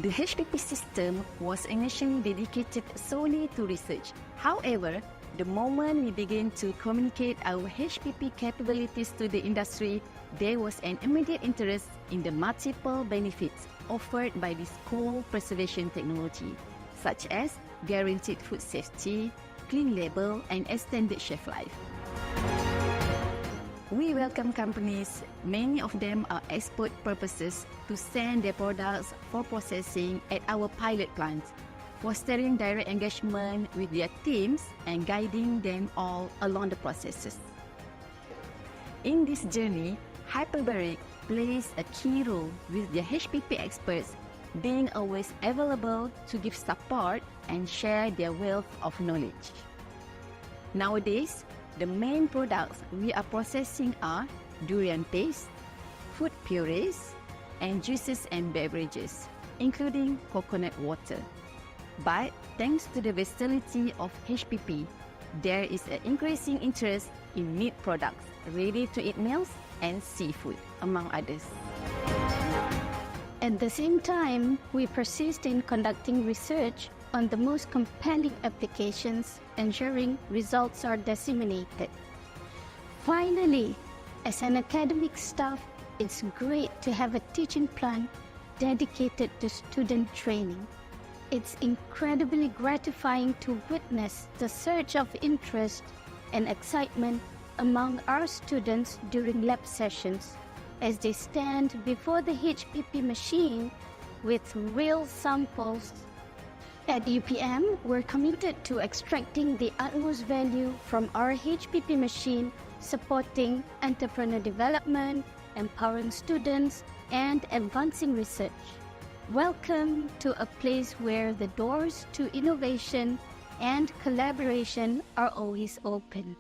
The HPP system was initially dedicated solely to research. However, the moment we began to communicate our HPP capabilities to the industry, there was an immediate interest in the multiple benefits offered by this cold preservation technology, such as guaranteed food safety, clean label, and extended shelf life. We welcome companies, many of them are export purposes, to send their products for processing at our pilot plants, fostering direct engagement with their teams and guiding them all along the processes. In this journey, Hyperbaric plays a key role with their HPP experts being always available to give support and share their wealth of knowledge. Nowadays, the main products we are processing are durian paste, food purees, and juices and beverages, including coconut water. But thanks to the versatility of HPP, there is an increasing interest in meat products, ready-to-eat meals, and seafood, among others. At the same time, we persist in conducting research on the most compelling applications, ensuring results are disseminated. Finally, as an academic staff, it's great to have a teaching plan dedicated to student training. It's incredibly gratifying to witness the surge of interest and excitement among our students during lab sessions as they stand before the HPP machine with real samples. At UPM, we're committed to extracting the utmost value from our HPP machine, supporting entrepreneur development, empowering students, and advancing research. Welcome to a place where the doors to innovation and collaboration are always open.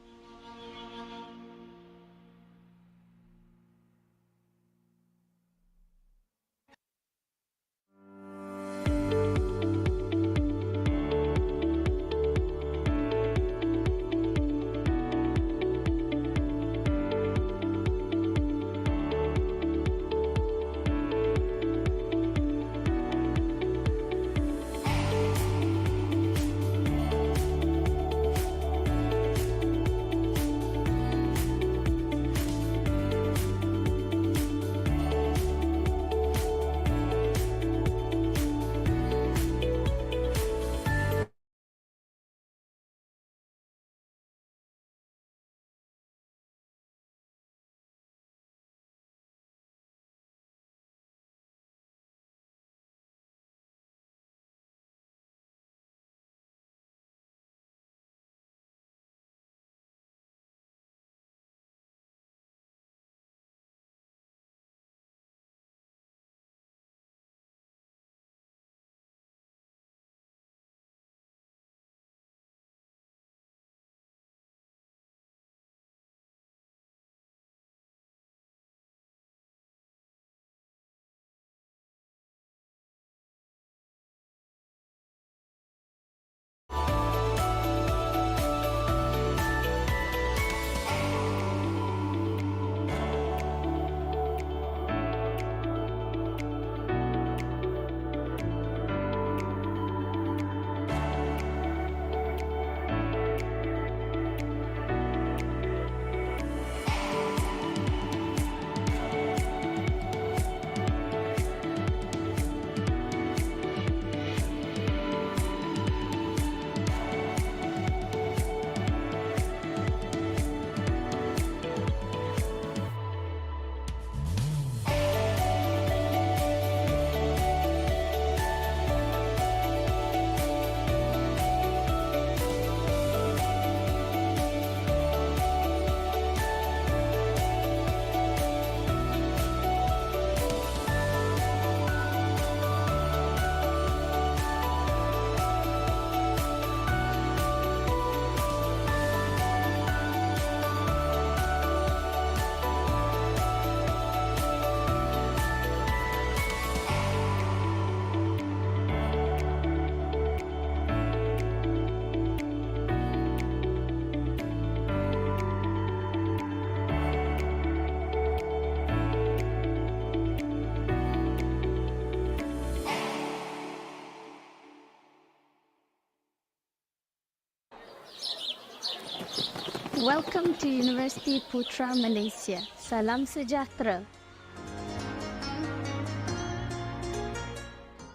Welcome to University Putra Malaysia. Salam sejahtera.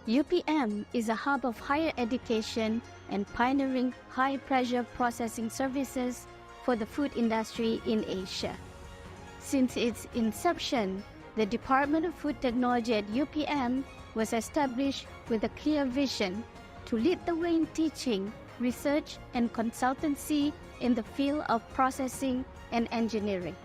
UPM is a hub of higher education and pioneering high-pressure processing services for the food industry in Asia. Since its inception, the Department of Food Technology at UPM was established with a clear vision to lead the way in teaching, research, and consultancy in the field of processing and engineering.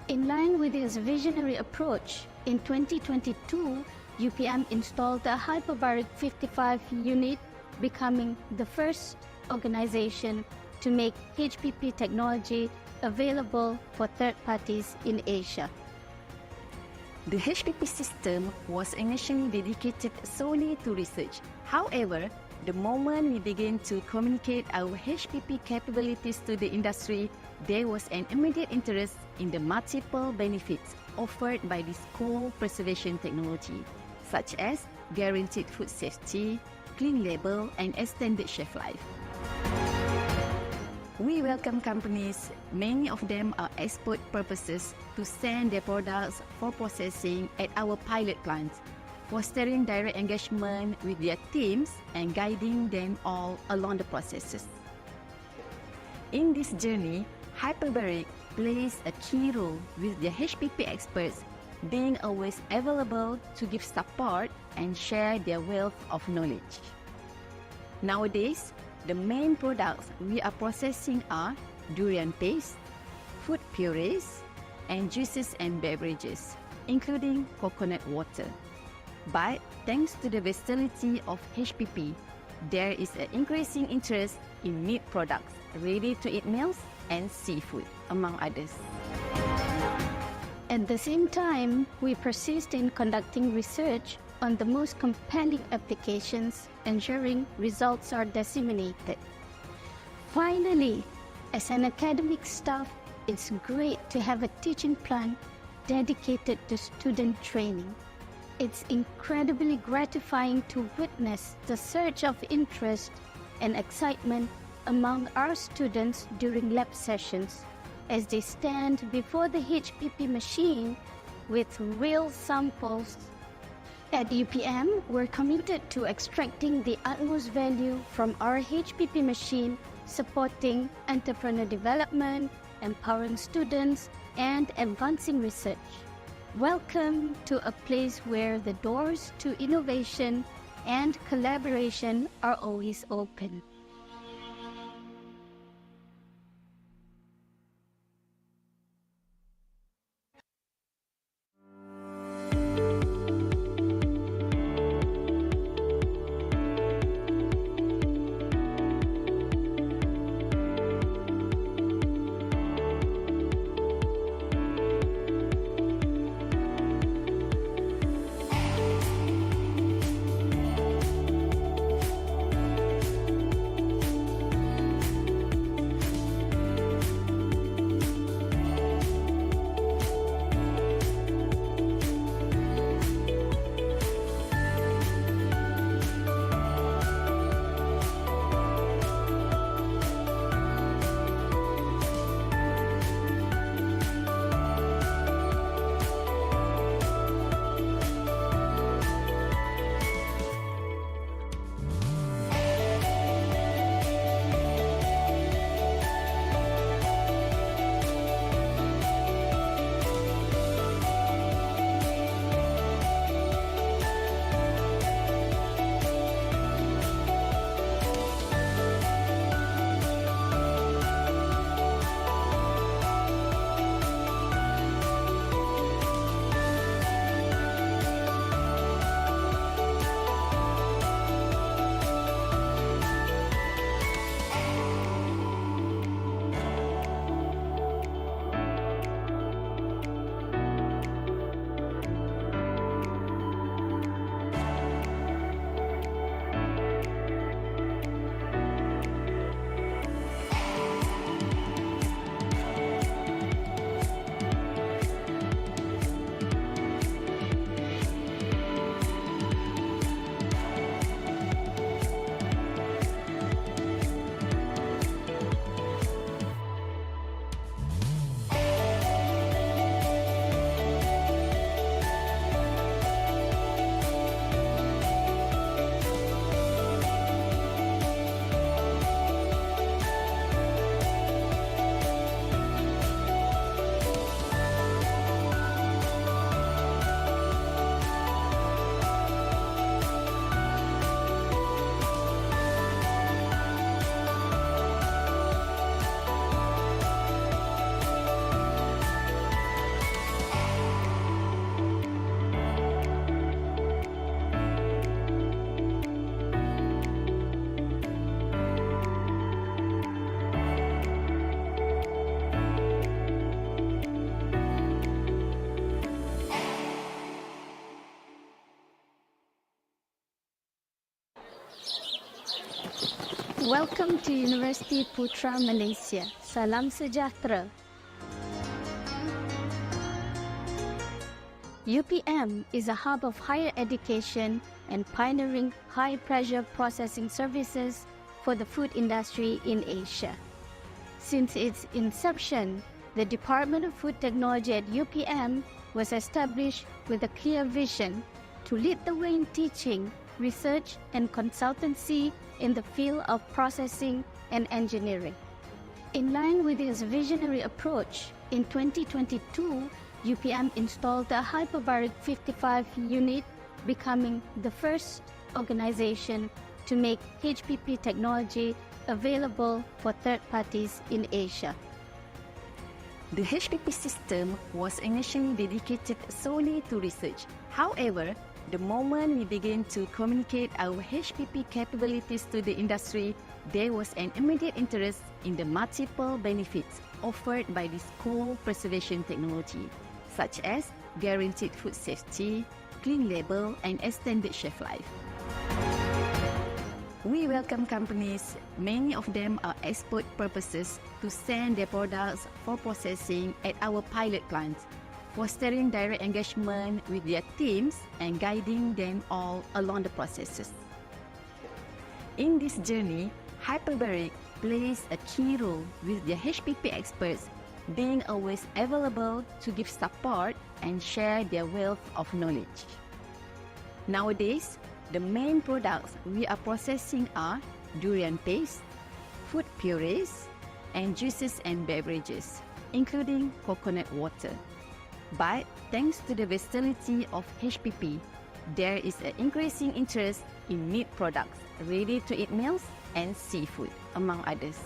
In line with its visionary approach, in 2022, UPM installed a hyperbaric 55 unit, becoming the first organization to make HPP technology available for third parties in Asia. The HPP system was initially dedicated solely to research. However, the moment we began to communicate our HPP capabilities to the industry, there was an immediate interest in the multiple benefits offered by this cold preservation technology, such as guaranteed food safety, clean label, and extended shelf life. We welcome companies, many of them are export purposes, to send their products for processing at our pilot plants, fostering direct engagement with their teams and guiding them all along the processes. In this journey, Hyperbaric plays a key role with their HPP experts being always available to give support and share their wealth of knowledge. Nowadays, the main products we are processing are durian paste, food purees, and juices and beverages, including coconut water. But thanks to the versatility of HPP, there is an increasing interest in meat products, ready-to-eat meals, and seafood, among others. At the same time, we persist in conducting research on the most compelling applications, ensuring results are disseminated. Finally, as an academic staff, it's great to have a teaching plan dedicated to student training. It's incredibly gratifying to witness the surge of interest and excitement among our students during lab sessions as they stand before the HPP machine with real samples. At UPM, we're committed to extracting the utmost value from our HPP machine, supporting entrepreneur development, empowering students, and advancing research. Welcome to a place where the doors to innovation and collaboration are always open. Welcome to University Putra Malaysia. Salam sejahtera. UPM is a hub of higher education and pioneering high-pressure processing services for the food industry in Asia. Since its inception, the Department of Food Technology at UPM was established with a clear vision to lead the way in teaching, research, and consultancy in the field of processing and engineering. In line with its visionary approach, in 2022, UPM installed the hyperbaric 55 unit, becoming the first organization to make HPP technology available for third parties in Asia. The HPP system was initially dedicated solely to research. However, the moment we began to communicate our HPP capabilities to the industry, there was an immediate interest in the multiple benefits offered by this cold preservation technology, such as guaranteed food safety, clean label, and extended shelf life. We welcome companies, many of them are export purposes, to send their products for processing at our pilot plants, fostering direct engagement with their teams and guiding them all along the processes. In this journey, Hyperbaric plays a key role with their HPP experts being always available to give support and share their wealth of knowledge. Nowadays, the main products we are processing are durian paste, food purees, and juices and beverages, including coconut water. But thanks to the versatility of HPP, there is an increasing interest in meat products, ready-to-eat meals, and seafood, among others.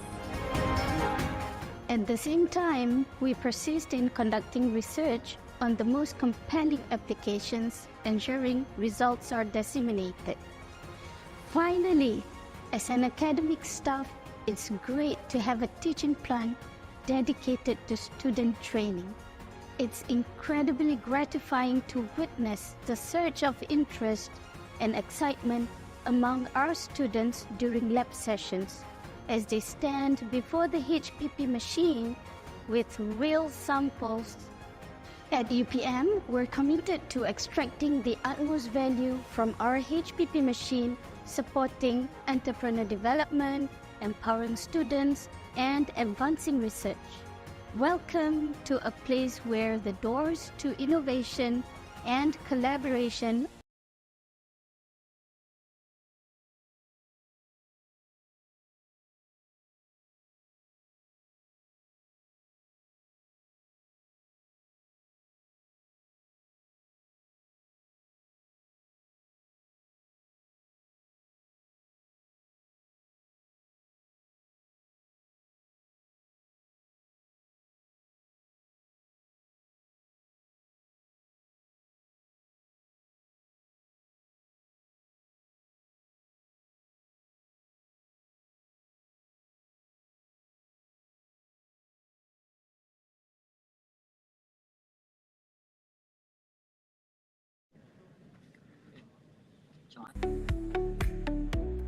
At the same time, we persist in conducting research on the most compelling applications, ensuring results are disseminated. Finally, as an academic staff, it's great to have a teaching plan dedicated to student training. It's incredibly gratifying to witness the surge of interest and excitement among our students during lab sessions as they stand before the HPP machine with real samples. At UPM, we're committed to extracting the utmost value from our HPP machine, supporting entrepreneur development, empowering students, and advancing research. Welcome to a place where the doors to innovation and collaboration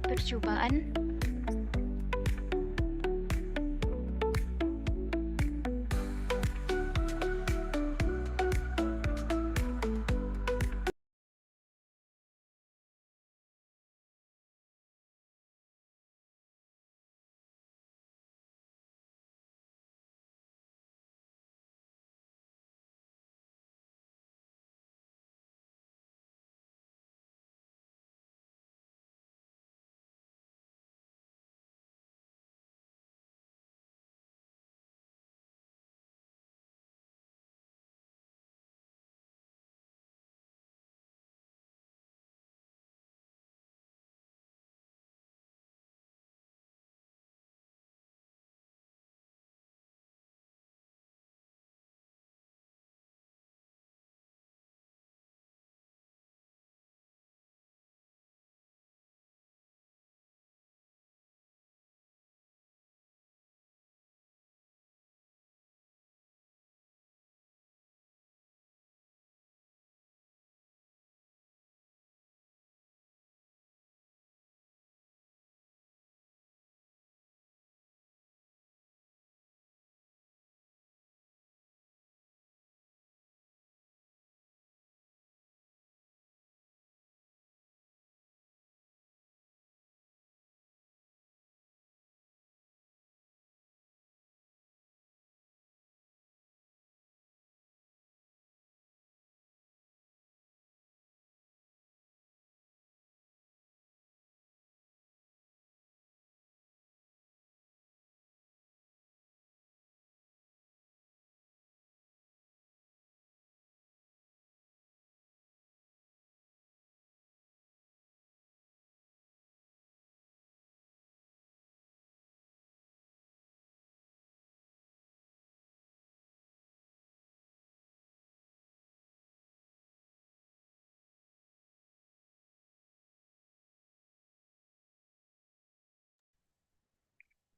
percubaan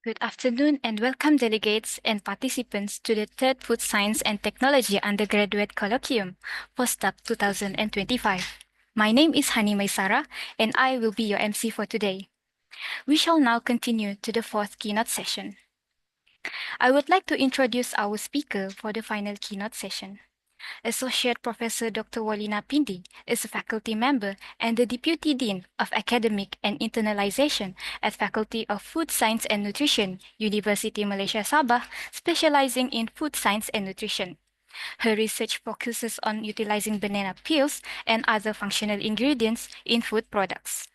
Good afternoon and welcome delegates and participants to the third Food Science and Technology Undergraduate Colloquium, FOSTUC 2025. My name is Hani Maisara and I will be your MC for today. We shall now continue to the fourth keynote session. I would like to introduce our speaker for the final keynote session. Associate Professor Dr. Walina Pindi is a faculty member and the Deputy Dean of Academic and Internalization at Faculty of Food Science and Nutrition, University Malaysia Sabah, specializing in food science and nutrition. Her research focuses on utilizing banana peels and other functional ingredients in food products.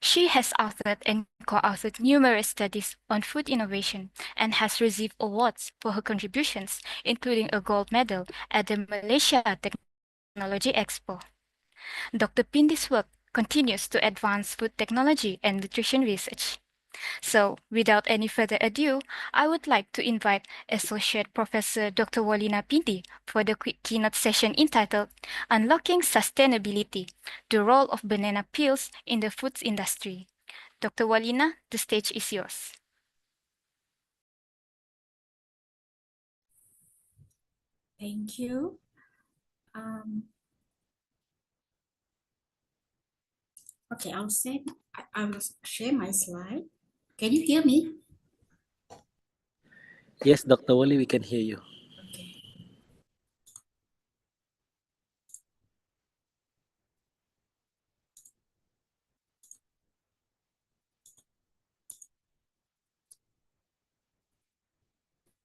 She has authored and co-authored numerous studies on food innovation and has received awards for her contributions, including a gold medal at the Malaysia Technology Expo. Dr. Pindi's work continues to advance food technology and nutrition research. So, without any further ado, I would like to invite Associate Professor Dr. Walina Pindi for the quick keynote session entitled Unlocking Sustainability, the Role of Banana Peels in the Foods Industry. Dr. Walina, the stage is yours. Thank you. Okay, I will share my slide. Can you hear me? Yes, Dr. Wali, we can hear you. Okay.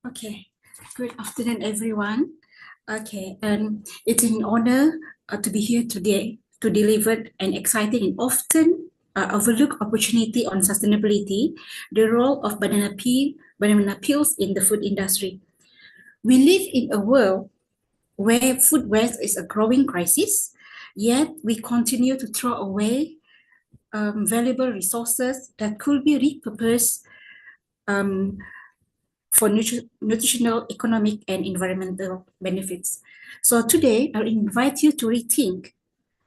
Okay, good afternoon, everyone. Okay, it's an honor to be here today to deliver an exciting and often overlooked opportunity on sustainability, the role of banana peels in the food industry. We live in a world where food waste is a growing crisis, yet we continue to throw away valuable resources that could be repurposed for nutritional, economic, and environmental benefits. So today, I'll invite you to rethink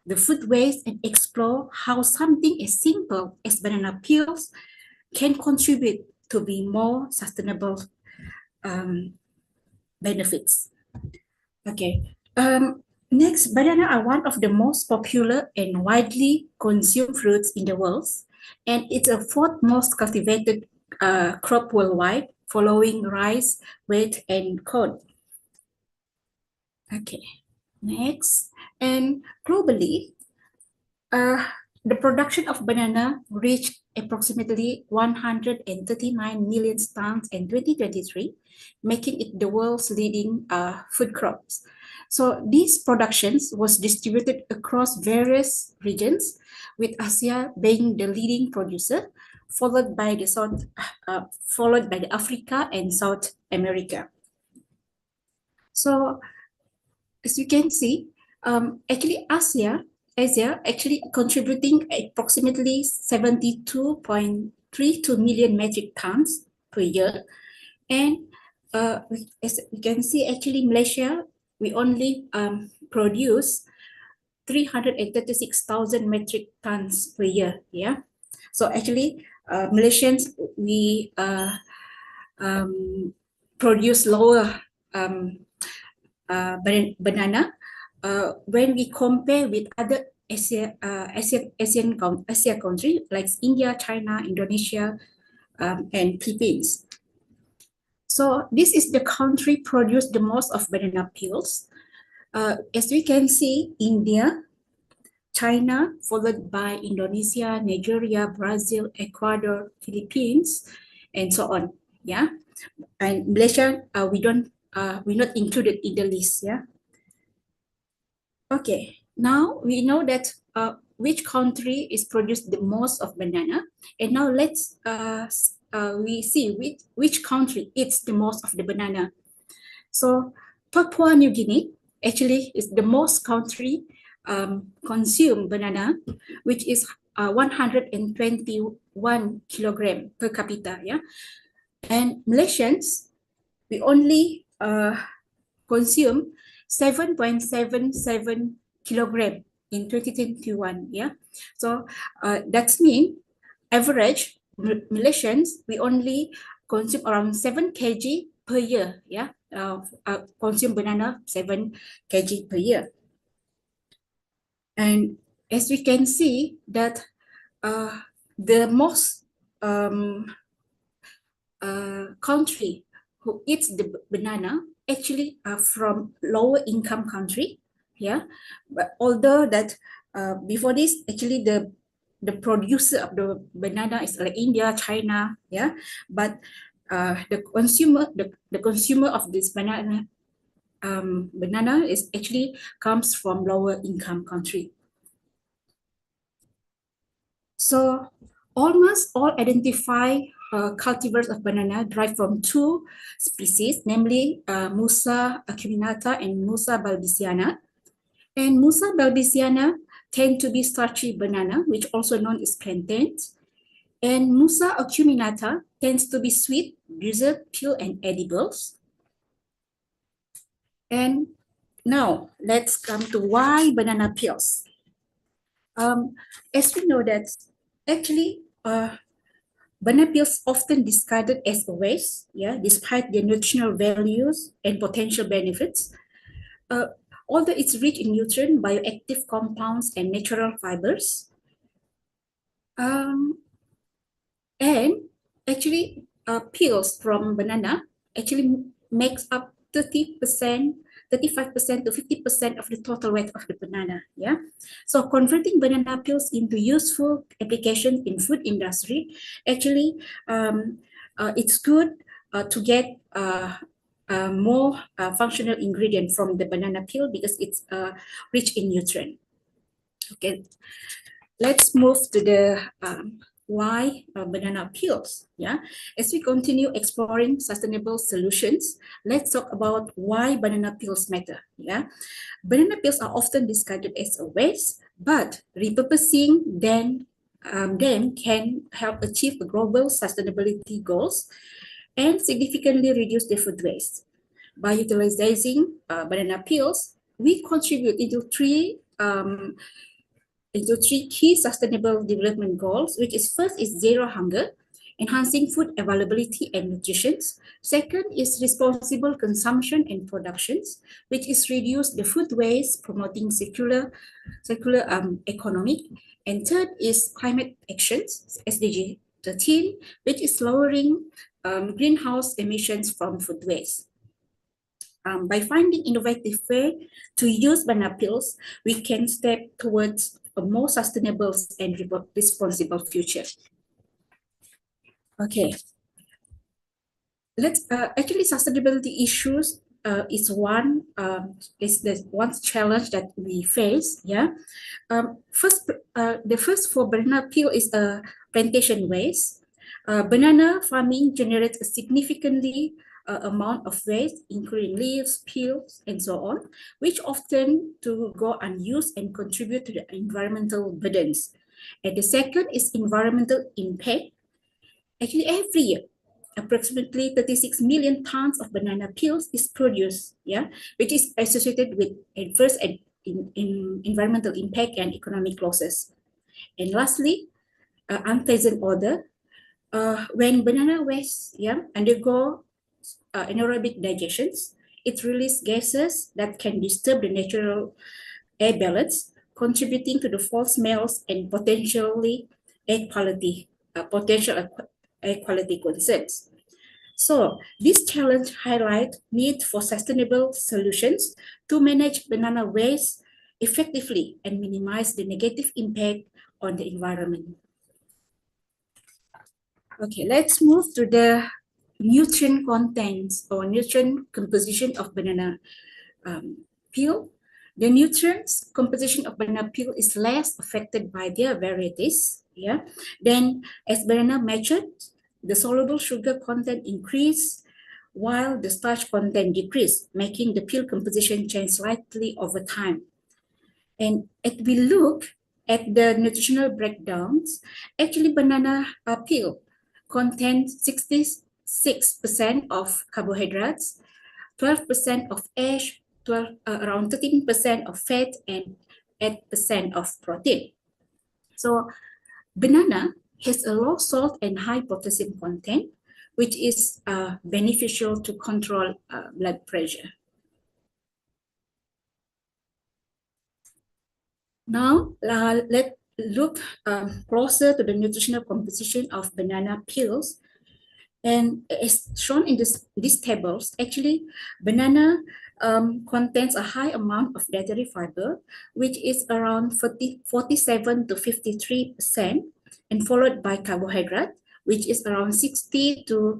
the food waste and explore how something as simple as banana peels can contribute to be more sustainable benefits. Okay. Next, banana are one of the most popular and widely consumed fruits in the world, and it's a fourth most cultivated crop worldwide, following rice, wheat, and corn. Okay, next. And globally, the production of banana reached approximately 139 million tons in 2023, making it the world's leading food crops. So these productions was distributed across various regions, with Asia being the leading producer, followed by the Africa and South America. So as you can see, actually Asia actually contributing approximately 72.32 million metric tons per year. And as you can see, actually Malaysia, we only produce 336,000 metric tons per year. Yeah. So actually, Malaysians, we produce lower banana when we compare with other Asia countries like India, China, Indonesia, and Philippines. So this is the country produce the most of banana peels. As we can see, India, China, followed by Indonesia, Nigeria, Brazil, Ecuador, Philippines, and so on. Yeah, and Malaysia, we're not included in the list. Yeah. Okay, now we know that which country is produced the most of banana, and now let's we see which country eats the most of the banana. So Papua New Guinea actually is the most country consume banana, which is 121 kilogram per capita. Yeah, and Malaysians, we only consume 7.77 kilogram in 2021. Yeah, so that's mean average Malaysians, we only consume around 7 kg per year. Yeah, consume banana 7 kg per year. And as we can see that the most country who eats the banana actually are from lower income country. Yeah, but although that before this, actually the producer of the banana is like India, China. Yeah, but the consumer of this banana is actually comes from lower income country. So almost all identify cultivars of banana derive from two species, namely Musa acuminata and Musa balbisiana. And Musa balbisiana tend to be starchy banana, which also known as plantains. And Musa acuminata tends to be sweet, drizzled, peel, and edibles. And now let's come to why banana peels. As we know that actually banana peels often discarded as a waste, yeah, despite their nutritional values and potential benefits. Although it's rich in nutrient, bioactive compounds, and natural fibers. And actually, peels from banana actually makes up 30%, 35% to 50% of the total weight of the banana. Yeah. So converting banana peels into useful application in food industry, actually, it's good to get more functional ingredient from the banana peel because it's rich in nutrient. Okay, let's move to the why banana peels. Yeah, as we continue exploring sustainable solutions, let's talk about why banana peels matter. Yeah, banana peels are often discarded as a waste, but repurposing them can help achieve the global sustainability goals and significantly reduce the food waste. By utilizing banana peels, we contribute into three key sustainable development goals, which is first is zero hunger, enhancing food availability and nutrition. Second is responsible consumption and productions, which is reduce the food waste, promoting circular economy. And third is climate actions, SDG 13, which is lowering greenhouse emissions from food waste. By finding innovative way to use banana peels, we can step towards a more sustainable and responsible future. Okay. Let's actually sustainability issues is one challenge that we face. Yeah. The first for banana peel is a plantation waste. Banana farming generates a significantly amount of waste, including leaves, peels, and so on, which often to go unused and contribute to the environmental burdens. And the second is environmental impact. Actually, every year, approximately 36 million tons of banana peels is produced, yeah, which is associated with adverse environmental impact and economic losses. And lastly, unpleasant odor. When banana waste undergo anaerobic digestions, it releases gases that can disturb the natural air balance, contributing to the false smells and potentially potential air quality concerns. So this challenge highlights need for sustainable solutions to manage banana waste effectively and minimize the negative impact on the environment. Okay, let's move to the nutrient contents or nutrient composition of banana peel. The nutrients composition of banana peel is less affected by their varieties. Yeah. Then as banana matured, the soluble sugar content increase while the starch content decrease, making the peel composition change slightly over time. And if we look at the nutritional breakdowns, actually banana peel contains 66% of carbohydrates, 12% of ash, around 13% of fat, and 8% of protein. So banana has a low salt and high potassium content, which is beneficial to control blood pressure. Now, let's look closer to the nutritional composition of banana peels. And as shown in these tables, actually, banana contains a high amount of dietary fiber, which is around 47 to 53%, and followed by carbohydrate, which is around 60 to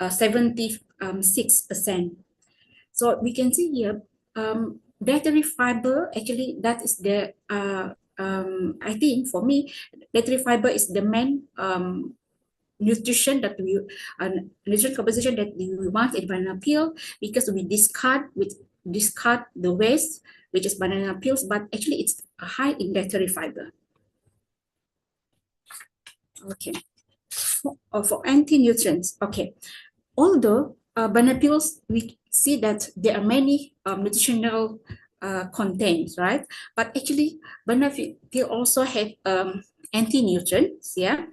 76%. So we can see here, dietary fiber, actually, that is the, I think for me, dietary fiber is the main nutrition that we nutrition composition that we want in banana peel, because we discard the waste, which is banana peels, but actually it's high in dietary fiber. Okay, for anti-nutrients, okay, although banana peels, we see that there are many nutritional contents, right? But actually banana peel also have anti-nutrients, yeah,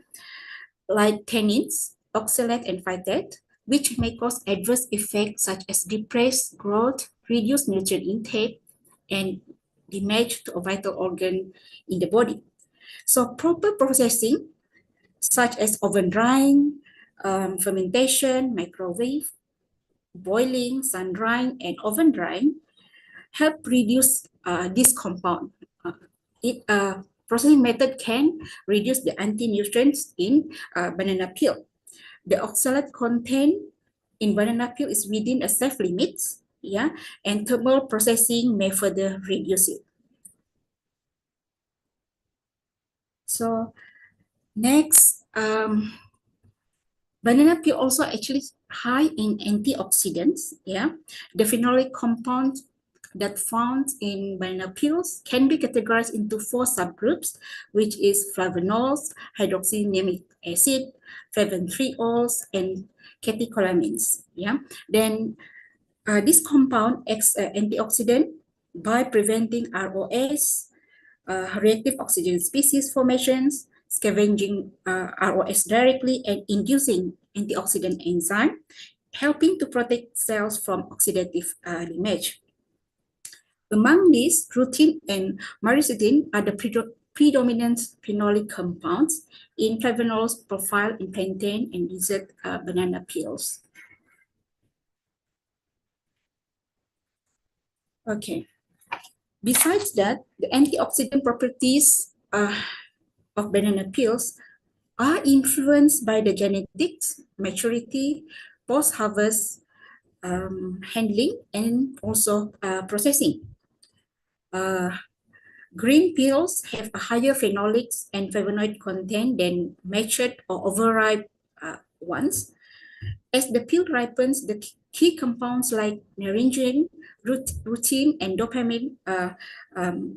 like tannins, oxalate, and phytate, which may cause adverse effects such as depressed growth, reduced nutrient intake, and damage to a vital organ in the body. So proper processing, such as oven drying, fermentation, microwave, boiling, sun drying, and oven drying, help reduce this compound. Processing method can reduce the anti-nutrients in banana peel. The oxalate content in banana peel is within a safe limits, yeah, and thermal processing may further reduce it. So next, banana peel also actually high in antioxidants, yeah. The phenolic compounds that found in banana peels can be categorized into 4 subgroups, which is flavonols, hydroxynitric acid, flavonols, and catecholamines. Yeah. Then this compound acts antioxidant by preventing ROS, reactive oxygen species formations, scavenging ROS directly, and inducing antioxidant enzyme, helping to protect cells from oxidative damage. Among these, rutin and myristoyl are the predominant phenolic compounds in flavonols profile in plantain and dessert banana peels. Okay. Besides that, the antioxidant properties of banana peels are influenced by the genetics, maturity, post-harvest handling, and also processing. Green peels have a higher phenolics and flavonoid content than matured or overripe ones. As the peel ripens, the key compounds like naringin, rutin, and dopamine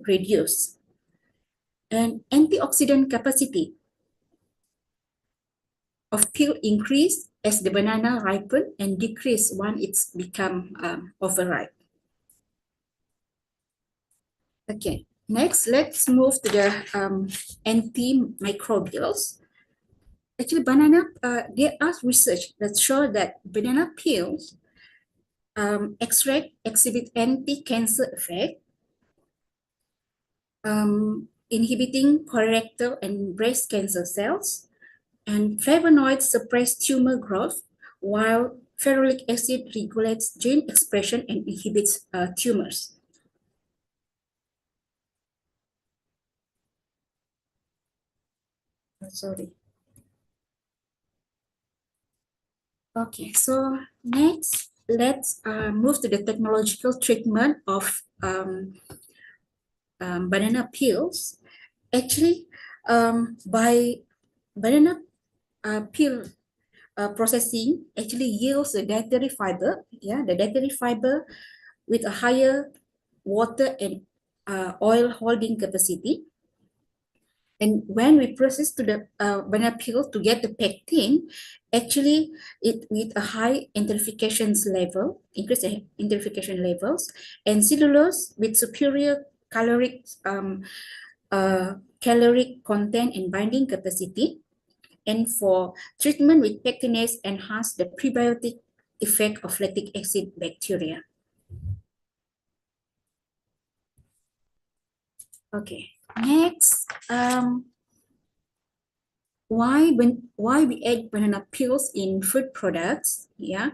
reduce. And antioxidant capacity of peel increase as the banana ripen and decrease once it's become overripe. Okay, next let's move to the antimicrobials. Actually, there are research that show that banana peels extract exhibit anti-cancer effect, inhibiting colorectal and breast cancer cells, and flavonoids suppress tumor growth, while ferulic acid regulates gene expression and inhibits tumors. Sorry. Okay, so next, let's move to the technological treatment of banana peels. Actually, by banana peel processing actually yields the dietary fiber, yeah, the dietary fiber with a higher water and oil holding capacity. And when we process to the banana peel to get the pectin, actually it with a high enterification level, increase the enterification levels, and cellulose with superior caloric caloric content and binding capacity, and for treatment with pectinase enhance the prebiotic effect of lactic acid bacteria. Okay, next, why we add banana peels in food products? Yeah,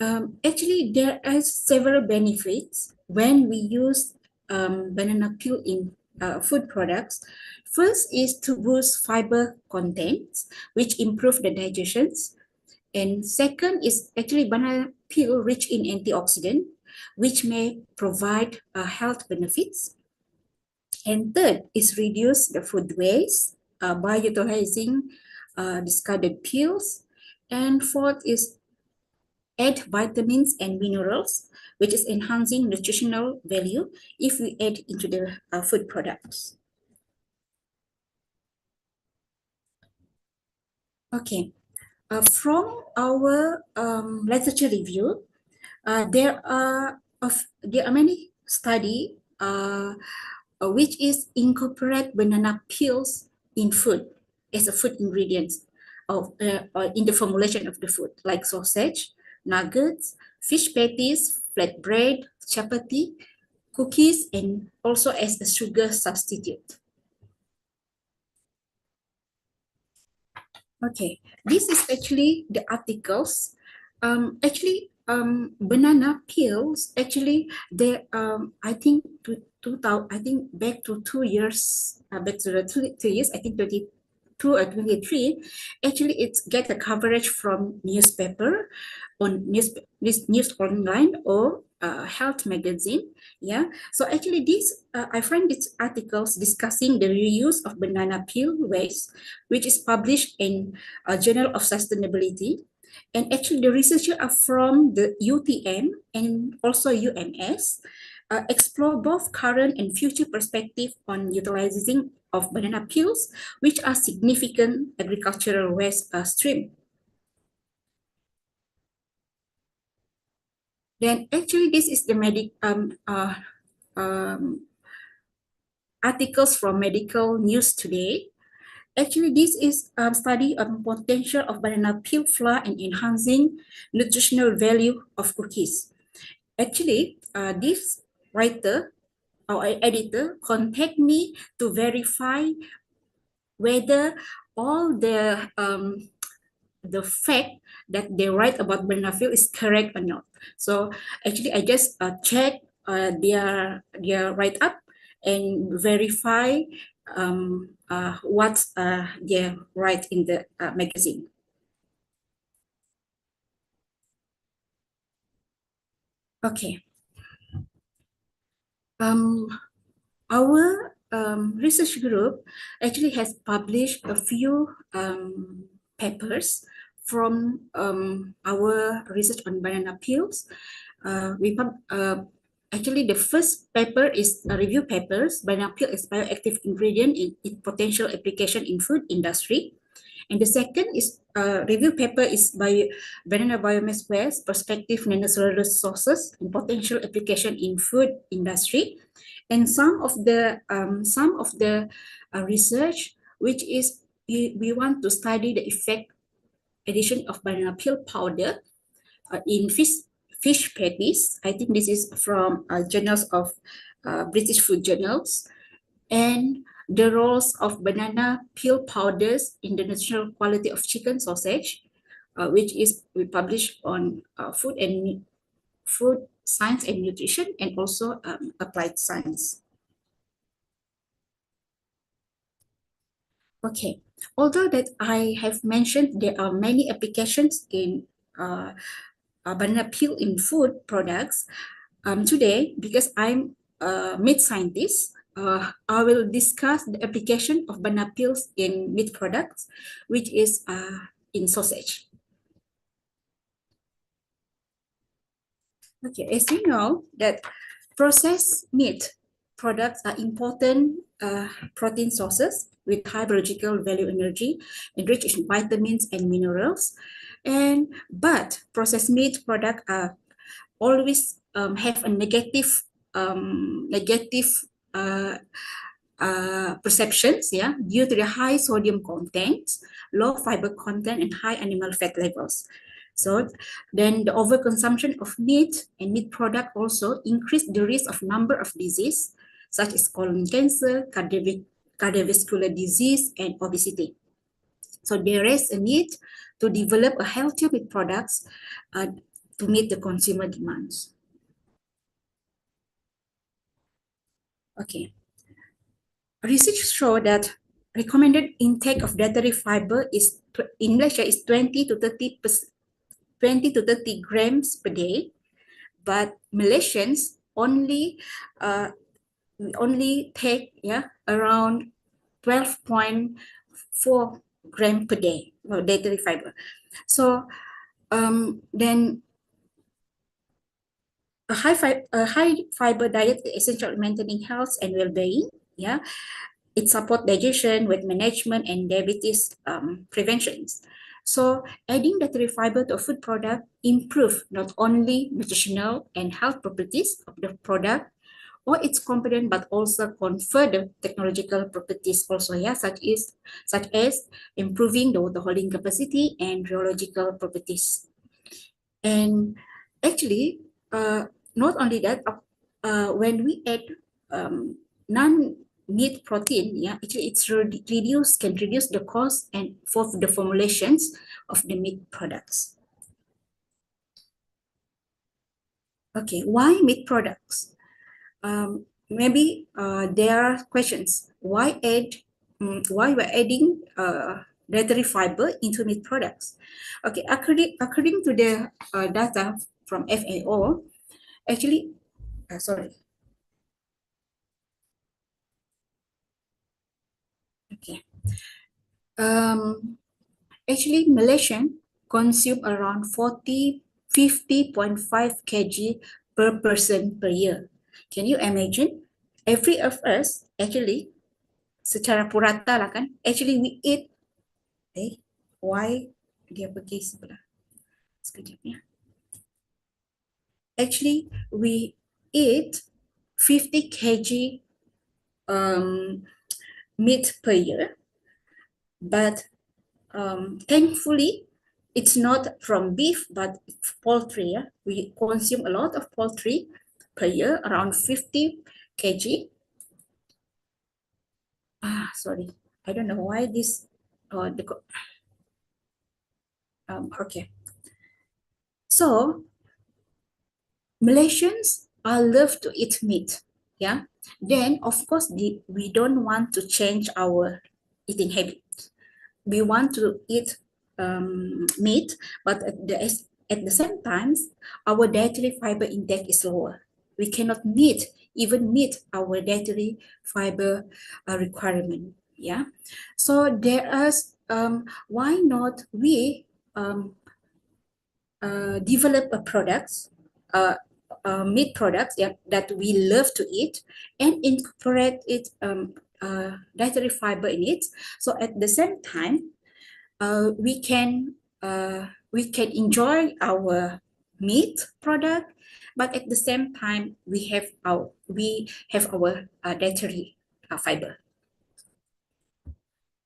actually there are several benefits when we use banana peel in food products. First is to boost fiber contents, which improve the digestions. And second is actually banana peel rich in antioxidant, which may provide health benefits. And third is reduce the food waste by utilizing discarded peels. And fourth is add vitamins and minerals, which is enhancing nutritional value if we add into the food products. Okay, from our literature review, there are many study which is incorporate banana peels in food as a food ingredient of or in the formulation of the food, like sausage, nuggets, fish patties, flatbread, chapati, cookies, and also as a sugar substitute. Okay, this is actually the articles. Banana peels actually they I think I think back to 2 years back to the 2 years, I think 22 or 23. Actually, it's get the coverage from newspaper on news online or health magazine. Yeah, so actually this I find these articles discussing the reuse of banana peel waste, which is published in a Journal of Sustainability. And actually the researchers are from the UTM and also UMS, explore both current and future perspective on utilizing of banana peels, which are significant agricultural waste stream. Then actually this is the articles from Medical News Today. Actually, this is a study on potential of banana peel flour and enhancing nutritional value of cookies. Actually, this writer or editor contact me to verify whether all the fact that they write about banana peel is correct or not. So actually, I just check their write up and verify what they write in the magazine. Okay. Our research group actually has published a few papers from our research on banana peels. Actually, the first paper is a review papers, banana peel is bioactive ingredient in potential application in food industry. And the second is review paper is by banana biomass waste, prospective nanocellulose sources and potential application in food industry. And some of the research, which is we want to study the effect addition of banana peel powder in fish patties. I think this is from journals of British food journals, and the roles of banana peel powders in the nutritional quality of chicken sausage, which is we published on food science and nutrition, and also applied science. Okay, although that I have mentioned there are many applications in banana peel in food products, today, because I'm a meat scientist, I will discuss the application of banana peels in meat products, which is in sausage. Okay, as you know that processed meat products are important protein sources with high biological value energy, enriched in vitamins and minerals. But processed meat products are always have a negative perceptions, due to the high sodium content, low fiber content, and high animal fat levels. So then the overconsumption of meat and meat product also increase the risk of number of disease such as colon cancer, cardiovascular disease, and obesity. So there is a need to develop a healthier meat products to meet the consumer demands. Okay. Research show that recommended intake of dietary fiber is in Malaysia is 20 to 30 grams per day, but Malaysians only take around 12.4 gram per day of dietary fiber. So then a high fiber diet is essential in maintaining health and well-being. It supports digestion, weight management, and diabetes preventions. So adding dietary fiber to a food product improve not only nutritional and health properties of the product or its component, but also confer the technological properties also, such as improving the water holding capacity and rheological properties. And actually, not only that, when we add non-meat protein, actually can reduce the cost and for the formulations of the meat products. Okay, why meat products? Maybe there are questions. Why we're adding dietary fiber into meat products? Okay, according to the data from FAO, actually, Okay. Actually, Malaysian consume around 50.5 kg per person per year. Can you imagine? Every of us actually, secara purata lah kan, actually we eat. Why dia pergi sebelah? Sekejap ya. Actually, we eat 50 kg meat per year, but thankfully, it's not from beef, but poultry. We consume a lot of poultry per year, around 50 kg. Sorry, I don't know why this. Okay. So Malaysians are love to eat meat. Then of course we don't want to change our eating habits. We want to eat meat, but at the same time, our dietary fiber intake is lower. We cannot even meet our dietary fiber requirement. So there is why not we develop a products, meat products that we love to eat and incorporate it dietary fiber in it. So at the same time, we can enjoy our meat product, but at the same time we have our dietary fiber.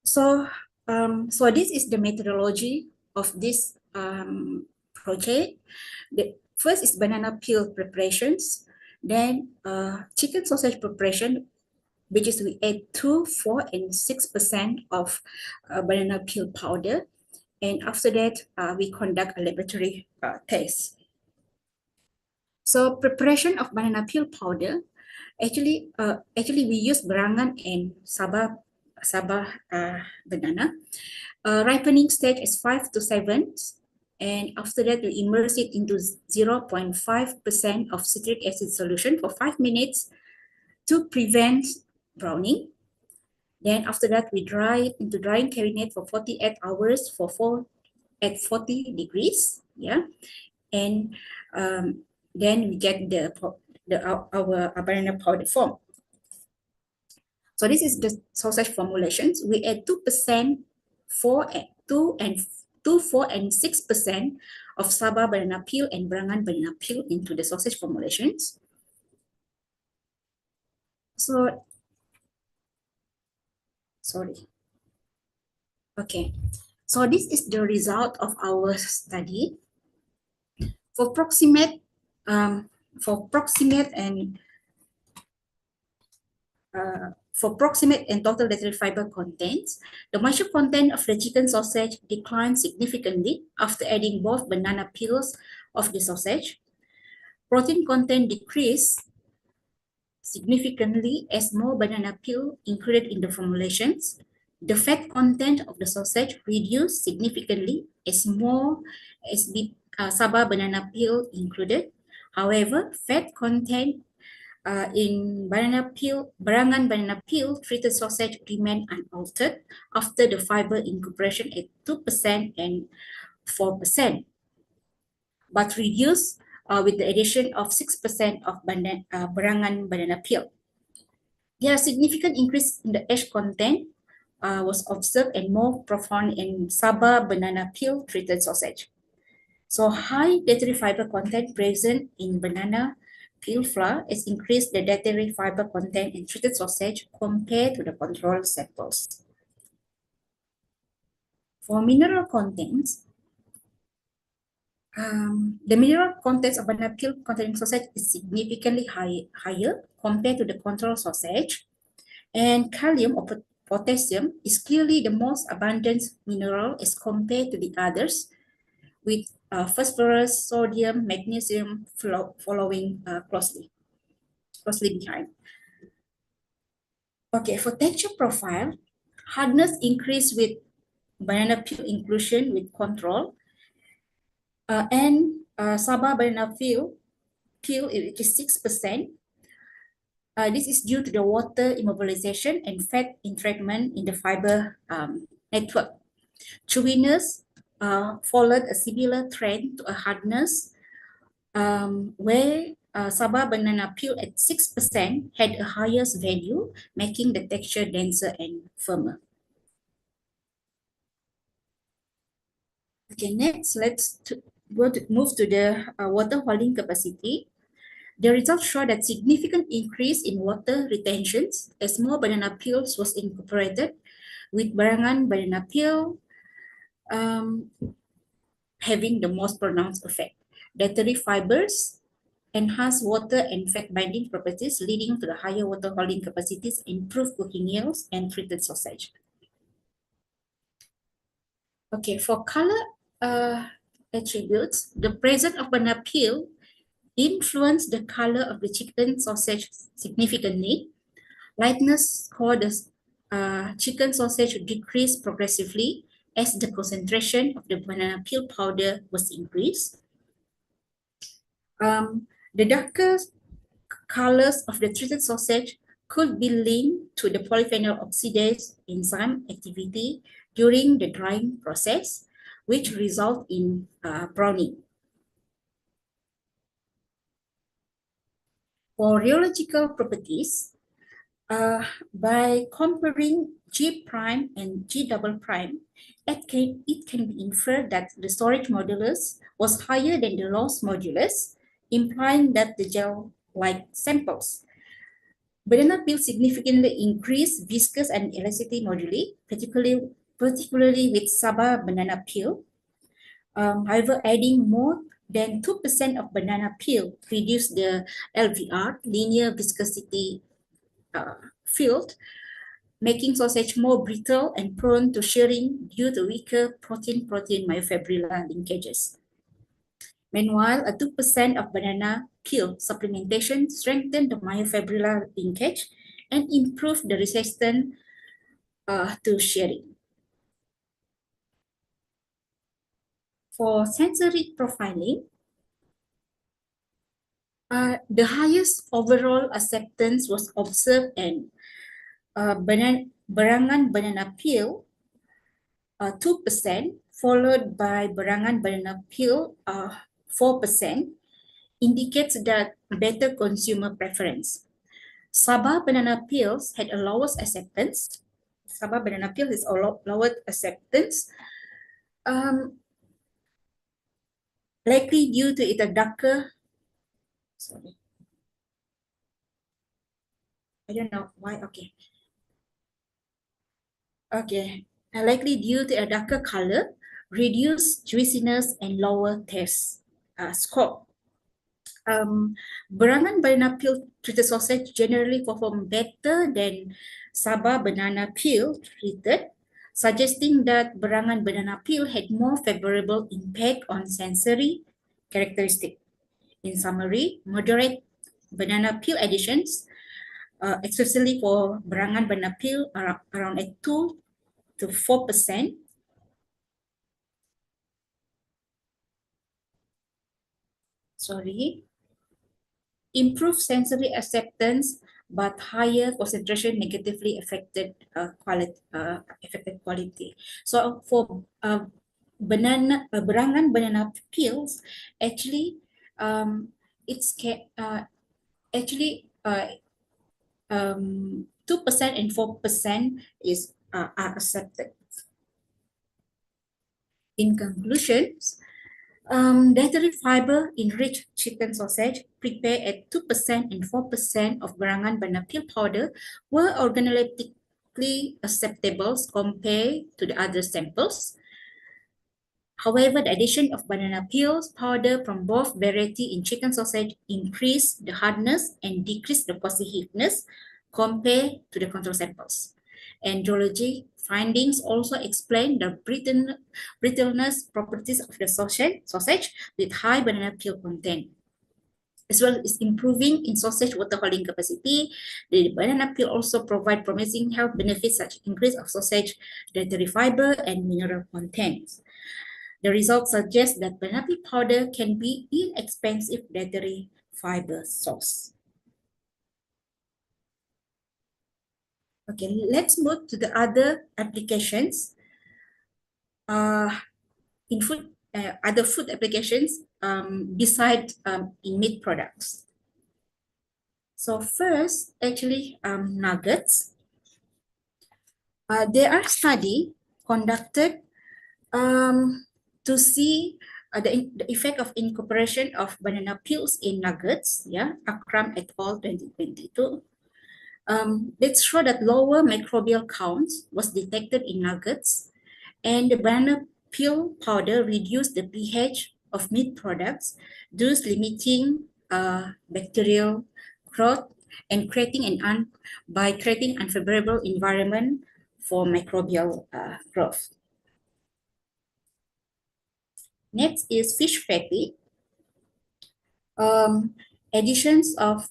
So this is the methodology of this project. The first is banana peel preparations, then chicken sausage preparation, which is we add 2, 4, and 6% of banana peel powder. And after that, we conduct a laboratory test. So preparation of banana peel powder, actually we use Barangan and Sabah banana. Ripening stage is 5 to 7. And after that, we immerse it into 0.5% of citric acid solution for 5 minutes to prevent browning. Then after that, we dry it into drying cabinet for 48 hours at 40 degrees. And then we get our banana powder form. So this is the sausage formulations. We add 2%, 4, 6% of Sabah banana peel and Barangan banana peel into the sausage formulations. So Sorry. Okay, so this is the result of our study. For proximate, and for proximate and total dietary fiber contents, the moisture content of the chicken sausage declined significantly after adding both banana peels of the sausage. Protein content decreased significantly as more banana peel included in the formulations. The fat content of the sausage reduced significantly as more Sabah banana peel included. However, fat content in barangan banana peel treated sausage remained unaltered after the fiber incorporation at 2% and 4%, but reduced with the addition of 6% of barangan banana peel. There are significant increase in the ash content was observed and more profound in Sabah banana peel treated sausage. So high dietary fiber content present in banana peel flour has increased the dietary fiber content in treated sausage compared to the control samples. For mineral contents, the mineral contents of banana peel containing sausage is significantly higher compared to the control sausage, and calcium or potassium is clearly the most abundant mineral as compared to the others, with phosphorus, sodium, magnesium following closely behind. Okay, for texture profile, hardness increased with banana peel inclusion with control, and Sabah banana peel, which is 6%. This is due to the water immobilization and fat entrapment in the fiber network. Chewiness followed a similar trend to a hardness, where Sabah banana peel at 6% had a highest value, making the texture denser and firmer. Okay, next, let's move to the water holding capacity. The results show that significant increase in water retentions as more banana peels was incorporated, with barangan banana peel having the most pronounced effect. Dietary fibers enhance water and fat binding properties, leading to the higher water holding capacities, improved cooking yields, and treated sausage. Okay, for color attributes, the presence of banana peel influence the color of the chicken sausage significantly. Lightness caused the chicken sausage to decrease progressively as the concentration of the banana peel powder was increased. The darker colors of the treated sausage could be linked to the polyphenol oxidase enzyme activity during the drying process, which result in browning. For rheological properties, by comparing G prime and G double prime, it can be inferred that the storage modulus was higher than the loss modulus, implying that the gel-like samples. Banana peel significantly increased viscous and elasticity moduli, particularly with Sabah banana peel. However, adding more than 2% of banana peel reduced the LVR, linear viscosity field, making sausage more brittle and prone to shearing due to weaker protein-protein myofibrillar linkages. Meanwhile, a 2% of banana peel supplementation strengthened the myofibrillar linkage and improved the resistance to shearing. For sensory profiling, the highest overall acceptance was observed in barangan banana peel, 2%, followed by barangan banana peel, 4%, indicates that better consumer preference. Sabah banana peels had a lowest acceptance. Sabah banana peel is a lower acceptance, likely due to its darker, sorry, I don't know why, okay. Okay, likely due to a darker color, reduced juiciness and lower taste score. Berangan banana peel treated sausage generally perform better than Sabah banana peel treated, suggesting that berangan banana peel had more favorable impact on sensory characteristic. In summary, moderate banana peel additions, especially for berangan banana peel, are around at 2 to 4%. Improve sensory acceptance, but higher concentration negatively affected quality. So for berangan banana peels, actually, it's actually 2% and 4% are accepted. In conclusions, dietary fiber enriched chicken sausage prepared at 2% and 4% of berangan banana peel powder were organoleptically acceptable compared to the other samples. However, the addition of banana peels powder from both variety in chicken sausage increased the hardness and decreased the cohesiveness compared to the control samples. Andrology findings also explain the brittleness properties of the sausage with high banana peel content. As well as improving in sausage water holding capacity, the banana peel also provide promising health benefits such as increase of sausage dietary fiber and mineral contents. The results suggest that banana peel powder can be inexpensive dietary fiber source. Okay, let's move to the other applications. In food, other food applications beside in meat products. So first, actually, nuggets. There are studies conducted to see the effect of incorporation of banana peels in nuggets. Yeah, Akram et al. 2022. Let's show that lower microbial counts was detected in nuggets, and the banana peel powder reduced the pH of meat products, thus limiting bacterial growth and creating by creating unfavorable environment for microbial growth. Next is fish fatty. Additions of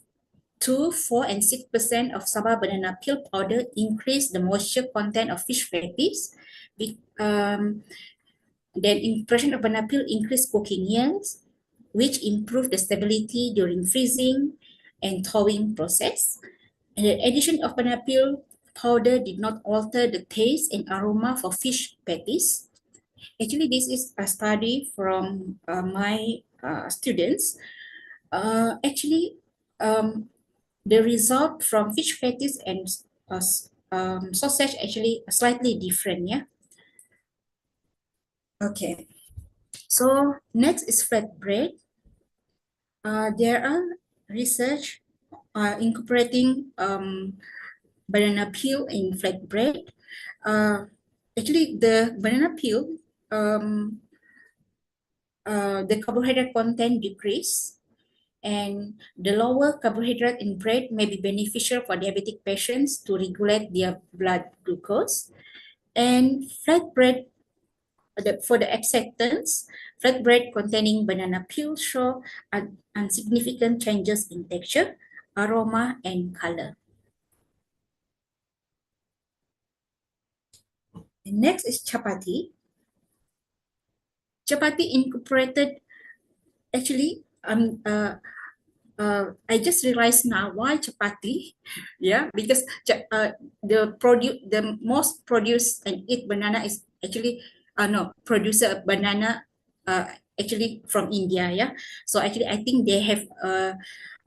2, 4, and 6% of Sabah banana peel powder increase the moisture content of fish fatties. Then impression of banana peel increase cooking yields, which improve the stability during freezing and thawing process. And the addition of banana peel powder did not alter the taste and aroma for fish patties. Actually, this is a study from my students. The result from fish patties and sausage actually slightly different, yeah. Okay, so next is flatbread. There are research incorporating banana peel in flatbread. Actually, the banana peel, the carbohydrate content decrease, and the lower carbohydrate in bread may be beneficial for diabetic patients to regulate their blood glucose. And flatbread, for the acceptance, flatbread containing banana peel show insignificant changes in texture, aroma, and color. And next is chapati. Chapati incorporated, actually, I just realized now why chapati, yeah, because the most produced and eat banana is actually producer of banana actually from India, yeah. So actually I think they have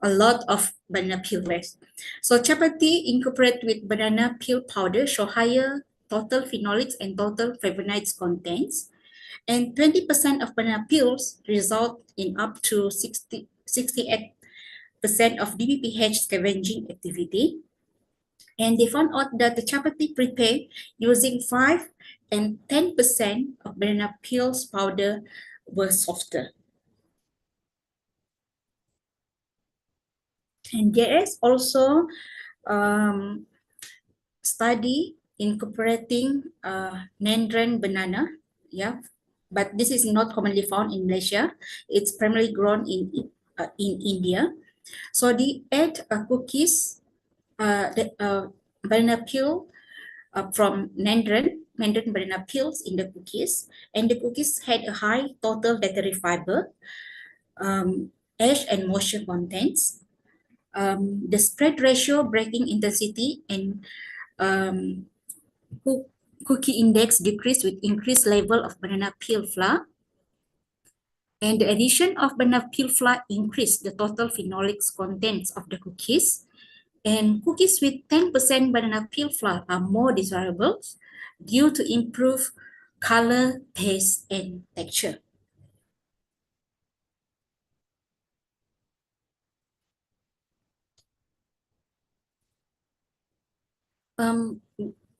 a lot of banana peel waste. So chapati incorporate with banana peel powder show higher total phenolics and total flavonoids contents, and 20% of banana peels result in up to 68% of DBPH scavenging activity. And they found out that the chapati prepared using 5 and 10% of banana peels powder were softer. And there is also study incorporating Nandran banana, yeah, but this is not commonly found in Malaysia. It's primarily grown in India. So they add cookies, the banana peel from Nandran banana peels in the cookies, and the cookies had a high total dietary fiber, ash and moisture contents. The spread ratio, breaking intensity, and cookie index decreased with increased level of banana peel flour. And the addition of banana peel flour increased the total phenolics contents of the cookies. And cookies with 10% banana peel flour are more desirable due to improved color, taste, and texture.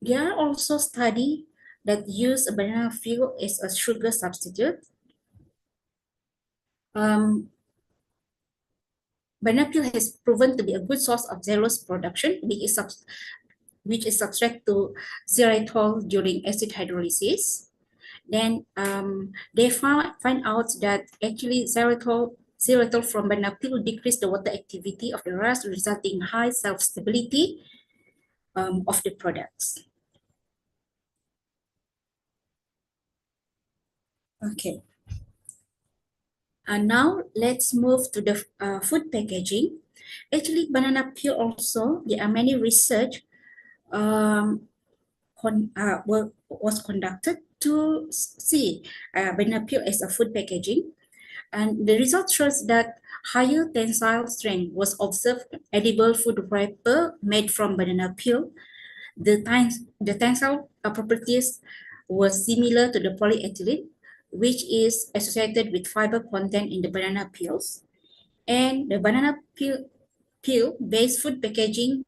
There are also studies that use a banana peel as a sugar substitute. Banana peel has proven to be a good source of xylose production, which is subject to xylitol during acid hydrolysis. Then they find out that actually xylitol from banana peel decrease the water activity of the rust, resulting in high self-stability of the products. Okay. Now let's move to the food packaging. Actually, banana peel also, there are many research was conducted to see banana peel as a food packaging. And the result shows that higher tensile strength was observed in edible food wrapper made from banana peel. The tensile properties were similar to the polyethylene, which is associated with fiber content in the banana peels. And the banana peel-based food packaging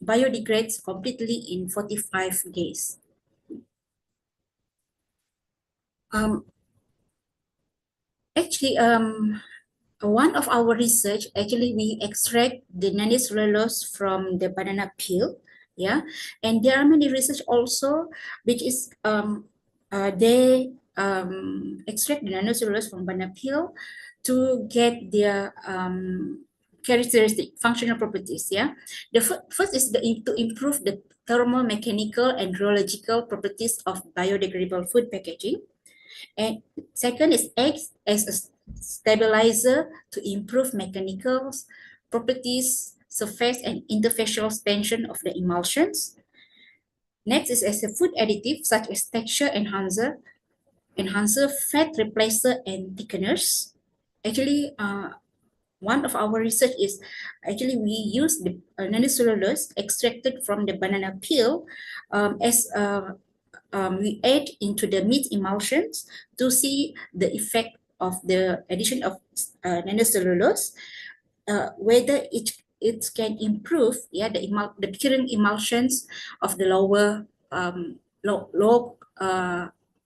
biodegrades completely in 45 days. Actually, one of our research, actually we extract the nanocellulose from the banana peel, yeah, and there are many research also which is they extract the nanocellulose from banana peel to get their characteristic functional properties, yeah. The first is to improve the thermomechanical and rheological properties of biodegradable food packaging. And second is acts as a stabilizer to improve mechanical properties, surface and interfacial expansion of the emulsions. Next is as a food additive such as texture enhancer, fat replacer, and thickeners. Actually, one of our research is actually we use the nanocellulose extracted from the banana peel as we add into the meat emulsions to see the effect of the addition of nanocellulose, whether it can improve, yeah, the current emulsions of the lower low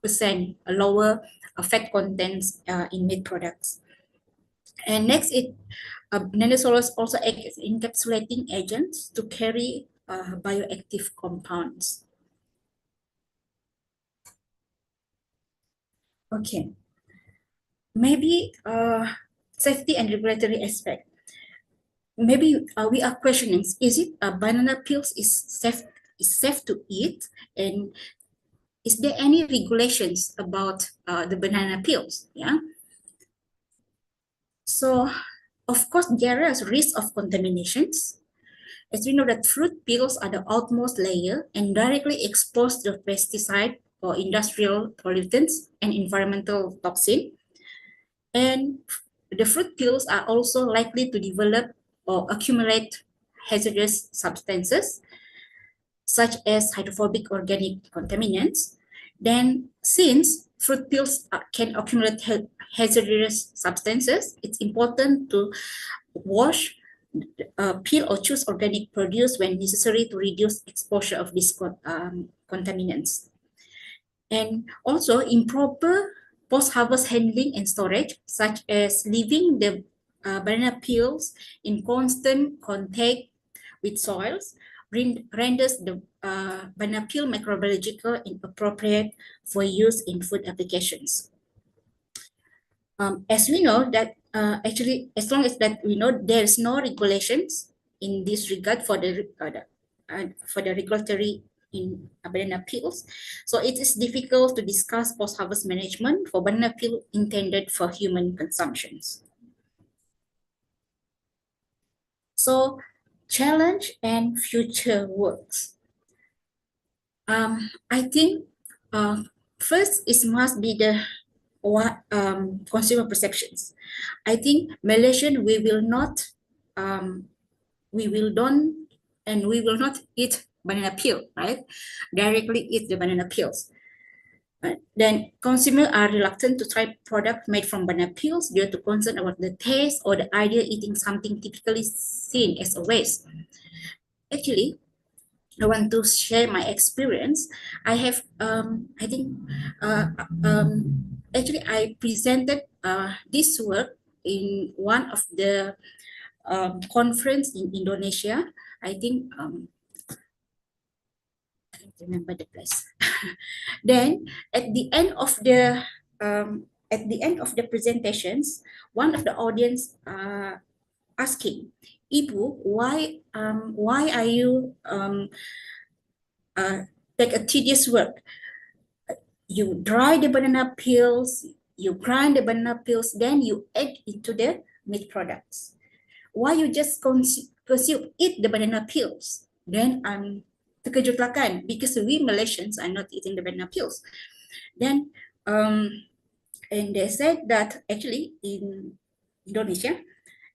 percent, lower fat contents in meat products. And next, nanocellulose also act as encapsulating agents to carry bioactive compounds. Okay, maybe safety and regulatory aspect. Maybe we are questioning: is it banana peels is safe to eat, and is there any regulations about the banana peels? Yeah. So, of course, there is risk of contaminations. As we know that fruit peels are the outermost layer and directly exposed to pesticide or industrial pollutants and environmental toxin. And the fruit peels are also likely to develop or accumulate hazardous substances such as hydrophobic organic contaminants. Then, since fruit peels can accumulate hazardous substances, it's important to wash peel or choose organic produce when necessary to reduce exposure of these contaminants. And also improper post-harvest handling and storage, such as leaving the banana peels in constant contact with soils, renders the banana peel microbiological inappropriate for use in food applications. As we know that actually, as long as that we know there is no regulations in this regard for the regulatory in banana peels, so it is difficult to discuss post-harvest management for banana peel intended for human consumptions. So, challenge and future works. I think first it must be the consumer perceptions. I think Malaysian we will not eat banana peel, right? Directly eat the banana peels. Then consumers are reluctant to try product made from banana peels due to concern about the taste or the idea eating something typically seen as a waste. Actually, I want to share my experience. I have, I think, actually I presented this work in one of the conference in Indonesia. I think, I don't remember the place. Then at the end of the presentations, one of the audience asking, Ibu, why are you take a tedious work? You dry the banana peels, you grind the banana peels, then you add into the meat products. Why you just eat the banana peels? Then I'm terkejut lah kan, because we Malaysians are not eating the banana peels. Then and they said that actually in Indonesia,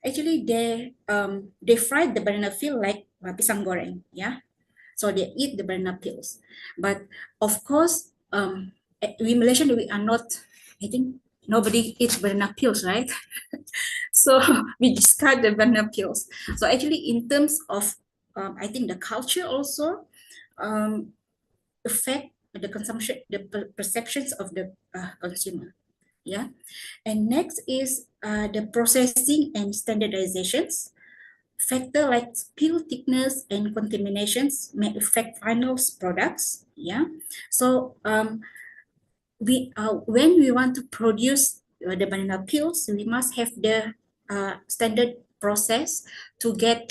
actually they fried the banana peel like pisang goreng, yeah. So they eat the banana peels. But of course, we Malaysian, we are not, I think nobody eats banana peels, right? So we discard the banana peels. So actually in terms of, I think the culture also affect the consumption, the perceptions of the consumer. Yeah. And next is the processing and standardizations. Factor like peel thickness and contaminations may affect final products. Yeah. So when we want to produce the banana peels, we must have the standard process to get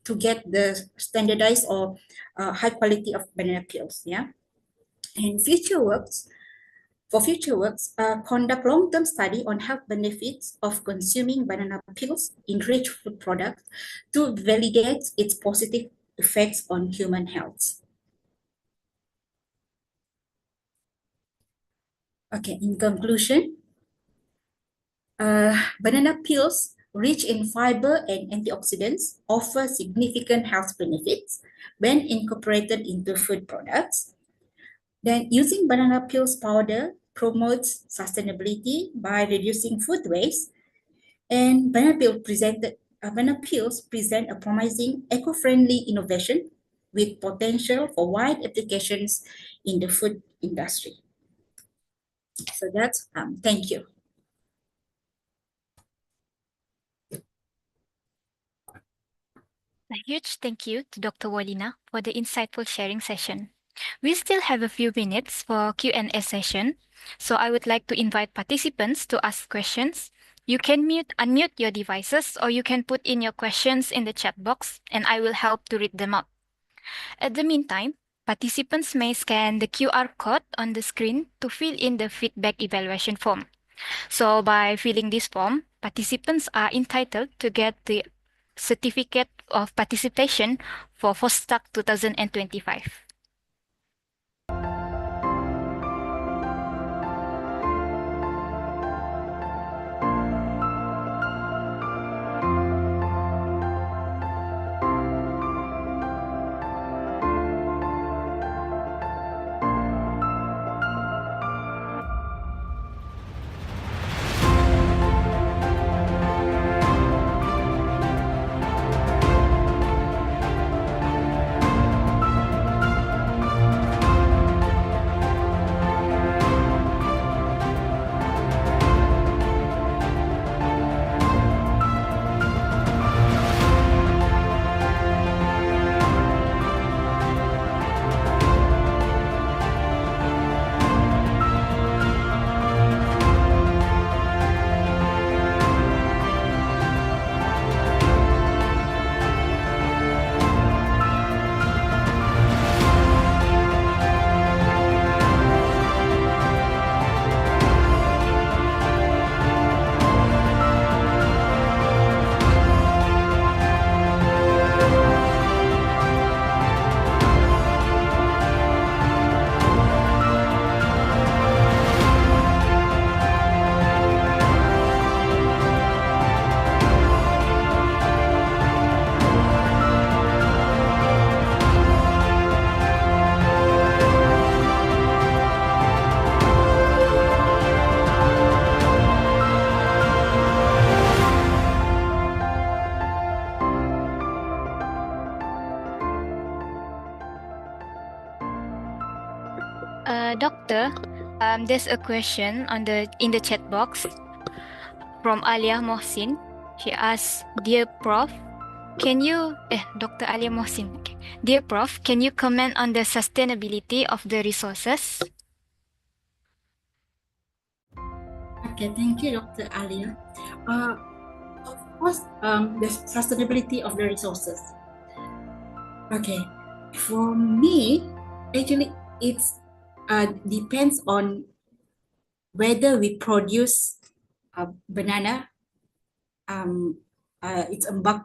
the standardized or high quality of banana peels. Yeah. And for future works, conduct long-term study on health benefits of consuming banana peels in rich food products to validate its positive effects on human health. Okay, in conclusion, banana peels rich in fiber and antioxidants offer significant health benefits when incorporated into food products. Then using banana peels powder promotes sustainability by reducing food waste, and banana peels present a promising eco-friendly innovation with potential for wide applications in the food industry. So that's thank you. A huge thank you to Dr. Walina for the insightful sharing session. We still have a few minutes for Q&A session, so I would like to invite participants to ask questions. You can unmute your devices, or you can put in your questions in the chat box and I will help to read them out. At the meantime, participants may scan the QR code on the screen to fill in the feedback evaluation form. So by filling this form, participants are entitled to get the Certificate of Participation for FOSTUC 2025. Doctor, there's a question in the chat box from Alia Mohsin. She asks, "Dear Prof, Dr. Alia Mohsin. Okay. Dear Prof, can you comment on the sustainability of the resources?" Okay, thank you, Dr. Alia. Of course, the sustainability of the resources. Okay, for me, actually, it's depends on whether we produce banana. It's a bulk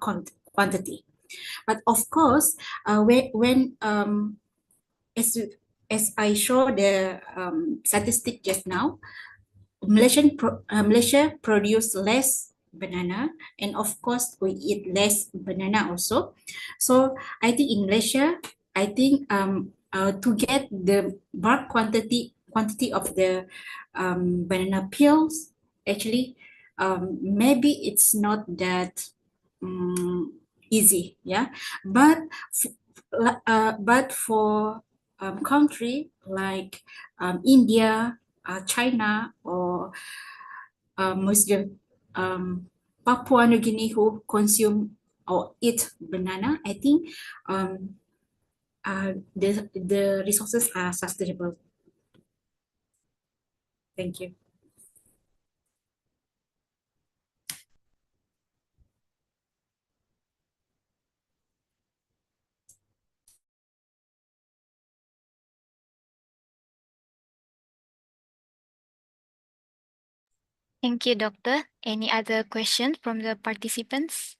quantity, but of course, when as I show the statistic just now, Malaysia produce less banana, and of course we eat less banana also. So I think in Malaysia, I think to get the bulk quantity of the banana peels, actually maybe it's not that easy, yeah. But for country like India, China, or Muslim Papua New Guinea who consume or eat banana, I think the resources are sustainable. Thank you. Thank you, Doctor. Any other questions from the participants?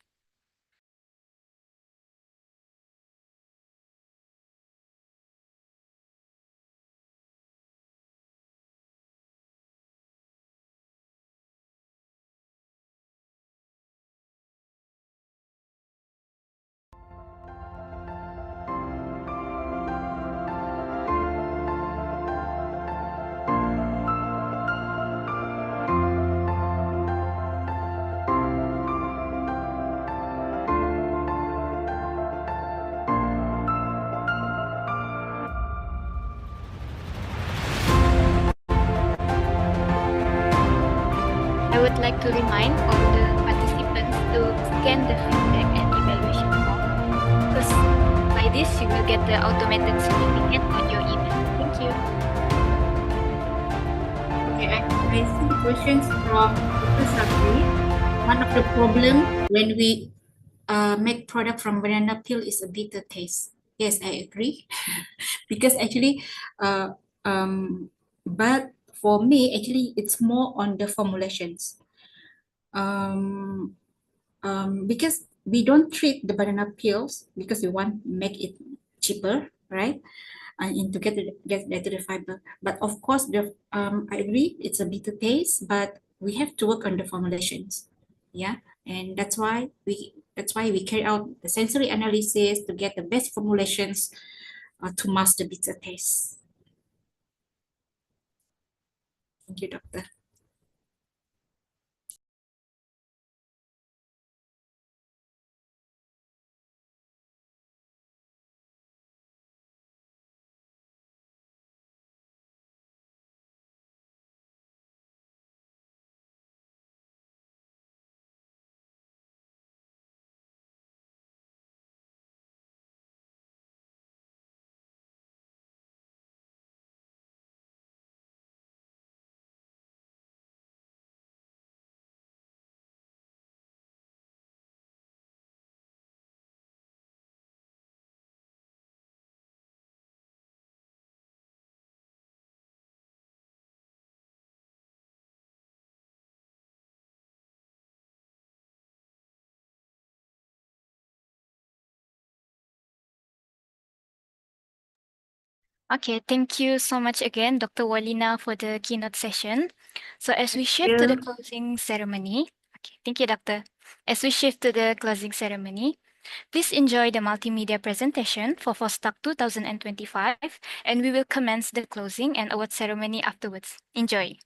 I would like to remind all the participants to scan the feedback and evaluation form, because by this you will get the automated certificate on your email. Thank you. Okay, I see the questions from Dr. Sakri. One of the problem when we make product from banana peel is a bitter taste. Yes, I agree. Because actually, but for me, actually, it's more on the formulations. Because we don't treat the banana peels because we want to make it cheaper, right? And to get the fiber. But of course, I agree it's a bitter taste, but we have to work on the formulations. Yeah, and that's why we carry out the sensory analysis to get the best formulations to mask the bitter taste. Thank you, Doctor. Okay, thank you so much again, Dr. Walina, for the keynote session. So as we shift to the closing ceremony, okay, thank you, Doctor. As we shift to the closing ceremony, please enjoy the multimedia presentation for FOSTUC 2025, and we will commence the closing and award ceremony afterwards. Enjoy.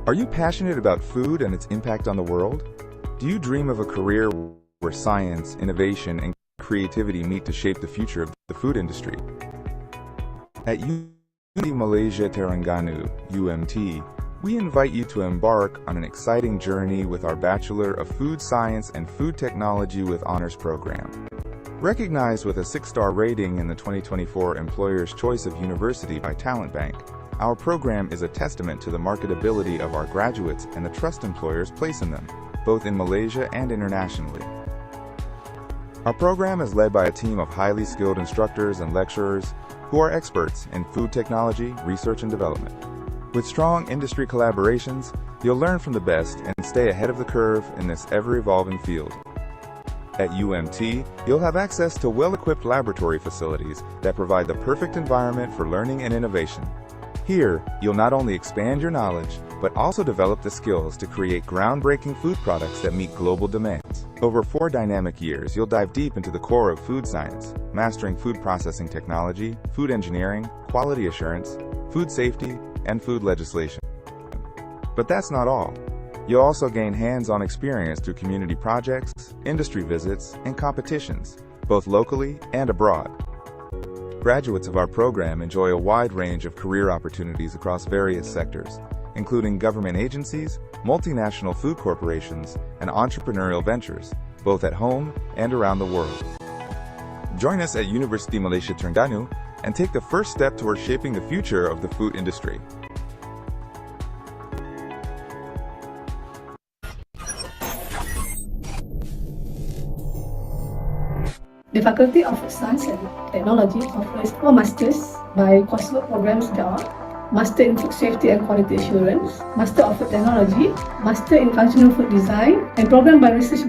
Are you passionate about food and its impact on the world? Do you dream of a career where science, innovation, and creativity meet to shape the future of the food industry? At UMT Malaysia Terengganu, UMT, we invite you to embark on an exciting journey with our Bachelor of Food Science and Food Technology with Honors program. Recognized with a 6-star rating in the 2024 Employer's Choice of University by Talent Bank, our program is a testament to the marketability of our graduates and the trust employers place in them, both in Malaysia and internationally. Our program is led by a team of highly skilled instructors and lecturers who are experts in food technology, research, and development. With strong industry collaborations, you'll learn from the best and stay ahead of the curve in this ever-evolving field. At UMT, you'll have access to well-equipped laboratory facilities that provide the perfect environment for learning and innovation. Here, you'll not only expand your knowledge, but also develop the skills to create groundbreaking food products that meet global demands. Over 4 dynamic years, you'll dive deep into the core of food science, mastering food processing technology, food engineering, quality assurance, food safety, and food legislation. But that's not all. You'll also gain hands-on experience through community projects, industry visits, and competitions, both locally and abroad. Graduates of our program enjoy a wide range of career opportunities across various sectors, including government agencies, multinational food corporations, and entrepreneurial ventures, both at home and around the world. Join us at University Malaysia Terengganu and take the first step towards shaping the future of the food industry. The Faculty of Science and Technology offers 4 masters by coursework programs that are Master in Food Safety and Quality Assurance, Master of Food Technology, Master in Functional Food Design, and program by research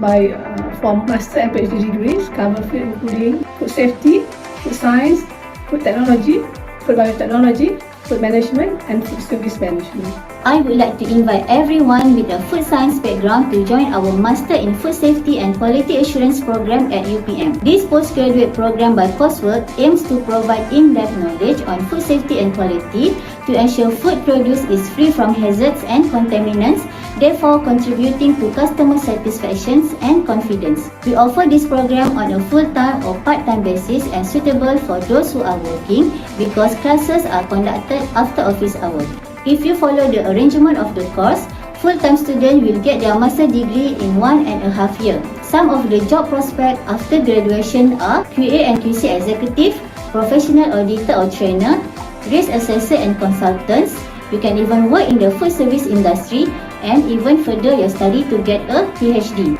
from Master and PhD degrees cover fields including food safety, food science, food technology, food biotechnology, food management, and food service management. I would like to invite everyone with a food science background to join our Master in Food Safety and Quality Assurance program at UPM. This postgraduate program by coursework aims to provide in-depth knowledge on food safety and quality to ensure food produce is free from hazards and contaminants, therefore contributing to customer satisfaction and confidence. We offer this program on a full-time or part-time basis and suitable for those who are working because classes are conducted after office hours. If you follow the arrangement of the course, full-time students will get their master degree in 1.5 years. Some of the job prospects after graduation are QA and QC executive, professional auditor or trainer, risk assessor and consultants. You can even work in the food service industry and even further your study to get a PhD.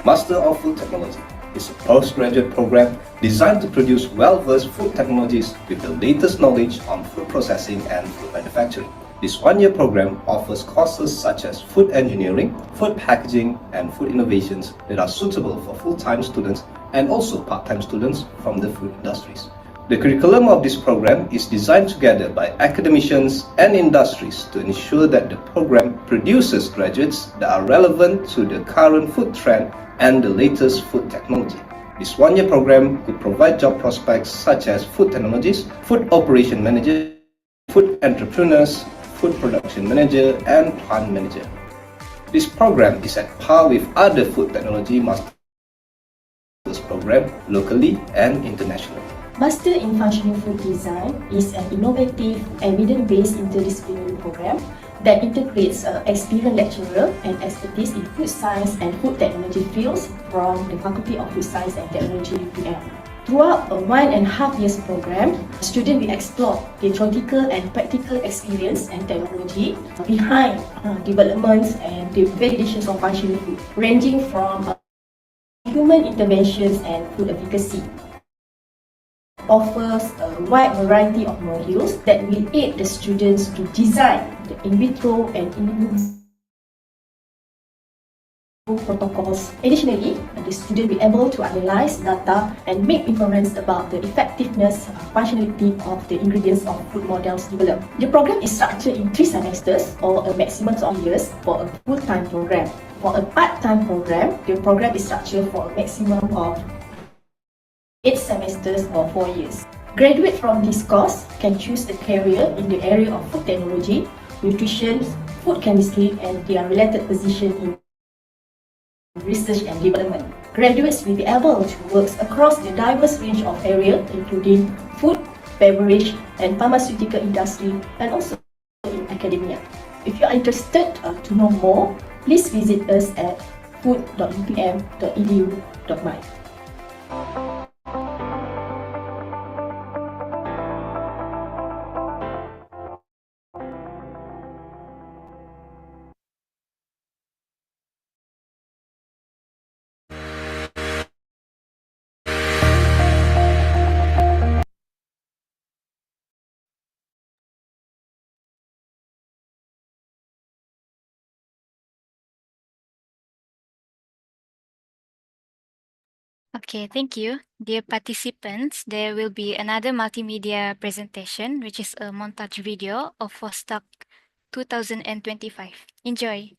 Master of Food Technology is a postgraduate program designed to produce well-versed food technologists with the latest knowledge on food processing and food manufacturing. This one-year program offers courses such as food engineering, food packaging, and food innovations that are suitable for full-time students and also part-time students from the food industries. The curriculum of this program is designed together by academicians and industries to ensure that the program produces graduates that are relevant to the current food trend and the latest food technology. This one-year program could provide job prospects such as food technologists, food operation manager, food entrepreneurs, food production manager, and plant manager. This program is at par with other food technology masters program locally and internationally. Master in Functional Food Design is an innovative, evidence-based interdisciplinary program that integrates experienced lecturer and expertise in food science and food technology fields from the Faculty of Food Science and Technology UPM. Throughout a 1.5 years program, students will explore the theoretical and practical experience and technology behind developments and the validations of functional food, ranging from human interventions and food efficacy. Offers a wide variety of modules that will aid the students to design the in vitro and in vivo protocols. Additionally, the student will be able to analyze data and make inference about the effectiveness and functionality of the ingredients of food models developed. The program is structured in 3 semesters or a maximum of years for a full-time program. For a part-time program, the program is structured for a maximum of 8 semesters or 4 years. Graduates from this course can choose a career in the area of food technology, nutrition, food chemistry, and their related position in research and development. Graduates will be able to work across the diverse range of areas, including food, beverage, and pharmaceutical industry, and also in academia. If you are interested to know more, please visit us at food.upm.edu.my. Okay, thank you. Dear participants, there will be another multimedia presentation, which is a montage video of FOSTUC 2025. Enjoy.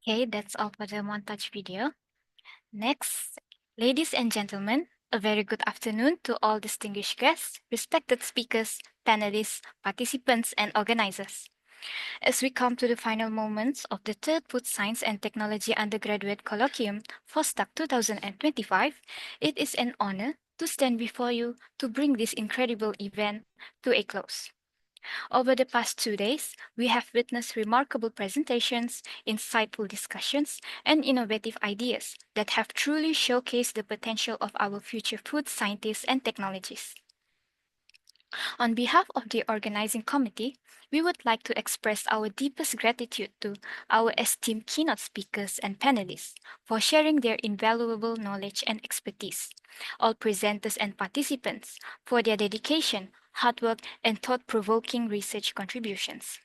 Okay, that's all for the montage video. Next, ladies and gentlemen, a very good afternoon to all distinguished guests, respected speakers, panelists, participants, and organizers. As we come to the final moments of the third Food Science and Technology Undergraduate Colloquium, FOSTUC 2025, it is an honor to stand before you to bring this incredible event to a close. Over the past 2 days, we have witnessed remarkable presentations, insightful discussions, and innovative ideas that have truly showcased the potential of our future food scientists and technologists. On behalf of the organizing committee, we would like to express our deepest gratitude to our esteemed keynote speakers and panelists for sharing their invaluable knowledge and expertise, all presenters and participants for their dedication, hard work, and thought-provoking research contributions,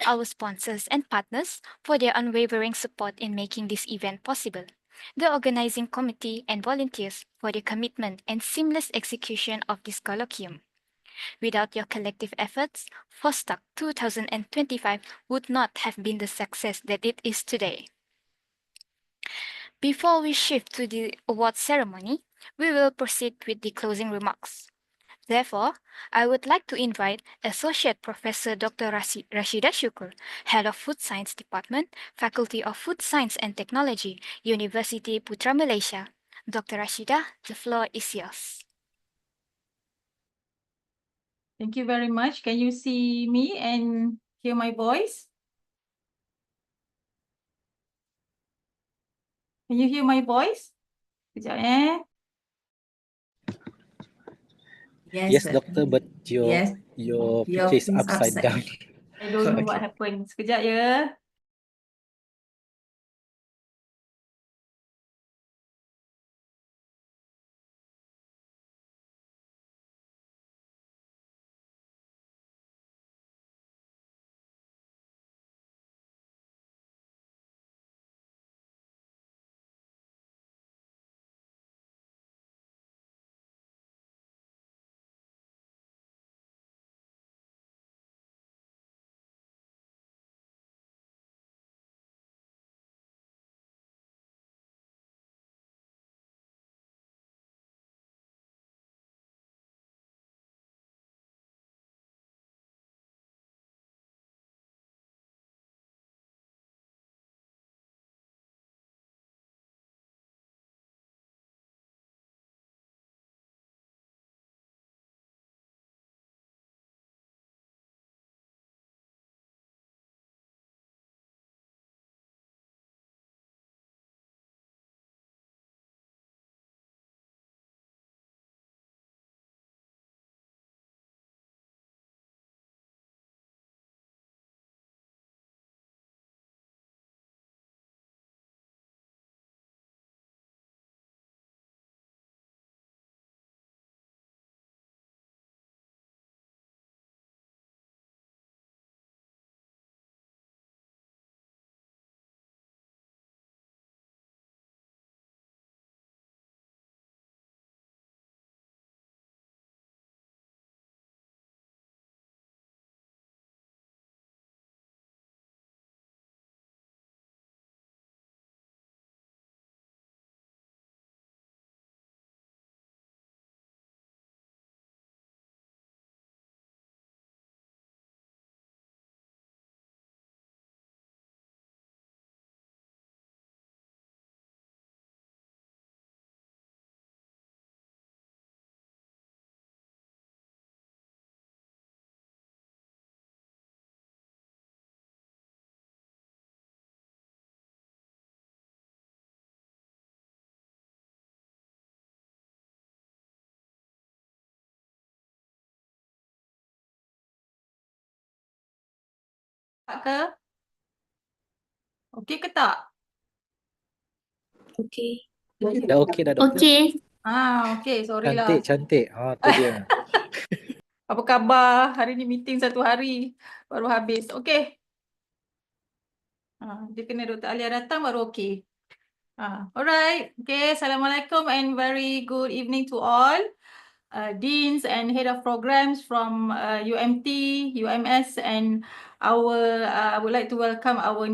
our sponsors and partners for their unwavering support in making this event possible, the organizing committee and volunteers for their commitment and seamless execution of this colloquium. Without your collective efforts, FOSTUC 2025 would not have been the success that it is today. Before we shift to the award ceremony, we will proceed with the closing remarks. Therefore, I would like to invite Associate Professor Dr. Rashida Syukur, Head of Food Science Department, Faculty of Food Science and Technology, University Putra Malaysia. Dr. Rashida, the floor is yours. Thank you very much. Can you see me and hear my voice? Can you hear my voice? Sekejap Yes, doctor, but your picture is upside down. I don't know what happened. Sekejap ya. Ke? Okey ke tak? Okay. Dah okey dah, doktor. Okay. Okey, sorry lah. Cantik. Tu dia. Apa khabar? Hari ni meeting 1 hari baru habis. Okey. Dia kena Dr. Alia datang baru okey. Alright. Okay. Assalamualaikum and very good evening to all. Deans and head of programs from UMT, UMS, and our I would like to welcome our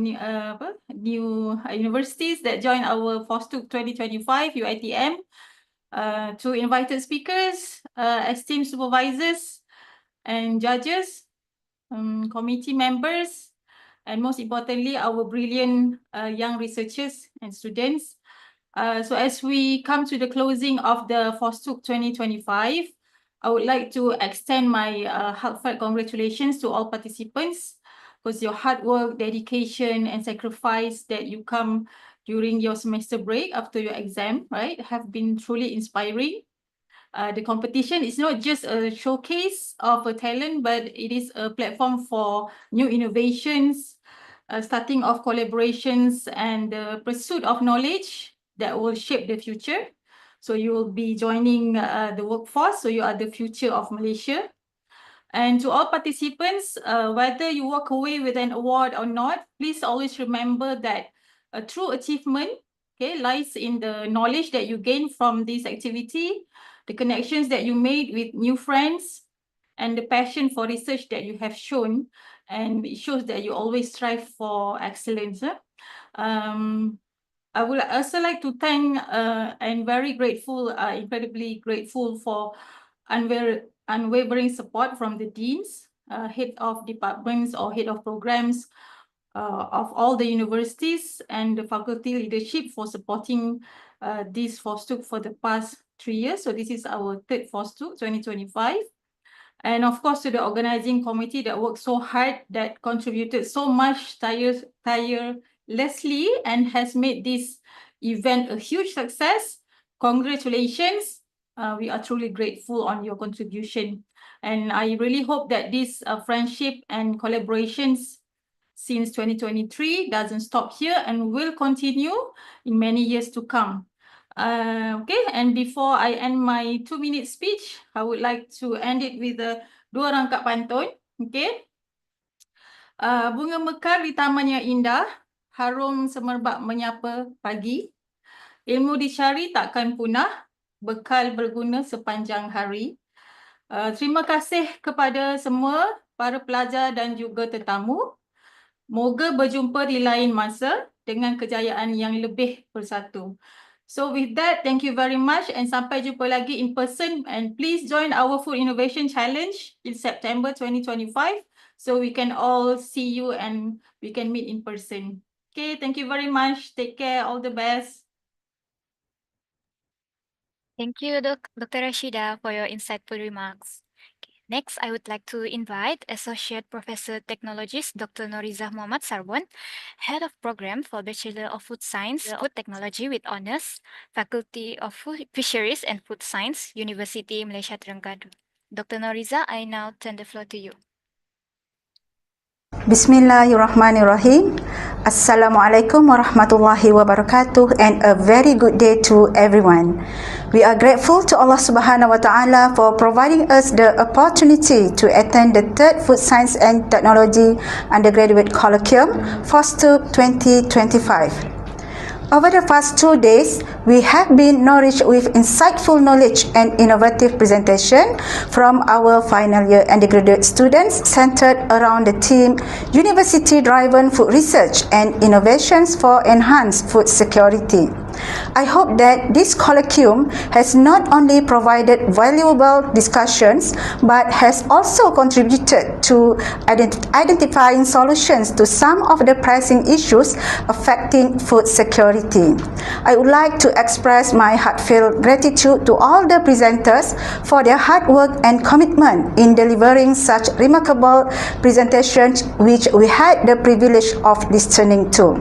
new universities that join our FOSTUC 2025 UITM, to invited speakers, esteemed supervisors and judges, committee members, and most importantly, our brilliant young researchers and students. So as we come to the closing of the FOSTUC 2025, I would like to extend my heartfelt congratulations to all participants, because your hard work, dedication, and sacrifice that you come during your semester break after your exam, right, have been truly inspiring. The competition is not just a showcase of a talent, but it is a platform for new innovations, starting of collaborations, and the pursuit of knowledge that will shape the future. So you will be joining the workforce, so you are the future of Malaysia. And to all participants, whether you walk away with an award or not, please always remember that a true achievement, okay, lies in the knowledge that you gain from this activity, the connections that you made with new friends, and the passion for research that you have shown. And it shows that you always strive for excellence. I would also like to thank and very grateful, incredibly grateful for unwavering support from the deans, head of departments or head of programs of all the universities, and the faculty leadership for supporting this FOSTUC for the past 3 years. So this is our third FOSTUC 2025. And of course, to the organizing committee that worked so hard, that contributed so much tirelessly, and has made this event a huge success. Congratulations. We are truly grateful on your contribution. And I really hope that this friendship and collaborations since 2023 doesn't stop here and will continue in many years to come. Okay, and before I end my 2-minute speech, I would like to end it with dua rangkap pantun. Okay. Bunga mekar di taman yang indah, harum semerbak menyapa pagi. Ilmu dicari takkan punah, bekal berguna sepanjang hari. Terima kasih kepada semua para pelajar dan juga tetamu. Moga berjumpa di lain masa dengan kejayaan yang lebih bersatu. So with that, thank you very much, and sampai jumpa lagi in person, and please join our Food Innovation Challenge in September 2025 so we can all see you and we can meet in person. Okay, thank you very much. Take care. All the best. Thank you, Dr. Rashida, for your insightful remarks. Next, I would like to invite Associate Professor Technologist Dr. Norizah Muhammad Sarbon, Head of Program for Bachelor of Food Science, Food Technology with Honours, Faculty of Fisheries and Food Science, University Malaysia Terengganu. Dr. Norizah, I now turn the floor to you. Bismillahirrahmanirrahim. Assalamualaikum warahmatullahi wabarakatuh, and a very good day to everyone. We are grateful to Allah Subhanahu wa Ta'ala for providing us the opportunity to attend the third Food Science and Technology Undergraduate Colloquium, FOSTUC 2025. Over the past 2 days, we have been nourished with insightful knowledge and innovative presentation from our final year undergraduate students centered around the theme University-Driven Food Research and Innovations for Enhanced Food Security. I hope that this colloquium has not only provided valuable discussions but has also contributed to identifying solutions to some of the pressing issues affecting food security. I would like to express my heartfelt gratitude to all the presenters for their hard work and commitment in delivering such remarkable presentations which we had the privilege of listening to.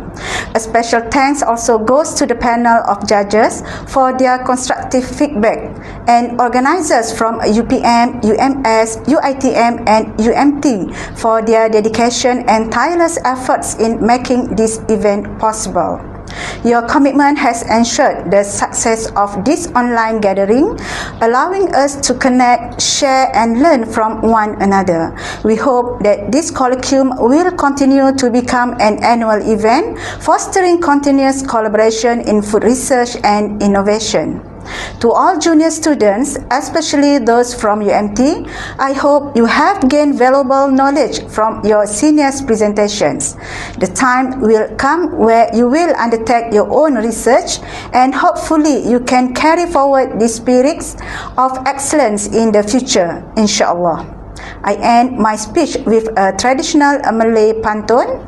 A special thanks also goes to the panel of judges for their constructive feedback, and organizers from UPM, UMS, UITM and UMT for their dedication and tireless efforts in making this event possible. Your commitment has ensured the success of this online gathering, allowing us to connect, share and learn from one another. We hope that this colloquium will continue to become an annual event, fostering continuous collaboration in food research and innovation. To all junior students, especially those from UMT, I hope you have gained valuable knowledge from your seniors' presentations. The time will come where you will undertake your own research and hopefully you can carry forward the spirits of excellence in the future, inshallah. I end my speech with a traditional Malay pantun.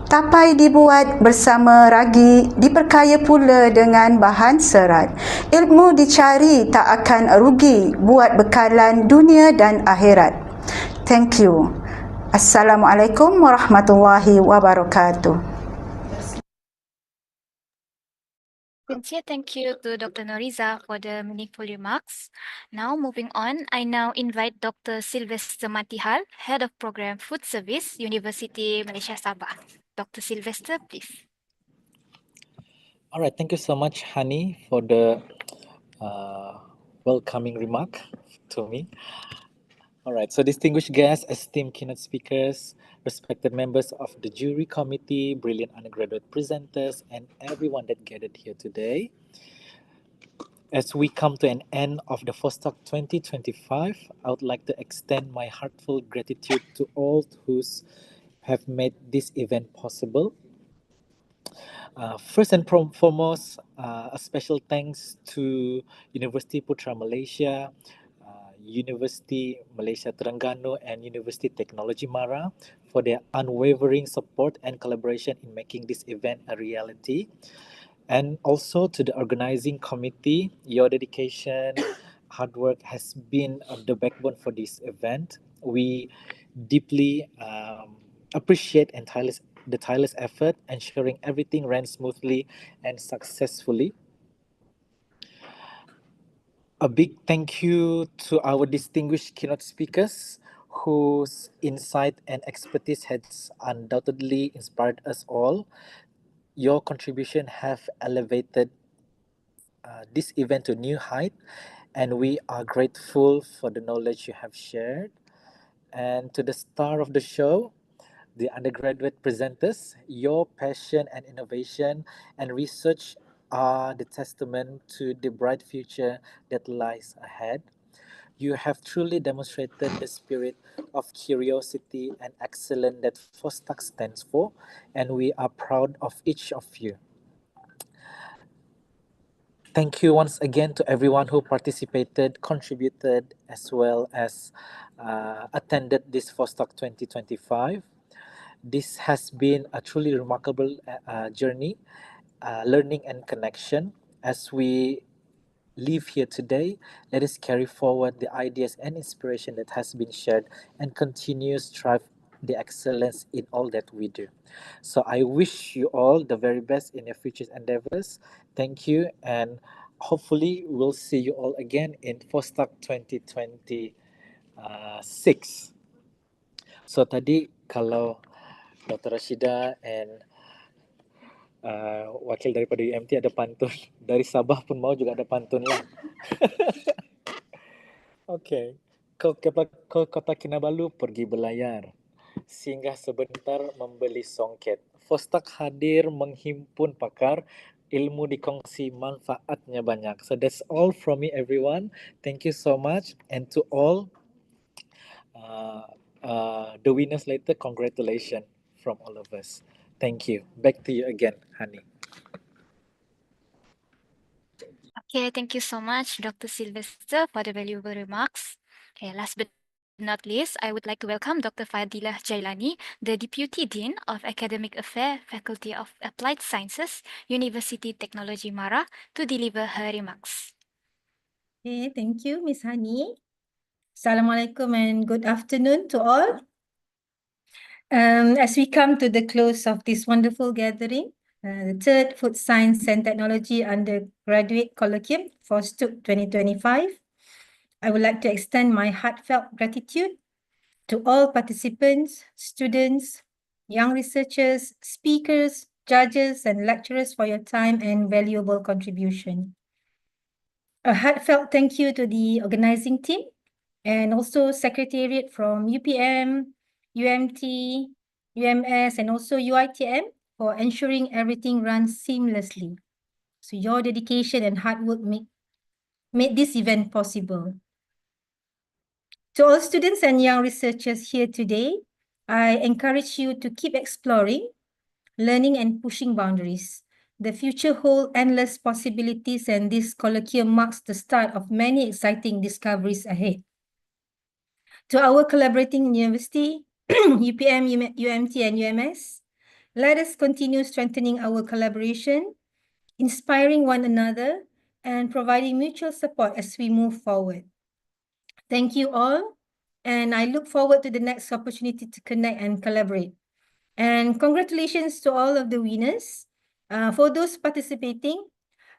Tapai dibuat bersama ragi, diperkaya pula dengan bahan serat. Ilmu dicari tak akan rugi, buat bekalan dunia dan akhirat. Thank you. Assalamualaikum warahmatullahi wabarakatuh. Sincere thank you to Dr. Noriza for the meaningful remarks. Now moving on, I now invite Dr. Sylvester Matihal, Head of Program Food Service, University Malaysia Sabah. Dr. Sylvester, please. All right, thank you so much, Hani, for the welcoming remark to me. All right, so distinguished guests, esteemed keynote speakers, respected members of the jury committee, brilliant undergraduate presenters, and everyone that gathered here today. As we come to an end of the FOSTUC 2025, I would like to extend my heartfelt gratitude to all who have made this event possible. First and foremost, a special thanks to University Putra Malaysia, University Malaysia Terengganu, and University Technology Mara for their unwavering support and collaboration in making this event a reality. And also to the organizing committee, your dedication, hard work has been the backbone for this event. We deeply appreciate the tireless effort, ensuring everything ran smoothly and successfully. A big thank you to our distinguished keynote speakers whose insight and expertise has undoubtedly inspired us all. Your contribution have elevated this event to new height, and we are grateful for the knowledge you have shared. And to the star of the show, the undergraduate presenters, your passion and innovation and research are the testament to the bright future that lies ahead. You have truly demonstrated the spirit of curiosity and excellence that FOSTUC stands for, and we are proud of each of you. Thank you once again to everyone who participated, contributed, as well as attended this FOSTUC 2025. This has been a truly remarkable journey, learning and connection. As we live here today, let us carry forward the ideas and inspiration that has been shared and continue strive the excellence in all that we do. So I wish you all the very best in your future endeavors. Thank you, and hopefully we'll see you all again in FOSTUC 2026. So tadi kalau Dr. Rashida and wakil daripada UMT ada pantun. Dari Sabah pun mau juga ada pantun lah. Okay. Kau kota Kinabalu pergi berlayar. Singgah sebentar membeli songket. FOSTUC hadir menghimpun pakar. Ilmu dikongsi, manfaatnya banyak. So that's all from me, everyone. Thank you so much. And to all the winners later, congratulations from all of us. Thank you. Back to you again, Hani. Okay, thank you so much, Dr. Sylvester, for the valuable remarks. Okay, last but not least, I would like to welcome Dr. Fadilah Jailani, the Deputy Dean of Academic Affairs, Faculty of Applied Sciences, University Technology Mara, to deliver her remarks. Okay, thank you, Miss Hani. Assalamualaikum and good afternoon to all. As we come to the close of this wonderful gathering, the third Food Science and Technology Undergraduate Colloquium, FOSTUC 2025, I would like to extend my heartfelt gratitude to all participants, students, young researchers, speakers, judges, and lecturers for your time and valuable contribution. A heartfelt thank you to the organizing team and also Secretariat from UPM, UMT, UMS, and also UITM for ensuring everything runs seamlessly. So your dedication and hard work make made this event possible. To all students and young researchers here today, I encourage you to keep exploring, learning and pushing boundaries. The future holds endless possibilities, and this colloquium marks the start of many exciting discoveries ahead. To our collaborating university, UPM, UMT and UMS, let us continue strengthening our collaboration, inspiring one another, and providing mutual support as we move forward. Thank you all, and I look forward to the next opportunity to connect and collaborate. And congratulations to all of the winners. For those participating,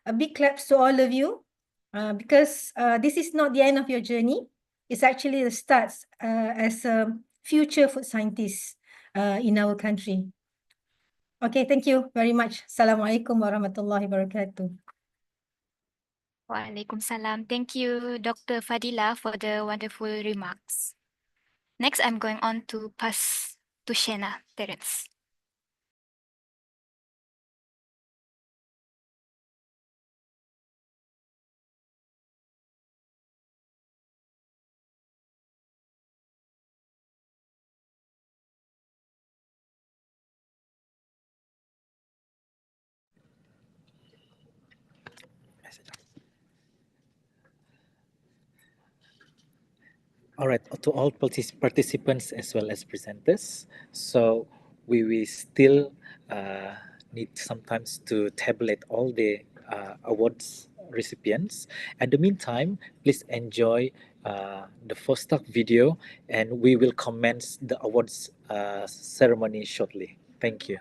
a big claps to all of you, because this is not the end of your journey. It's actually the start as a future food scientist in our country. Okay, thank you very much. Assalamualaikum warahmatullahi wabarakatuh. Waalaikumsalam. Thank you, Dr. Fadila, for the wonderful remarks. Next, I'm going on to pass to Shena Terence. All right, to all participants as well as presenters. So we will still need sometimes to tabulate all the awards recipients. At the meantime, please enjoy the FOSTUC video, and we will commence the awards ceremony shortly. Thank you.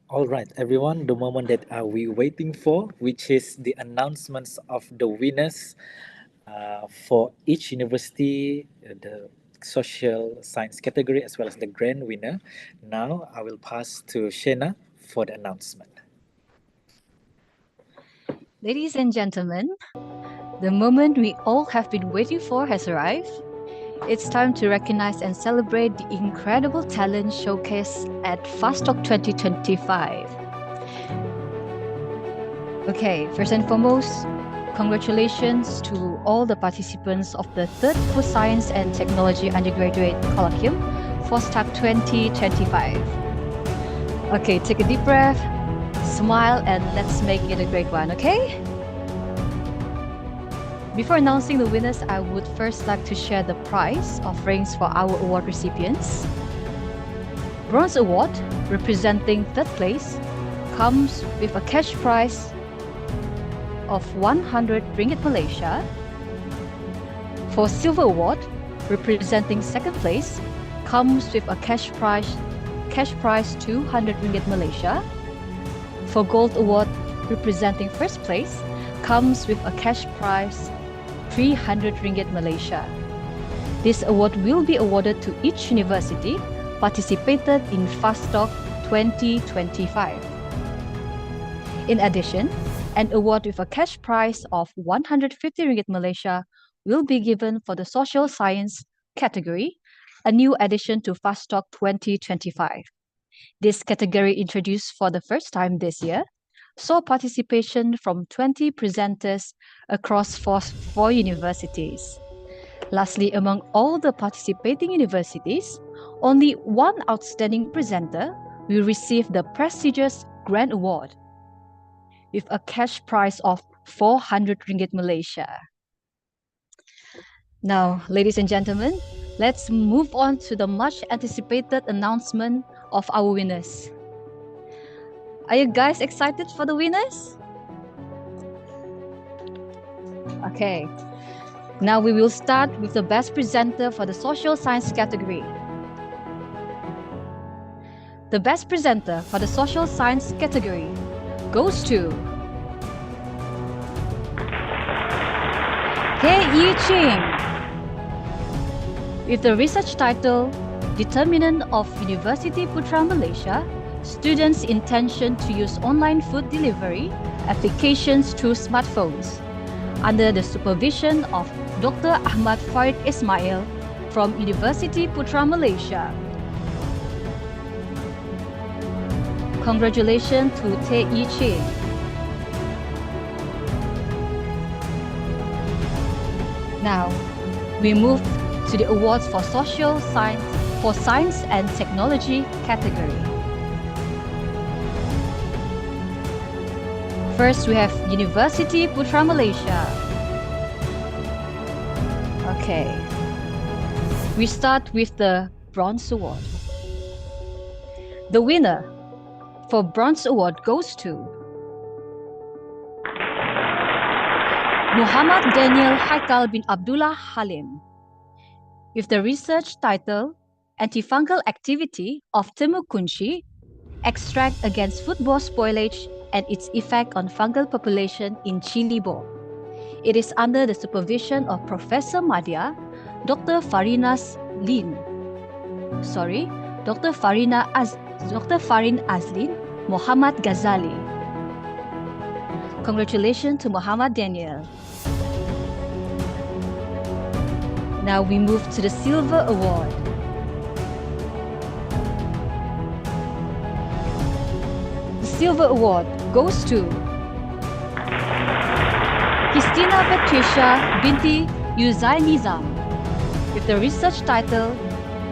All right, everyone, the moment that we waiting for, which is the announcements of the winners for each university, the social science category, as well as the grand winner. Now I will pass to Shena for the announcement. Ladies and gentlemen, the moment we all have been waiting for has arrived. It's time to recognize and celebrate the incredible talent showcase at FOSTUC 2025. Okay, first and foremost, congratulations to all the participants of the 3rd Food Science and Technology Undergraduate Colloquium, FOSTUC 2025. Okay, take a deep breath, smile, and let's make it a great one, okay? Before announcing the winners, I would first like to share the prize offerings for our award recipients. Bronze Award, representing 3rd place, comes with a cash prize of 100 ringgit Malaysia. For Silver Award, representing 2nd place, comes with a cash prize 200 ringgit Malaysia. For Gold Award, representing 1st place, comes with a cash prize 300 ringgit Malaysia. This award will be awarded to each university participated in FOSTUC 2025. In addition, an award with a cash prize of 150 ringgit Malaysia will be given for the social science category, a new addition to FOSTUC 2025. This category introduced for the first time this year saw participation from 20 presenters across four universities. Lastly, among all the participating universities, only one outstanding presenter will receive the prestigious Grand Award with a cash prize of 400 ringgit Malaysia. Now, ladies and gentlemen, let's move on to the much anticipated announcement of our winners. Are you guys excited for the winners? Okay. Now we will start with the best presenter for the social science category. The best presenter for the social science category goes to He Yi Ching with the research title Determinant of University Putra Malaysia, Students' Intention to Use Online Food Delivery Applications through Smartphones, under the supervision of Dr. Ahmad Farid Ismail from University Putra Malaysia. Congratulations to Tae Yi Ching. Now, we move to the awards for social science, for science and technology category. First, we have University Putra Malaysia. Okay. We start with the Bronze Award. The winner for Bronze Award goes to Muhammad Daniel Haikal bin Abdullah Halim with the research title Antifungal Activity of Temukunchi, Extract Against Foodborne Spoilage and its Effect on Fungal Population in Chilibor. It is under the supervision of Professor Madya, Dr. Farin Azlin, Muhammad Ghazali. Congratulations to Muhammad Daniel. Now we move to the Silver Award. The Silver Award goes to Christina Patricia binti Yuzai Nizam with the research title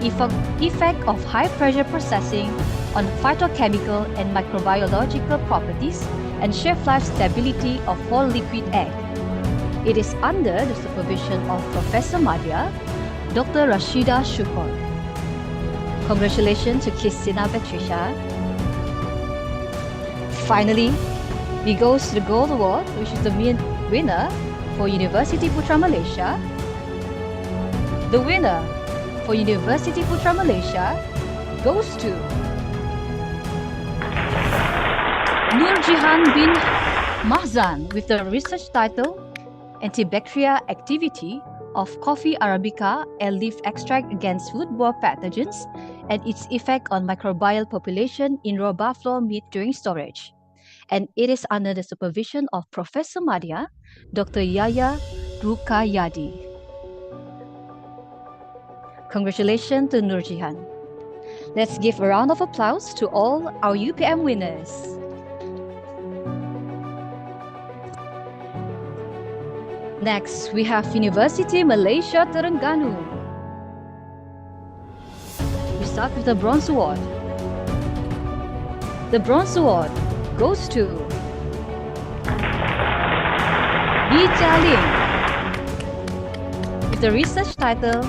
Effect of High Pressure Processing on Phytochemical and Microbiological Properties and Shelf Life Stability of Whole Liquid Egg. It is under the supervision of Professor Madya, Dr. Rashida Shukor. Congratulations to Christina Patricia. Finally, we go to the Gold Award, which is the winner for University Putra Malaysia. The winner for University Putra Malaysia goes to Nurjihan bin Mahzan with the research title Antibacterial Activity of Coffee Arabica and Leaf Extract Against Foodborne Pathogens and its Effect on Microbial Population in Raw Buffalo Meat During Storage. And it is under the supervision of Professor Madia, Dr. Yaya Rukayadi. Congratulations to Nurjihan. Let's give a round of applause to all our UPM winners. Next, we have University Malaysia Terengganu. We start with the Bronze Award. The Bronze Award goes to Li Jialing with the research title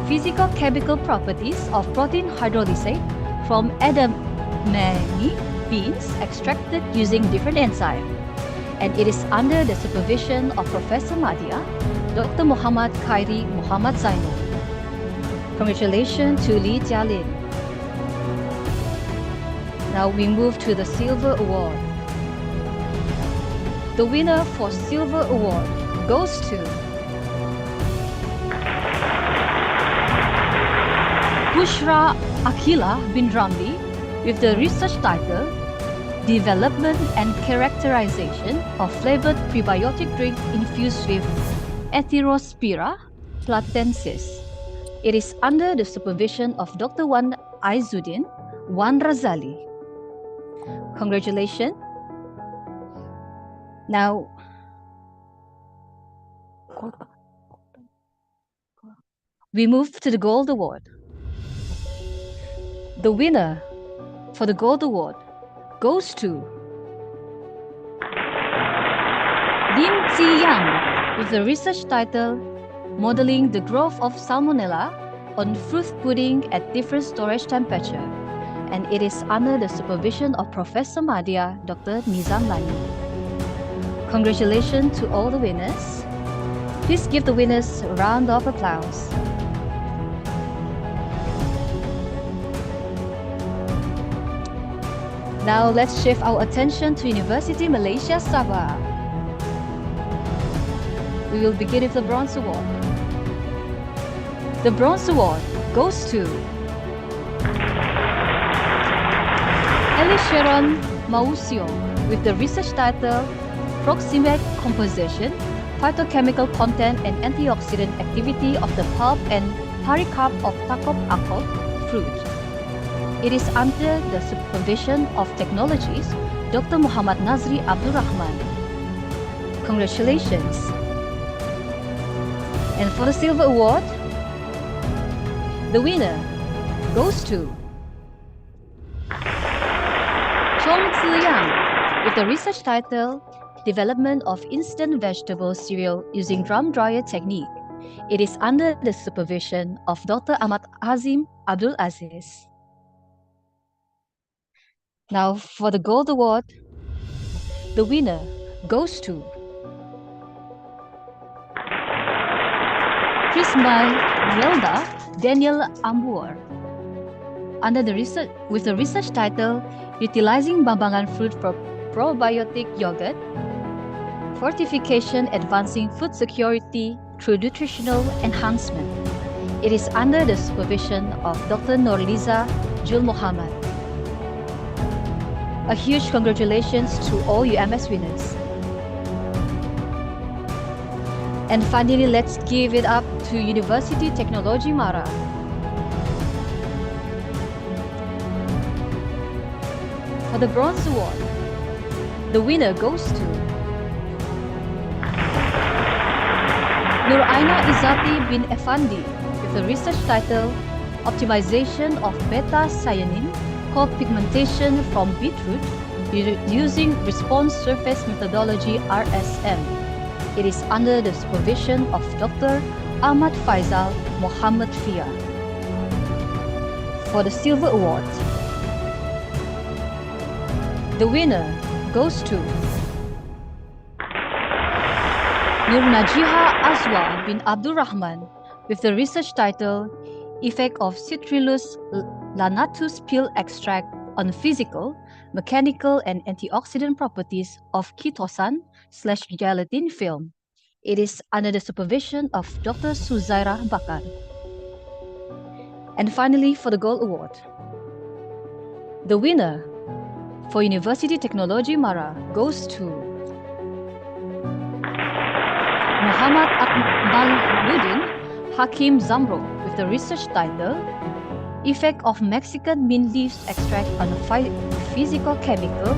Physical-Chemical Properties of Protein Hydrolysate from edamame beans extracted using different enzymes. And it is under the supervision of Professor Madia, Dr. Muhammad Khairi Muhammad Zainul. Congratulations to Li Jialin. Now we move to the Silver Award. The winner for Silver Award goes to Bushra Akila bin Ramli with the research title Development and Characterization of Flavored Prebiotic Drink Infused with Aetherospira platensis. It is under the supervision of Dr. Wan Aizuddin Wan Razali. Congratulations. Now, we move to the Gold Award. The winner for the Gold Award goes to Lim Tzi Yang with the research title Modeling the Growth of Salmonella on Fruit Pudding at Different Storage Temperature, and it is under the supervision of Professor Madia, Dr. Nizam Lani. Congratulations to all the winners. Please give the winners a round of applause. Now let's shift our attention to University Malaysia Sabah. We will begin with the Bronze Award. The Bronze Award goes to Elisharon Mausio with the research title Proximate Composition, Phytochemical Content and Antioxidant Activity of the Pulp and Pericarp of Takop Akop Fruit. It is under the supervision of Technologies, Dr. Muhammad Nazri Abdul Rahman. Congratulations. And for the Silver Award, the winner goes to Chong Tzu Yang with the research title Development of Instant Vegetable Cereal Using Drum Dryer Technique. It is under the supervision of Dr. Ahmad Hazim Abdul Aziz. Now for the Gold Award, the winner goes to Prisma Nelda Daniel Ambuor under the research with the research title Utilizing Bambangan Fruit for Probiotic Yogurt, Fortification Advancing Food Security through Nutritional Enhancement. It is under the supervision of Dr. Norliza Jul Muhammad. A huge congratulations to all UMS winners. And finally, let's give it up to University Technology Mara. For the Bronze Award, the winner goes to Nur Aina Izzati bin Effandi with the research title Optimization of Beta-Cyanine Co-Pigmentation from Beetroot using Response Surface Methodology RSM. It is under the supervision of Dr. Ahmad Faisal Muhammad Fia. For the Silver Award, the winner goes to Nur Najiha Azwa bin Abdul Rahman with the research title Effect of Citrullus lanatus Peel Extract on Physical, mechanical and antioxidant properties of chitosan/gelatin film. It is under the supervision of Dr. Suzairah Bakar. And finally, for the Gold Award, the winner for University Technology Mara goes to Muhammad Akmaluddin Hakim Zamro with the research title Effect of Mexican Mint Leaves Extract on Physicochemical,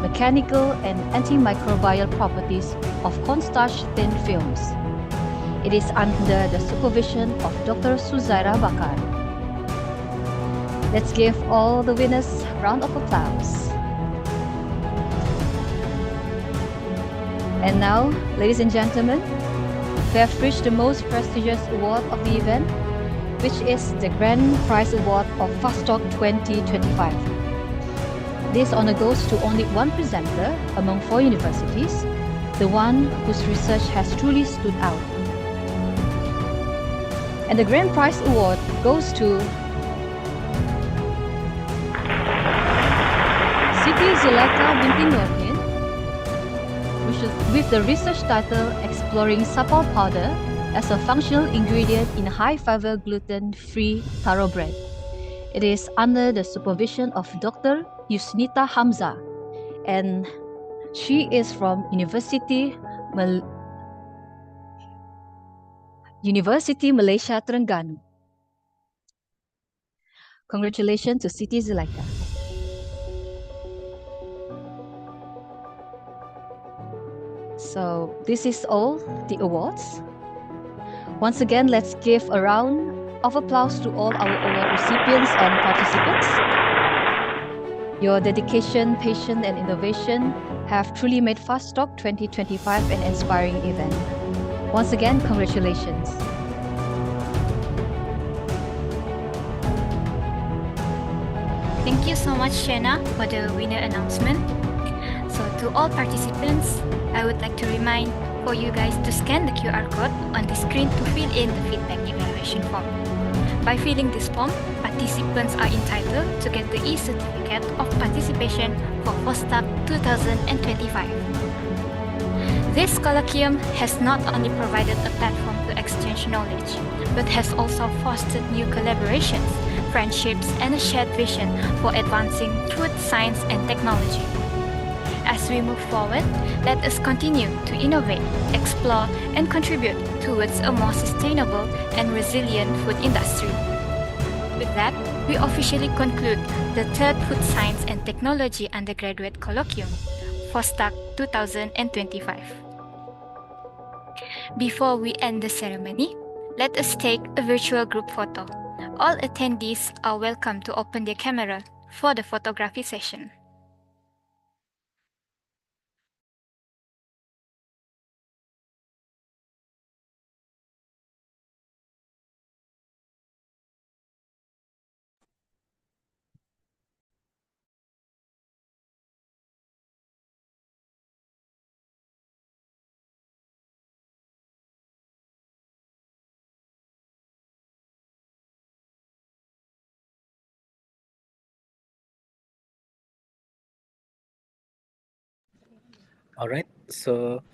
Mechanical and Antimicrobial Properties of Cornstarch Thin Films. It is under the supervision of Dr. Suzairah Bakar. Let's give all the winners a round of applause. And now, ladies and gentlemen, we have reached the most prestigious award of the event, which is the Grand Prize Award of FOSTUC 2025. This honor goes to only one presenter among 4 universities, the one whose research has truly stood out. And the Grand Prize Award goes to Siti Zulaika binti Nurdin with the research title Exploring Sapal Powder as a Functional Ingredient in High-Fiber Gluten-Free Taro Bread. It is under the supervision of Dr. Yusnita Hamza, and she is from University Malaysia Terengganu. Congratulations to Siti Zulaika. So this is all the awards. Once again, let's give a round of applause to all our award recipients and participants. Your dedication, patience, and innovation have truly made FOSTUC 2025 an inspiring event. Once again, congratulations. Thank you so much, Shena, for the winner announcement. So to all participants, I would like to remind for you guys to scan the QR code on the screen to fill in the feedback evaluation form. By filling this form, participants are entitled to get the e-certificate of participation for FOSTUC 2025. This colloquium has not only provided a platform to exchange knowledge, but has also fostered new collaborations, friendships, and a shared vision for advancing food science and technology. As we move forward, let us continue to innovate, explore, and contribute towards a more sustainable and resilient food industry. With that, we officially conclude the third Food Science and Technology Undergraduate Colloquium, FOSTUC 2025. Before we end the ceremony, let us take a virtual group photo. All attendees are welcome to open their camera for the photography session. All right. So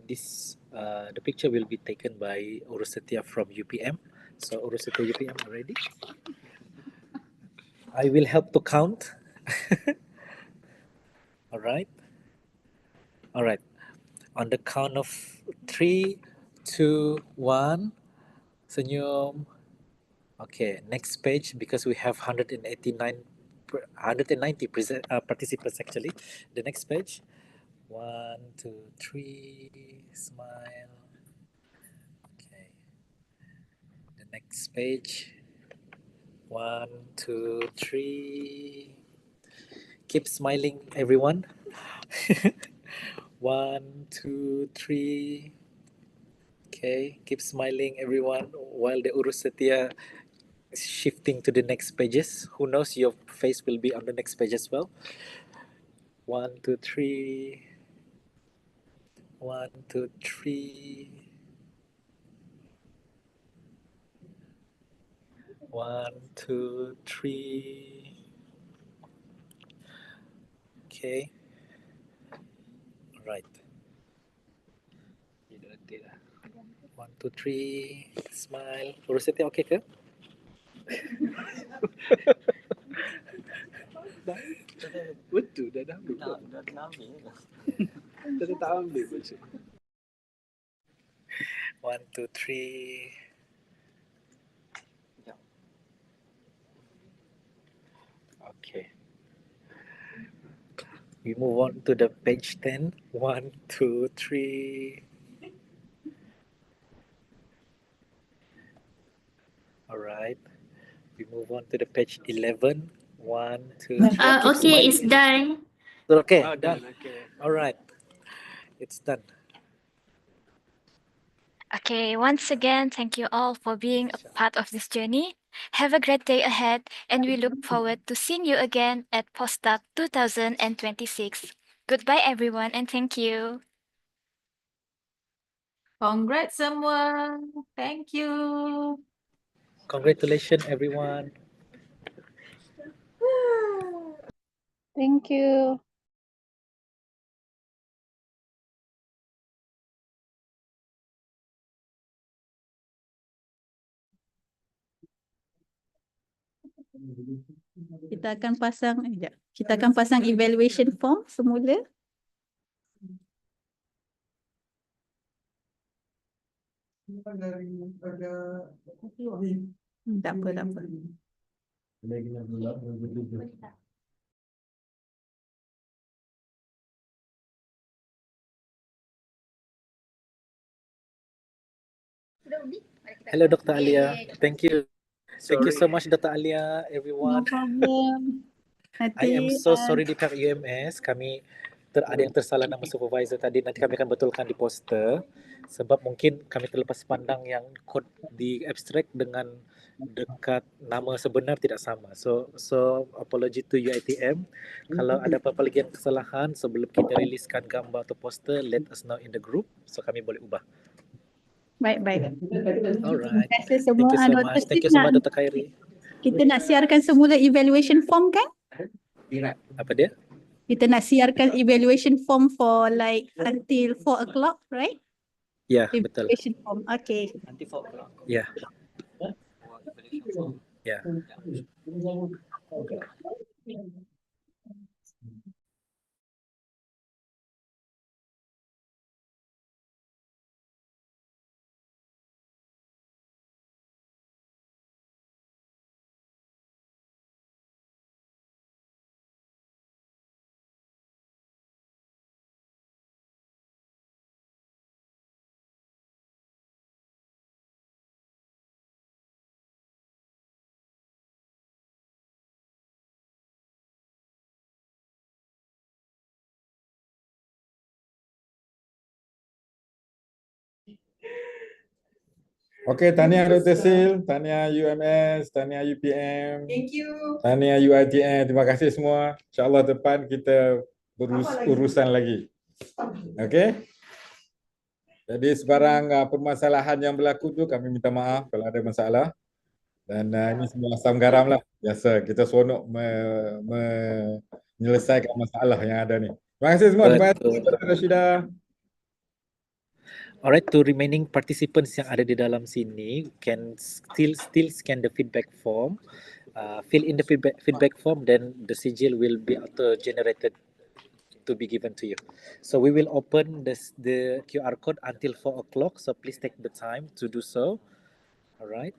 this the picture will be taken by Urusetia from UPM. So Urusetia UPM, are ready? I will help to count. All right. All right. On the count of 3, 2, 1. Senyum. Okay. Next page, because we have 190 participants actually. The next page. 1, 2, 3. Smile. Okay. The next page. 1, 2, 3. Keep smiling, everyone. 1, 2, 3. Okay, keep smiling, everyone, while the Urus Setia is shifting to the next pages. Who knows, your face will be on the next page as well. 1, 2, 3. 1, 2, 3. 1, 2, 3. Okay. Right. 1, 2, 3. Smile. Rosetta okay ke? Betul dah ambil. Dah ambil. Dah tak ambil baca. 1, 2, 3. Okay. We move on to the page 10. 1, 2, 3. Alright. We move on to the page 11. 1, 2, 3. Keep Okay, smiling. it's done. Okay, done. Okay. Alright. It's done. Okay, once again, thank you all for being a part of this journey. Have a great day ahead, and we look forward to seeing you again at FOSTUC 2026. Goodbye, everyone, and thank you. Congrats semua. Thank you. Congratulations, everyone. Thank you. Kita akan pasang evaluation form semula. Tak apa, tak apa. Hello, Dr. Alia. Thank you. Thank you so much, Dr. Alia, No everyone. problem. I am Nanti so sorry di pihak UMS. Kami ada yang tersalah nama supervisor tadi. Nanti kami akan betulkan di poster. Sebab mungkin kami terlepas pandang yang kod di abstract dengan dekat nama sebenar tidak sama. So apology to UiTM. Kalau ada apa-apa lagi yang kesalahan sebelum kita riliskan gambar atau poster, let us know in the group. So kami boleh ubah. baik-baik. Alright. Terima kasih semua. Thank you so Dr. much. Thank you Sid so much, nak, Dr. Khairi. kita nak siarkan semula evaluation form kan? Apa dia? Kita nak siarkan evaluation form for like until 4 o'clock, right? Ya, betul. Evaluation form. Okay. Ya. Ya. Okey, tahniah Dr. Sil, tahniah UMS, tahniah UPM. Thank you. Tahniah UiTM. Terima kasih semua. InsyaAllah depan kita berurusan lagi. Okey? Jadi sebarang permasalahan yang berlaku tu kami minta maaf kalau ada masalah. Dan ini semua asam garam lah. Biasa kita seronok menyelesaikan masalah yang ada ni. Terima kasih semua. Terima kasih Dr. Rashida. Alright, to remaining participants yang ada di dalam sini can still scan the feedback form, fill in the feedback form, then the sigil will be auto generated to be given to you. So we will open the QR code until 4 o'clock. So please take the time to do so. Alright.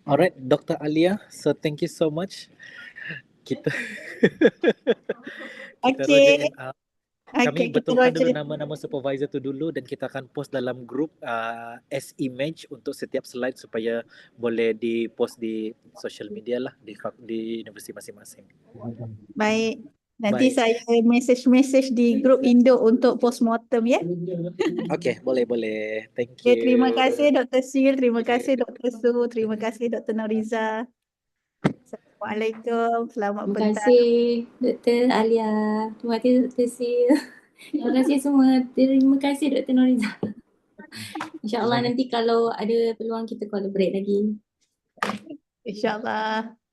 Alright, Dr. Alia, so thank you so much. Kita kita roger Okay. and kami Okay, kita betulkan dulu roger. nama-nama supervisor tu dulu dan kita akan post dalam grup as image untuk setiap slide supaya boleh di-post di social media lah di universiti masing-masing. Baik. Nanti Baik. saya message di grup Indo untuk postmortem ya. Okay, boleh. Thank Okay, you. terima kasih Dr. Sil, terima kasih Dr. Su, terima kasih Dr. Noriza. Assalamualaikum, selamat Terima petang. kasih Dr. Alia. Terima kasih Dr. Sil. Terima kasih semua. Terima kasih Dr. Noriza. InsyaAllah nanti kalau ada peluang kita collaborate lagi. InsyaAllah.